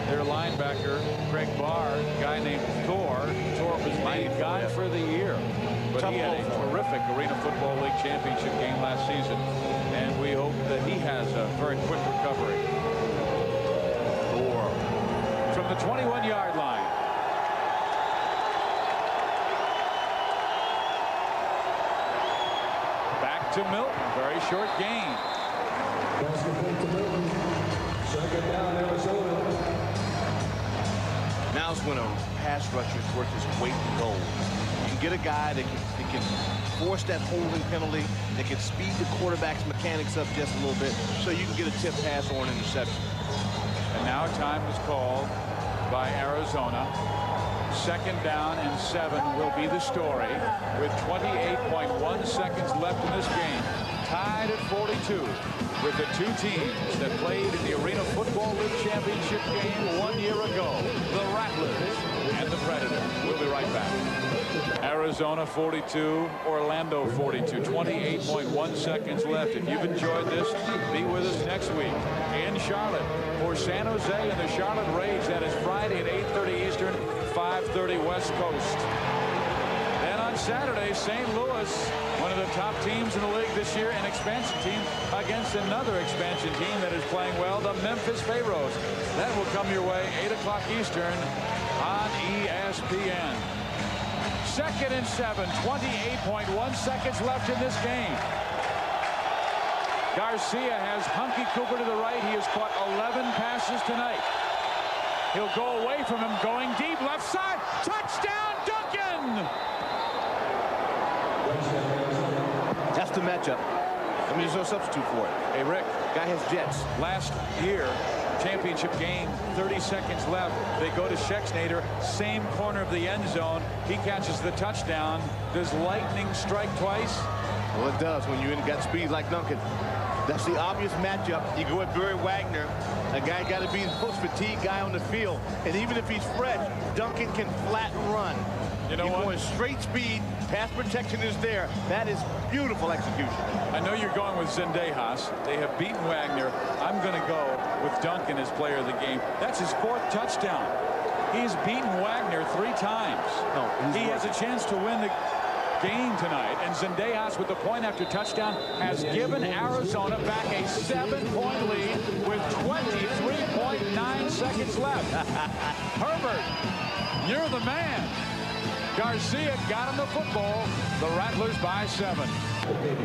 their linebacker, Greg Barr, a guy named Thor, tore up his knee, gone for the year. But he had a terrific Arena Football League championship game last season, and we hope that he has a very quick recovery. Thor from the 21-yard line. Back to Milton, very short gain. Second down, Arizona. Now's when a pass rusher is worth his weight in gold. You can get a guy that can force that holding penalty, that can speed the quarterback's mechanics up just a little bit, so you can get a tip pass or an interception. And now time is called by Arizona. Second down and 7 will be the story, with 28.1 seconds left in this game. Tied at 42 with the 2 teams that played in the Arena Football League championship game 1 year ago, the Rattlers and the Predators. We'll be right back. Arizona 42, Orlando 42, 28.1 seconds left. If you've enjoyed this, be with us next week in Charlotte for San Jose and the Charlotte Rage. That is Friday at 8:30 Eastern, 5:30 West Coast. Then on Saturday, St. Louis, one of the top teams in the league this year, an expansion team against another expansion team that is playing well, the Memphis Pharaohs. That will come your way 8 o'clock Eastern on ESPN. Second and 7, 28.1 seconds left in this game. Garcia has Hunky Cooper to the right. He has caught 11 passes tonight. He'll go away from him, going deep left side. Touchdown, Duncan! That's the matchup. I mean, there's no substitute for it. Hey, Rick. Guy has jets. Last year, championship game, 30 seconds left. They go to Schexnayder, same corner of the end zone. He catches the touchdown. Does lightning strike twice? Well, it does when you got speed like Duncan. That's the obvious matchup. You go with Barry Wagner. A guy got to be the most fatigued guy on the field. And even if he's fresh, Duncan can flat run. You know what? Going straight speed, pass protection is there. That is beautiful execution. I know you're going with Zendejas. They have beaten Wagner. I'm going to go with Duncan as player of the game. That's his 4th touchdown. He's beaten Wagner 3 times. No, he has a chance to win the game tonight. And Zendejas, with the point after touchdown, has given Arizona back a 7-point lead with 23.9 seconds left. Herbert, you're the man. Garcia got him the football. The Rattlers by 7.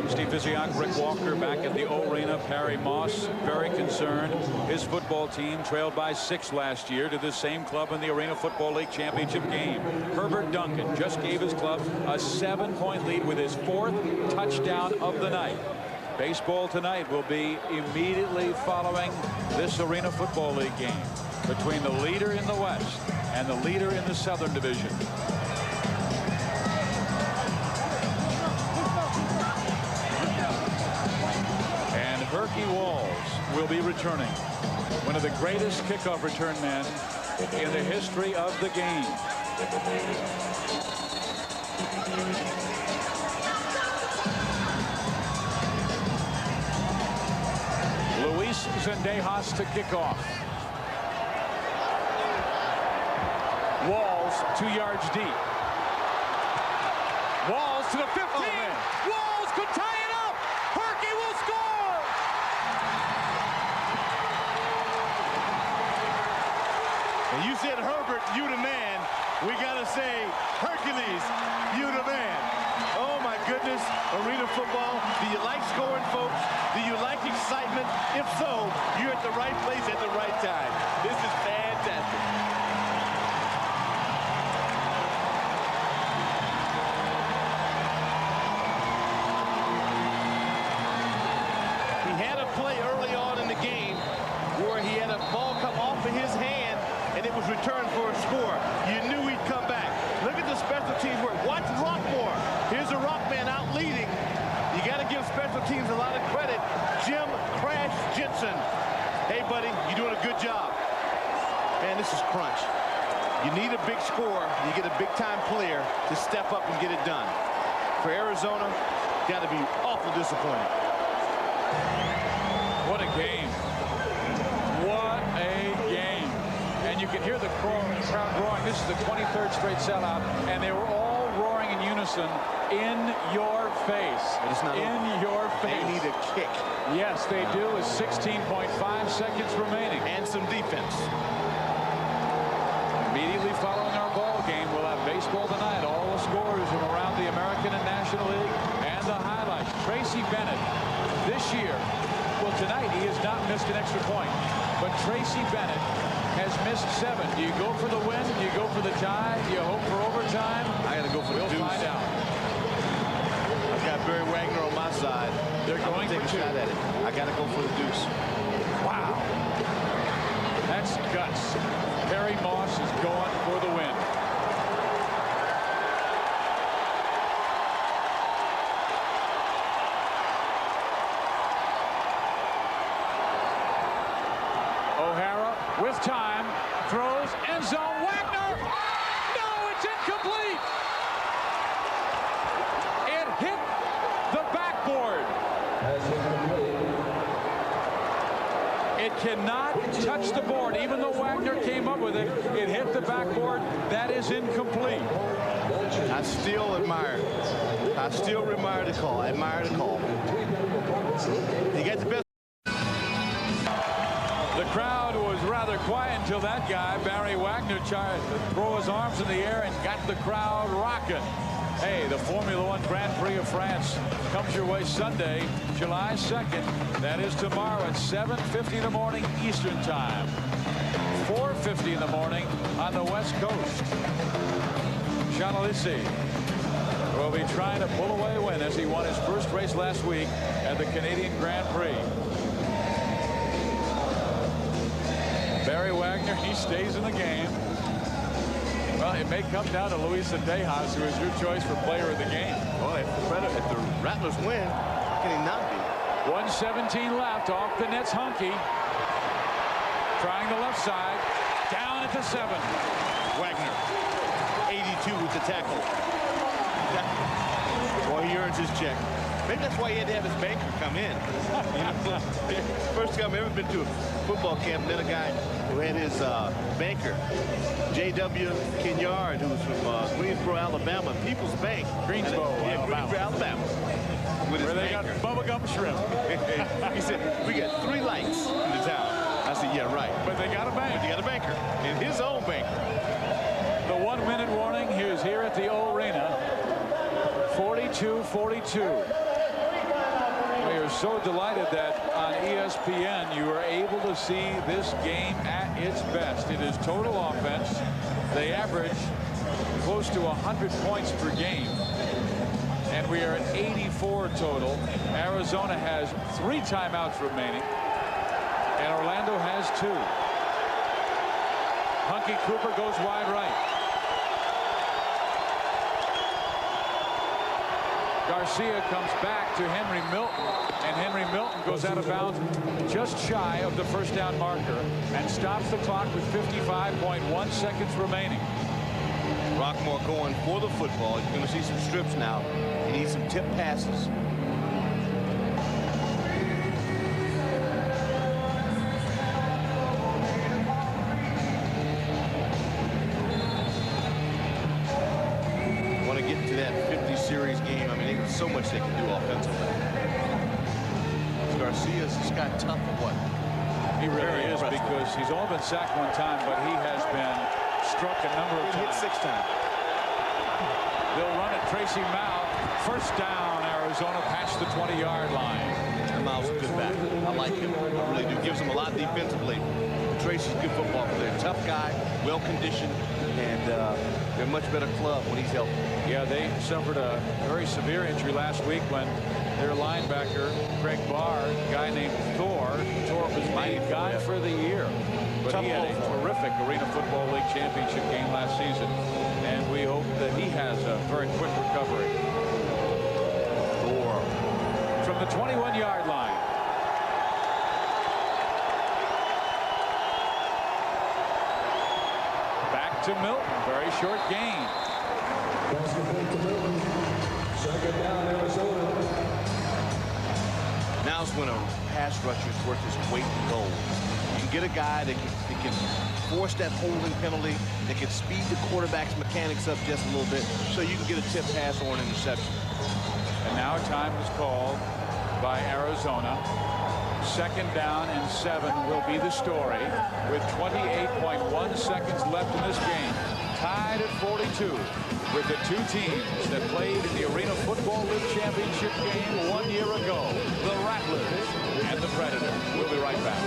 Steve Visiak, Rick Walker back at the arena. Perry Moss very concerned. His football team trailed by 6 last year to the same club in the Arena Football League championship game. Herbert Duncan just gave his club a 7-point lead with his 4th touchdown of the night. Baseball tonight will be immediately following this Arena Football League game between the leader in the West and the leader in the Southern Division. Herky Walls will be returning. One of the greatest kickoff return men in the history of the game. Luis Zendejas to kick off. Walls 2 yards deep. Walls to the 15. Oh, Walls could tie it up. Herky will score. And you said, Herbert, you the man. We got to say, Hercules, you the man. Oh, my goodness. Arena football. Do you like scoring, folks? Do you like excitement? If so, you're at the right place at the right time. This is fantastic. He had a play early on in the game where he had a ball come off of his hand, and it was returned for a score. You knew he'd come back. Look at the special teams work. Watch Rockmore. Here's a Rockman out leading. You got to give special teams a lot of credit. Jim Crash Jensen. Hey, buddy, you're doing a good job. Man, this is crunch. You need a big score. You get a big-time player to step up and get it done. For Arizona, got to be awful disappointed. What a game. What a game. And you can hear the crowd roaring. This is the 23rd straight sellout, and they were all roaring in unison. In your face. In your face. They need a kick. Yes, they do, with 16.5 seconds remaining. And some defense. Immediately following our ball game, we'll have baseball tonight. All the scores from around the American and National League and the highlights. Tracy Bennett, this year, well, tonight he has not missed an extra point. But Tracy Bennett has missed 7. Do you go for the win? Do you go for the tie? Do you hope for overtime? I got to go for the deuce. We'll find out. I've got Barry Wagner on my side. They're going to take a shot at it. I got to go for the deuce. Wow. That's guts. Perry Moss is going for the win. O'Hara with time, throws, end zone, Wagner! No, it's incomplete! It hit the backboard. It cannot touch the board. Even though Wagner came up with it, it hit the backboard. That is incomplete. I still admire. I still admire the call. I admire the call. You got the best. The crowd was rather quiet until that guy, Barry Wagner, tried to throw his arms in the air and got the crowd rocking. Hey, the Formula One Grand Prix of France comes your way Sunday, July 2nd. That is tomorrow at 7:50 in the morning Eastern Time. 4:50 in the morning on the West Coast. Chanalisi will be trying to pull away a win as he won his first race last week at the Canadian Grand Prix. Barry Wagner, he stays in the game. Well, it may come down to Luis Zendejas, who is your choice for player of the game. Well, if the Rattlers win, how can he not be? 1:17 left, off the net's Hunky. Trying the left side, down at the 7. Wagner, 82 with the tackle. Boy, he earns his check. Maybe that's why he had to have his banker come in. You know, first time I've ever been to a football camp, met a guy who had his banker, J.W. Kenyard, who was from Greensboro, Alabama, People's Bank. Greensboro, Alabama. With his Where they banker. got bubblegum shrimp. He said, we got 3 lights in the town. I said, yeah, right. But they got a bank. But they got a banker, and his own banker. The 1-minute warning is here at the arena. 42-42. We are so delighted that on ESPN you are able to see this game at its best. It is total offense. They average close to 100 points per game. And we are at 84 total. Arizona has 3 timeouts remaining. And Orlando has 2. Hunky Cooper goes wide right. Garcia comes back to Henry Milton, and Henry Milton goes out of bounds just shy of the first down marker and stops the clock with 55.1 seconds remaining. Rockmore going for the football. You're going to see some strips now. He needs some tip passes. Want to get to that 50 series game. I mean, there's so much they can do offensively. Garcia's just got tough at what? He really is, because he's only been sacked 1 time, but he has been struck a number of times. Hit 6 times. They'll run it. Tracy Mao. First down, Arizona past the 20-yard line. Mao's a good back. I like him. I really do. Gives him a lot defensively. Tracy's a good football player. Tough guy, well-conditioned, and they're a much better club when he's healthy. Yeah, they suffered a very severe injury last week when their linebacker, Craig Barr, a guy named Thor was made guy for the year. But he had a terrific Arena Football League championship game last season, and we hope that he has a very quick recovery. Thor from the 21-yard line. Back to Milton. Very short gain. Second down, Arizona. Now's when a pass rusher is worth his weight in gold. You can get a guy that can force that holding penalty, that can speed the quarterback's mechanics up just a little bit, so you can get a tip pass or an interception. And now time is called by Arizona. Second down and 7 will be the story, with 28.1 seconds left in this game. Tied at 42 with the 2 teams that played in the Arena Football League championship game 1 year ago, the Rattlers and the Predators. We'll be right back.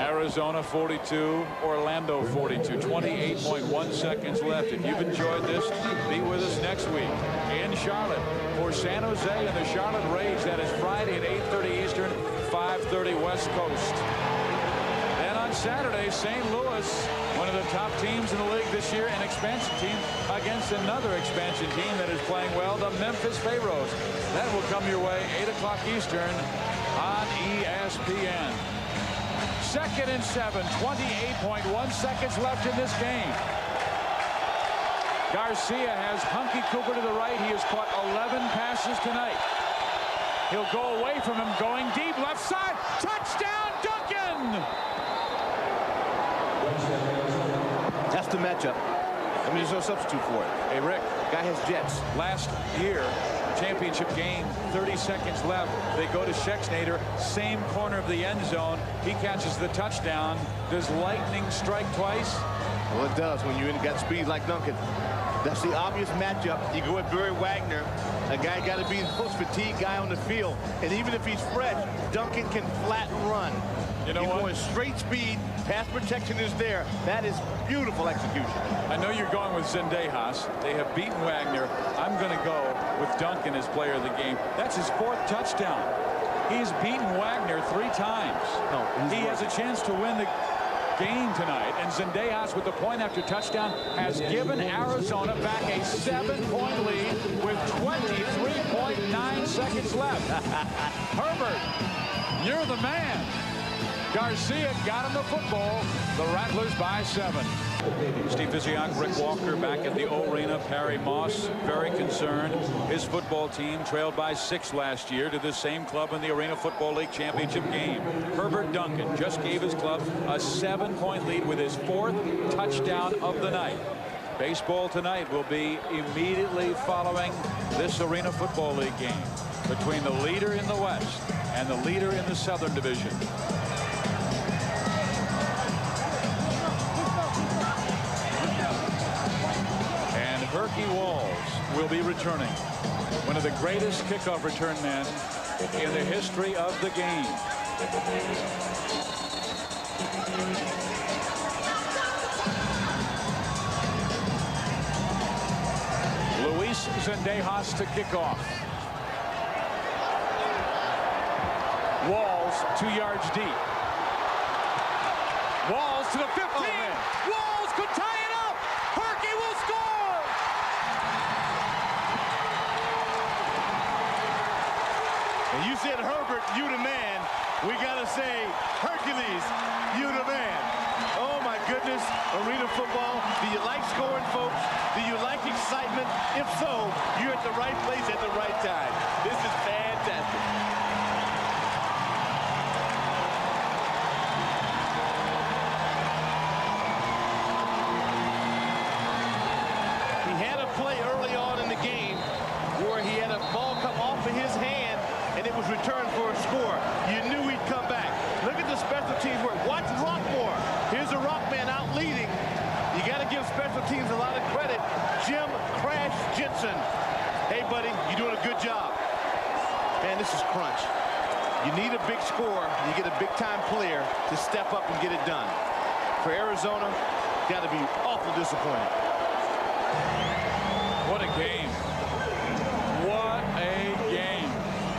Arizona 42, Orlando 42. 28.1 seconds left. If you've enjoyed this, be with us next week in Charlotte for San Jose and the Charlotte Rays. That is Friday at 8:30 Eastern, 5:30 West Coast. Then on Saturday, St. Louis, one of the top teams in the league this year, an expansion team against another expansion team that is playing well, the Memphis Pharaohs. That will come your way 8 o'clock Eastern on ESPN. Second and 7, 28.1 seconds left in this game. Garcia has Hunky Cooper to the right. He has caught 11 passes tonight. He'll go away from him, going deep left side. Touchdown, Duncan! That's the matchup. I mean, there's no substitute for it. Hey, Rick. Guy has jets. Last year, championship game, 30 seconds left. They go to Schexnayder, same corner of the end zone. He catches the touchdown. Does lightning strike twice? Well, it does when you got speed like Duncan. That's the obvious matchup. You go with Barry Wagner. A guy got to be the most fatigued guy on the field. And even if he's fresh, Duncan can flat run. You know what? Going straight speed. Pass protection is there. That is beautiful execution. I know you're going with Zendejas. They have beaten Wagner. I'm going to go with Duncan as player of the game. That's his 4th touchdown. He's beaten Wagner 3 times. No, he has a chance to win the game tonight, and Zendejas with the point after touchdown has given Arizona back a 7-point lead with 23.9 seconds left. Herbert, you're the man. Garcia got him the football. The Rattlers by 7. Steve Visiak, Rick Walker back at the O-Arena. Perry Moss very concerned. His football team trailed by 6 last year to this same club in the Arena Football League championship game. Herbert Duncan just gave his club a 7-point lead with his 4th touchdown of the night. Baseball tonight will be immediately following this Arena Football League game between the leader in the West and the leader in the Southern Division. And Herky Walls will be returning, one of the greatest kickoff return men in the history of the game. Luis Zendejas to kick off. Walls 2 yards deep. Walls to the 15. Walls could tie it up. Herky will score. And you said Herbert, you the man. We got to say Hercules, you the man. Oh, my goodness. Arena football. Do you like scoring, folks? Do you like excitement? If so, you're at the right place at the right time. This is fantastic. He had a play early on in the game where he had a ball come off of his hand and it was returned for a score. You knew he'd come back. Look at the special teams work. Watch Rockmore. Here's a Rockman out leading. You got to give special teams a lot of credit. Jim Crash Jensen. Hey, buddy, you're doing a good job. Man, this is crunch. You need a big score. You get a big-time player to step up and get it done. For Arizona, got to be awful disappointed. What a game. What a game.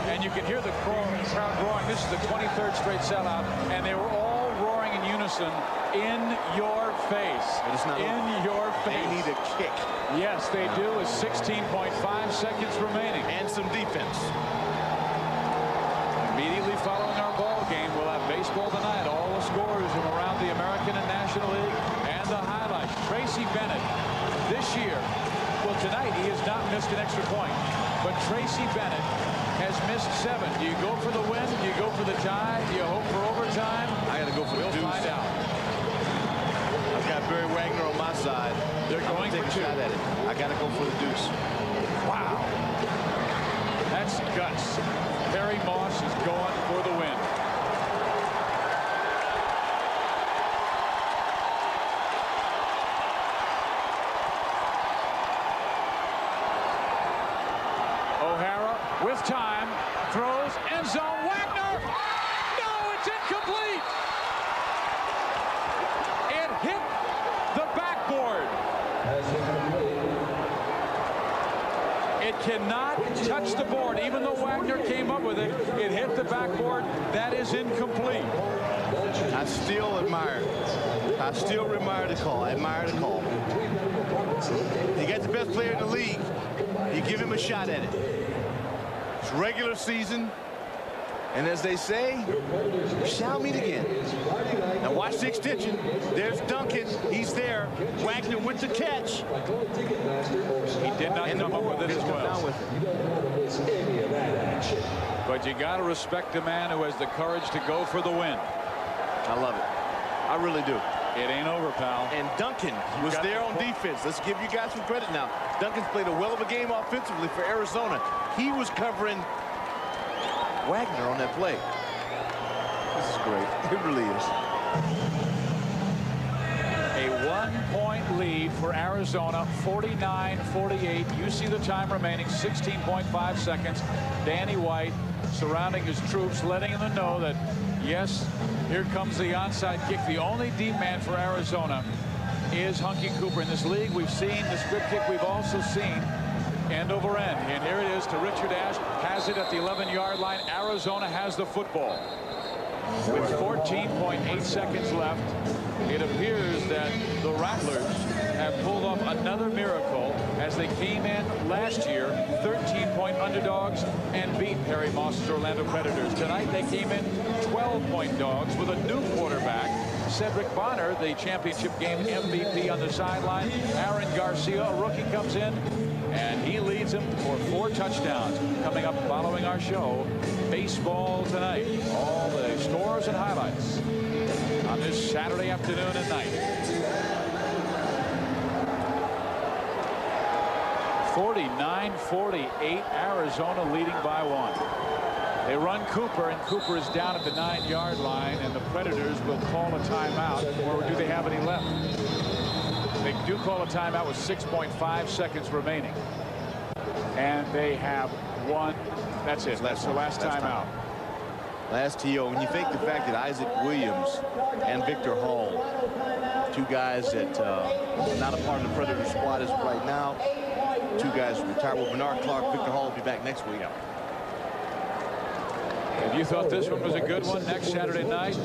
And you can hear the crowd roaring. This is the 23rd straight sellout, and they were all roaring in unison. In your face. It's not in your face. They need a kick. Yes, they do. With 16.5 seconds remaining. And some defense. Immediately following our ball game, we'll have baseball tonight. All the scores from around the American and National League and the highlights. Tracy Bennett this year. Well, tonight he has not missed an extra point. But Tracy Bennett has missed 7. Do you go for the win? Do you go for the tie? Do you hope for overtime? I got to go for the deuce. We'll find out. I've got Barry Wagner on my side. They're going to take for a 2. shot at it. I got to go for the deuce. Wow. That's guts. Perry Moss is going for the win. O'Hara with time. Throws. End zone. Wagner. No, it's incomplete. It hit the backboard. It cannot touch the board. Even though Wagner came up with it, it hit the backboard. That is incomplete. I still admire. I still admire the call. You got the best player in the league. You give him a shot at it. It's regular season. And as they say, shall meet again. Now watch the extension. There's Duncan. He's there. Wagner with the catch. He did not come up with it as well. But you got to respect a man who has the courage to go for the win. I love it. I really do. It ain't over, pal. And Duncan was there on defense. Let's give you guys some credit now. Duncan's played a well of a game offensively for Arizona. He was covering Wagner on that play. This is great. It really is. A 1-point lead for Arizona, 49-48. You see the time remaining, 16.5 seconds. Danny White surrounding his troops, letting them know that, yes, here comes the onside kick. The only deep man for Arizona is Hunky Cooper. In this league, we've seen the strip kick. We've also seen end over end. And here it is to Richard Ash. Has it at the 11-yard line. Arizona has the football. With 14.8 seconds left, it appears that the Rattlers have pulled off another miracle as they came in last year, 13-point underdogs, and beat Perry Moss's Orlando Predators. Tonight they came in 12-point dogs with a new quarterback, Cedric Bonner, the championship game MVP on the sideline. Aaron Garcia, a rookie, comes in, and he leads them for 4 touchdowns. Coming up following our show, baseball tonight. All the scores and highlights on this Saturday afternoon and night. 49-48, Arizona leading by 1. They run Cooper, and Cooper is down at the 9-yard line, and the Predators will call a timeout. Or do they have any left? They do call a timeout with 6.5 seconds remaining. And they have 1. That's it. That's the last timeout. Last TO. When you think the fact that Isaac Williams and Victor Hall, 2 guys that are not a part of the Predator squad as of right now, 2 guys retired. Well, Bernard Clark, Victor Hall will be back next week. If you thought this one was a good one, next Saturday night,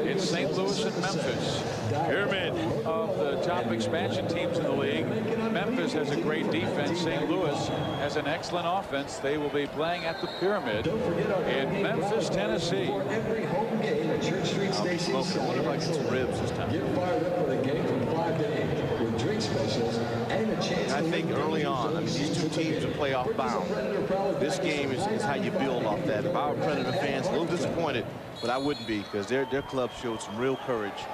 it's St. Louis and Memphis. Pyramid of the top expansion teams in the league. Memphis has a great defense. St. Louis has an excellent offense. They will be playing at the Pyramid in Memphis, Tennessee. Every home game at Church Street Station. I wonder if I get some ribs this time. Get fired up for the game from 5 to 8 with drink specials and a chance. I think early on, I mean, these 2 teams are playoff bound. This game is how you build off that. If I were Predator fans, a little disappointed, but I wouldn't be, because their club showed some real courage.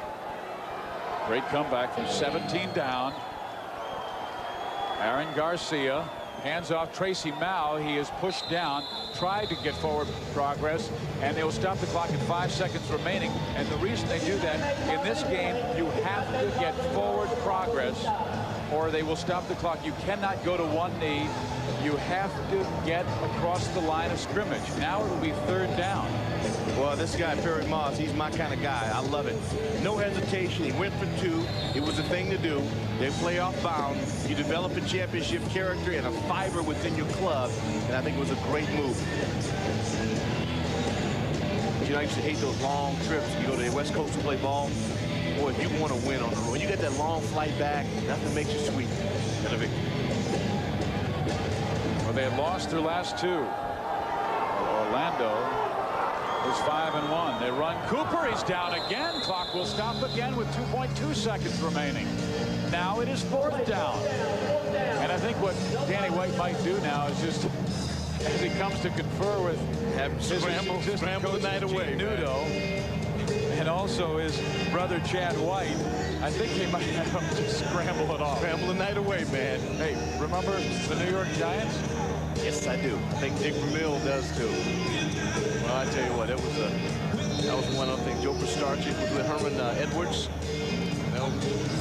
Great comeback from 17 down. Aaron Garcia hands off Tracy Mao. He is pushed down, tried to get forward progress, and they will stop the clock at 5 seconds remaining. And the reason they do that, in this game, you have to get forward progress or they will stop the clock. You cannot go to one knee. You have to get across the line of scrimmage. Now it will be 3rd down. Well, this guy, Perry Moss, he's my kind of guy. I love it. No hesitation. He went for 2. It was the thing to do. They're playoff bound. You develop a championship character and a fiber within your club, and I think it was a great move. You know, I used to hate those long trips. You go to the West Coast to play ball. Boy, if you want to win on the road, you get that long flight back, nothing makes you sweet. And a victory. Well, they had lost their last 2. Orlando is 5-1. They run Cooper. He's down again. Clock will stop again with 2.2 seconds remaining. Now it is 4th down. And I think what Danny White might do now is just, as he comes to confer with scramble the night away, Nudo, and also his brother Chad White, I think he might have him just scramble it off. Scramble the night away, man. Hey, remember the New York Giants? Yes, I do. I think Dick Vermeil does too. Well, I tell you what, that was one of the things. Joe Pistarchi was with Herman Edwards.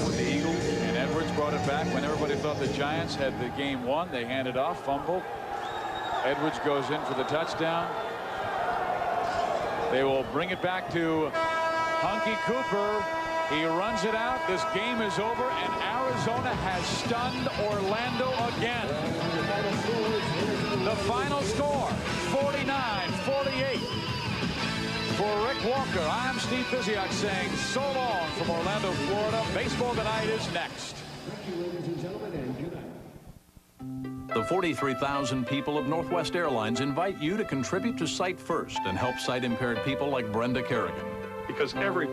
With the Eagles. And Edwards brought it back when everybody thought the Giants had the game won. They handed off, fumble. Edwards goes in for the touchdown. They will bring it back to Hunky Cooper. He runs it out. This game is over, and Arizona has stunned Orlando again. The final score, 49-48. For Rick Walker, I'm Steve Physiak saying so long from Orlando, Florida. Baseball Tonight is next. The 43,000 people of Northwest Airlines invite you to contribute to Sight First and help sight-impaired people like Brenda Kerrigan. Because every